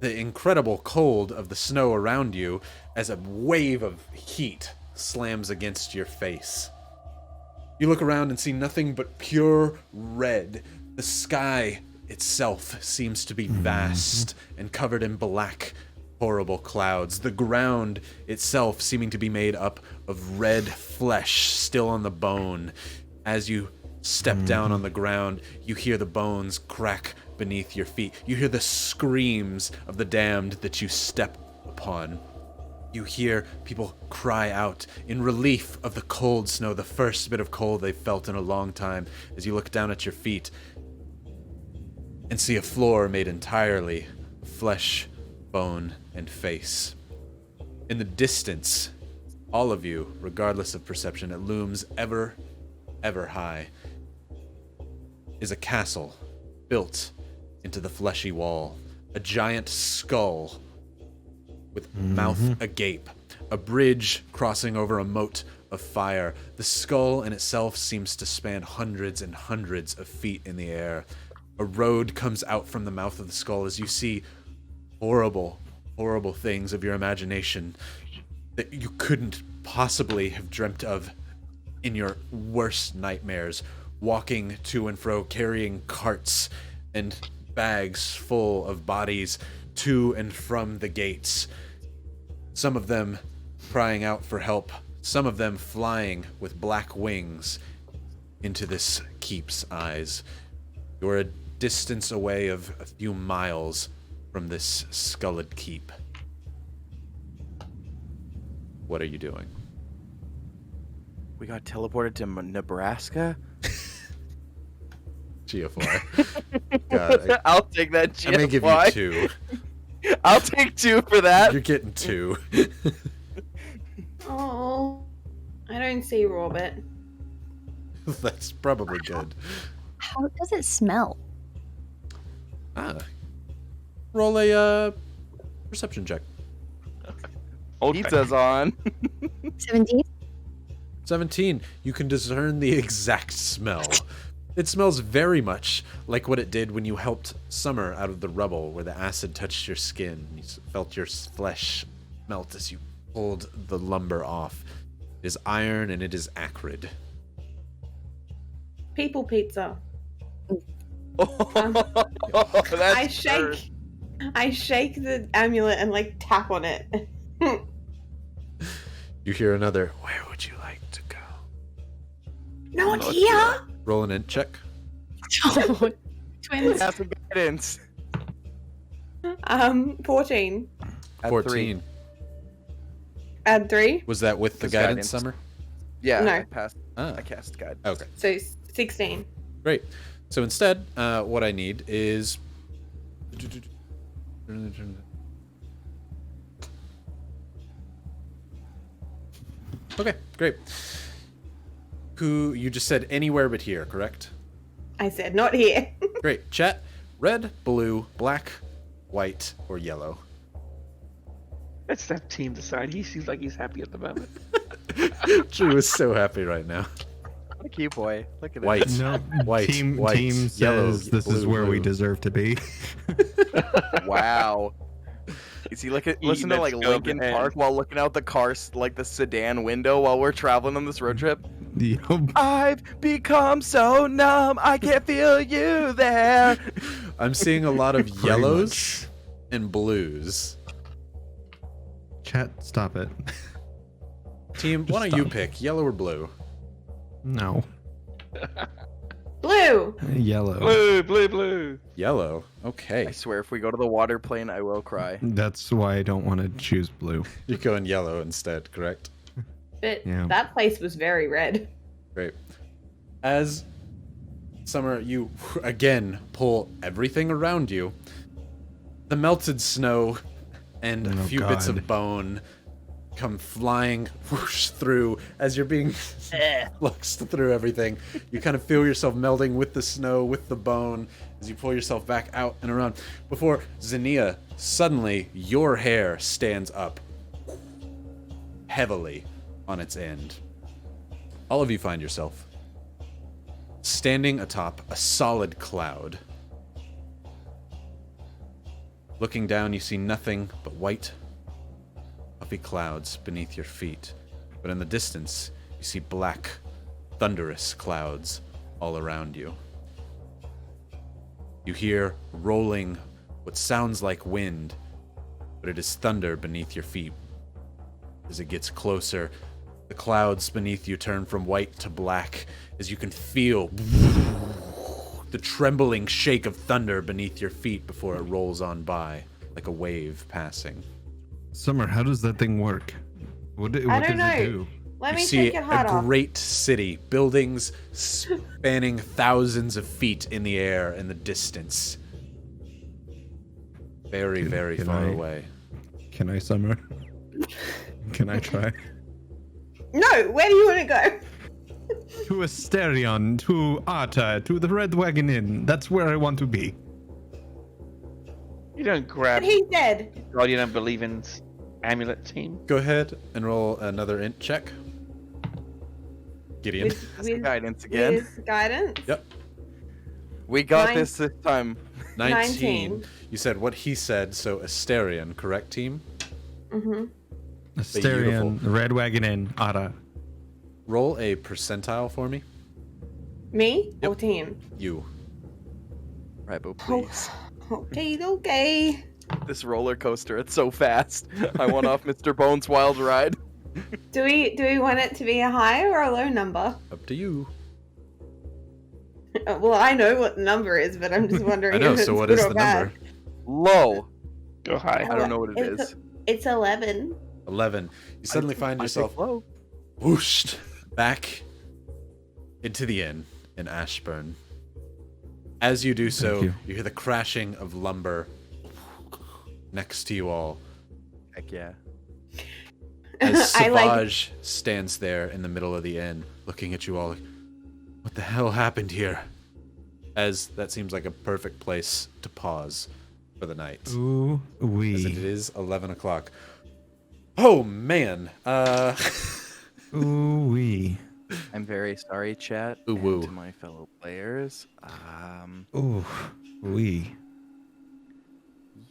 the incredible cold of the snow around you as a wave of heat slams against your face. You look around and see nothing but pure red. The sky itself seems to be vast and covered in black, horrible clouds. The ground itself seeming to be made up of red flesh still on the bone. As you step down on the ground, you hear the bones crack beneath your feet. You hear the screams of the damned that you step upon. You hear people cry out in relief of the cold snow, the first bit of cold they've felt in a long time, as you look down at your feet and see a floor made entirely of flesh, bone, and face. In the distance, all of you, regardless of perception, it looms ever, ever high, is a castle built into the fleshy wall. A giant skull with mouth agape. A bridge crossing over a moat of fire. The skull in itself seems to span hundreds and hundreds of feet in the air. A road comes out from the mouth of the skull as you see horrible, horrible things of your imagination that you couldn't possibly have dreamt of in your worst nightmares, walking to and fro, carrying carts and bags full of bodies to and from the gates. Some of them crying out for help, some of them flying with black wings into this keep's eyes. You're a distance away of a few miles from this skulled keep. What are you doing? We got teleported to Nebraska? GFY. God, I'll take that GFY. I may give you 2. I'll take 2 for that. You're getting 2. Oh, I don't see Robert. That's probably good. How does it smell? Roll a perception check. Pizza's on. 17? 17. You can discern the exact smell. It smells very much like what it did when you helped Summer out of the rubble, where the acid touched your skin. You felt your flesh melt as you pulled the lumber off. It is iron and it is acrid. People pizza. That's I shake the amulet and like tap on it. You hear another, where would you like to go? Not here. Roll an int check. Twins. Have some guidance. 14. At 14. 3. Add 3. Was that with the Just guidance, guidance. Summer? Yeah, No. I passed. Ah, I cast guide. okay. So 16. Great. So instead, what I need is... Okay, great. Who you just said anywhere but here, correct? I said not here. Great. Chat, red, blue, black, white, or yellow? Let's have team decide. He seems like he's happy at the moment. Drew is so happy right now. What a cute boy. Look at White. it. No, White, team white, says yellow, this is blue, where we blue. deserve to be. Wow. Is he listen to like Let's go, Linkin man. Park while looking out the car, like the sedan window while we're traveling on this road trip? Yup. I've become so numb, I can't feel you there. I'm seeing a lot of Pretty yellows and blues. Chat, stop it. Team, why don't you pick yellow or blue? No. Blue. Yellow. Blue. Yellow. Okay. I swear, if we go to the water plane, I will cry. That's why I don't want to choose blue. You're going yellow instead, correct? But Yeah. that place was very red. Great. As Summer, you again pull everything around you. The melted snow and a Oh, few bits God. of bone come flying whoosh through as you're being fluxed through everything. You kind of feel yourself melding with the snow, with the bone, as you pull yourself back out and around. Before Xenia, suddenly your hair stands up heavily on its end. All of you find yourself standing atop a solid cloud. Looking down, you see nothing but white, puffy clouds beneath your feet. But in the distance, you see black, thunderous clouds all around you. You hear rolling what sounds like wind, but it is thunder beneath your feet. As it gets closer, the clouds beneath you turn from white to black as you can feel the trembling shake of thunder beneath your feet before it rolls on by like a wave passing. Summer, how does that thing work? What I does don't know. it do? Let You me see take it a harder. great city, buildings spanning thousands of feet in the air in the distance. Very, very can far I- away. Can I, Summer? Can I try? No, where do you want to go? To Asterion, to Arta, to the Red Wagon Inn. That's where I want to be. You don't grab. But he's dead. God, you don't believe in amulet team. Go ahead and roll another int check. Gideon. With, with, Guidance again. with guidance. Yep. We got Nine- this time. 19. You said what he said, so Asterion, correct, team? Mm-hmm. Asterion, the Red Wagon Inn, Arta. Roll a percentile for me. Me Yep. or team? You. Rybo, please. Okay. This roller coaster, it's so fast. I want off Mr. Bones' wild ride. Do we want it to be a high or a low number? Up to you. Well, I know what the number is, but I'm just wondering I know, if it's so what good is or the bad. number? Low. Go high. I don't know what it It's- is. It's 11. 11. You suddenly find I yourself think low. whooshed back into the inn in Ashburn. As you do so, you. you hear the crashing of lumber next to you all. Heck yeah. As I like Savage stands there in the middle of the inn, looking at you all like, what the hell happened here? As that seems like a perfect place to pause for the night. Ooh, As it wee. is 11 o'clock. Oh, man. Ooh, wee. I'm very sorry, chat. Ooh, and woo. to my fellow players. Ooh, wee.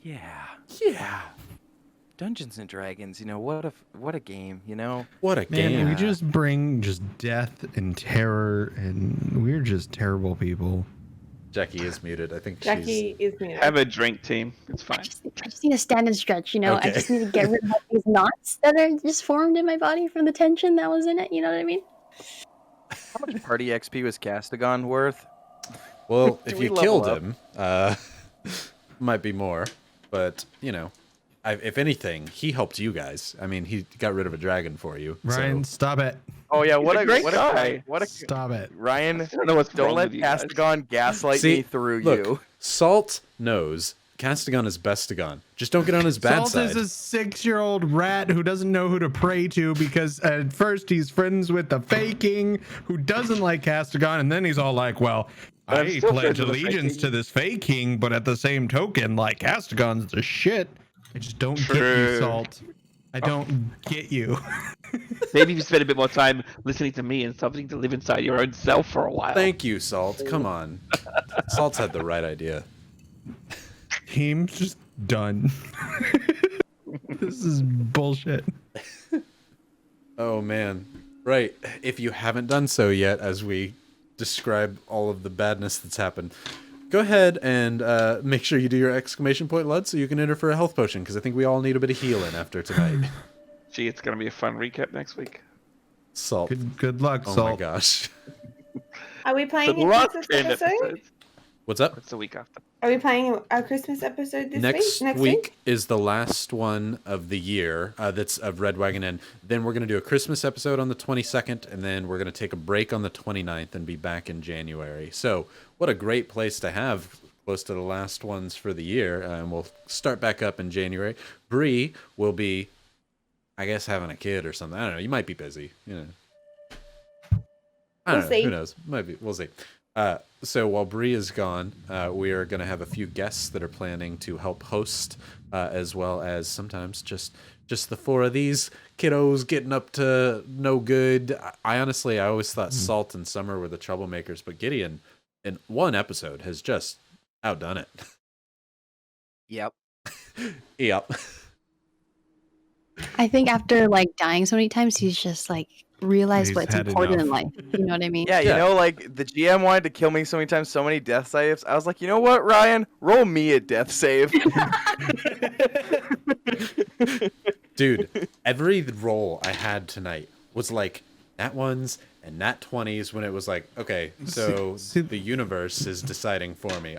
Yeah. Yeah. Dungeons and Dragons, what a game, What a Man, game. we just bring just death and terror, and we're just terrible people. Jackie is muted. I think Jackie is muted. Have a drink, team. It's I fine. just need to stand and stretch, you know? Okay. I just need to get rid of all these knots that are just formed in my body from the tension that was in it, you know what I mean? How much party XP was Castigon worth? Well, Do if we you level killed up? him, might be more. But, if anything, he helped you guys. I mean, he got rid of a dragon for you. Ryan, So. stop it. Oh yeah, what a a great what guy. a what a Stop it. Ryan. I don't know what's Don't wrong let with you guys. Castigon gaslight See, me through look, you. Salt knows Castigon is Bestagon. Just don't get on his bad Salt side. is a 6-year-old rat who doesn't know who to pray to because at first he's friends with the faking who doesn't like Castigon, and then he's all like, well, But I'm I still pledge friends with the Fey allegiance King. to this Fey King, but at the same token, like Castigon's the shit. I just don't get you, True. Salt. I don't get you. Maybe if you spend a bit more time listening to me and something to live inside your own self for a while. Thank you, Salt. Come on. Salt's had the right idea. Team's just done. This is bullshit. Oh man. Right. If you haven't done so yet, as we describe all of the badness that's happened, go ahead and make sure you do your exclamation point, Lud, so you can enter for a health potion, because I think we all need a bit of healing after tonight. Gee, it's gonna be a fun recap next week. Salt. Good luck, Oh Salt. my gosh. Are we The playing a last Christmas 10 episode? episodes. What's up? It's the week after. Are we playing a Christmas episode this Next week? week is the last one of the year that's of Red Wagon Inn. Then we're going to do a Christmas episode on the 22nd, and then we're going to take a break on the 29th and be back in January. So what a great place to have close to the last ones for the year. And we'll start back up in January. Brie will be, I guess, having a kid or something. I don't know. You might be busy. You know. I don't We'll know. see. Who knows? Might be. We'll see. So while Brie is gone, we are going to have a few guests that are planning to help host, as well as sometimes just the four of these kiddos getting up to no good. I honestly, I always thought Salt and Summer were the troublemakers, but Gideon, in one episode, has just outdone it. Yep. Yep. I think after like dying so many times, he's just like realized He's what's had important in enough. life. You know what I mean? Yeah, Yeah. you know, like the GM wanted to kill me so many times, so many death saves. I was like, you know what, Ryan? Roll me a death save. Dude, every roll I had tonight was like nat ones and nat 20s when it was like, okay, so See- the universe is deciding for me.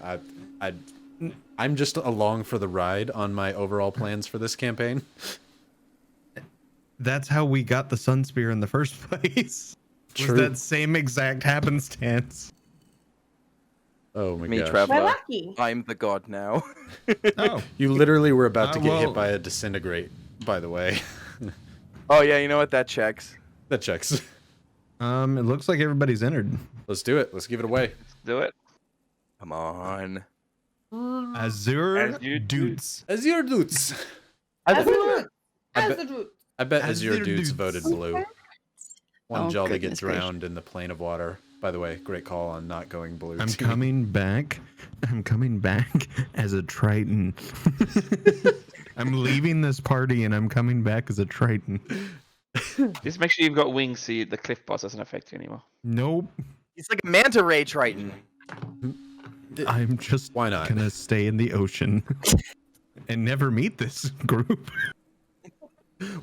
I'm just along for the ride on my overall plans for this campaign. That's how we got the Sun Spear in the first place. True. Was that same exact happenstance. Oh my Me, gosh. Trevor. We're lucky. I'm the god now. Oh, You literally were about to get well- hit by a disintegrate, by the way. Oh yeah, you know what? That checks. That checks. it looks like everybody's entered. Let's do it. Let's give it away. Let's do it. Come on. Azure As you do. Dudes. Azure Dudes. As a root. I As bet- a root. I bet Azure Azure Dudes Dudes. voted blue. One Oh, jolly get goodness gracious. drowned in the plane of water. By the way, great call on not going blue. I'm team. coming back. I'm coming back as a Triton. I'm leaving this party and I'm coming back as a Triton. Just make sure you've got wings so the cliff boss doesn't affect you anymore. Nope. He's like a manta ray Triton. I'm just Why not? gonna stay in the ocean and never meet this group.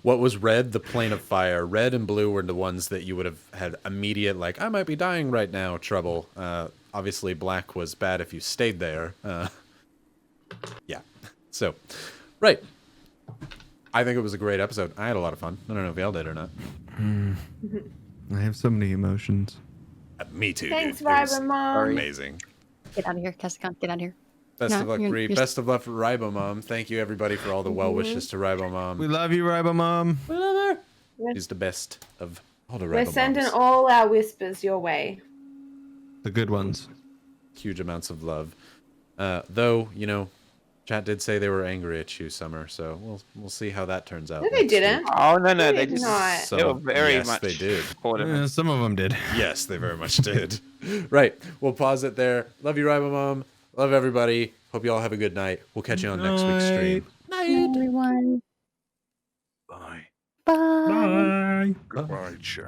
What was red? The plane of fire. Red and blue were the ones that you would have had immediate, like, I might be dying right now, trouble. Obviously, black was bad if you stayed there. Yeah. So, right. I think it was a great episode. I had a lot of fun. I don't know if y'all did or not. I have so many emotions. Me too, Thanks, dude. It was Ryber Mom. amazing. Get out of here, Castigon. Get out of here. Best No, of luck, you're- Brie. you're- Best of luck for Rybomom. Thank you, everybody, for all the well wishes to Rybomom. We love you, Rybomom. We love her. She's the best of all the We're Rybomoms. sending all our whispers your way. The good ones. Huge amounts of love. Though, you know, chat did say they were angry at you, Summer, so we'll see how that turns out. No, they next didn't. week. Oh no, They they did just not. they were very yes, much they did. supportive. Some of them did. Yes, they very much did. Right. We'll pause it there. Love you, Rybomom. Love everybody. Hope you all have a good night. We'll catch you on next week's stream. Everyone. Bye. Bye. Bye. Goodbye, chat.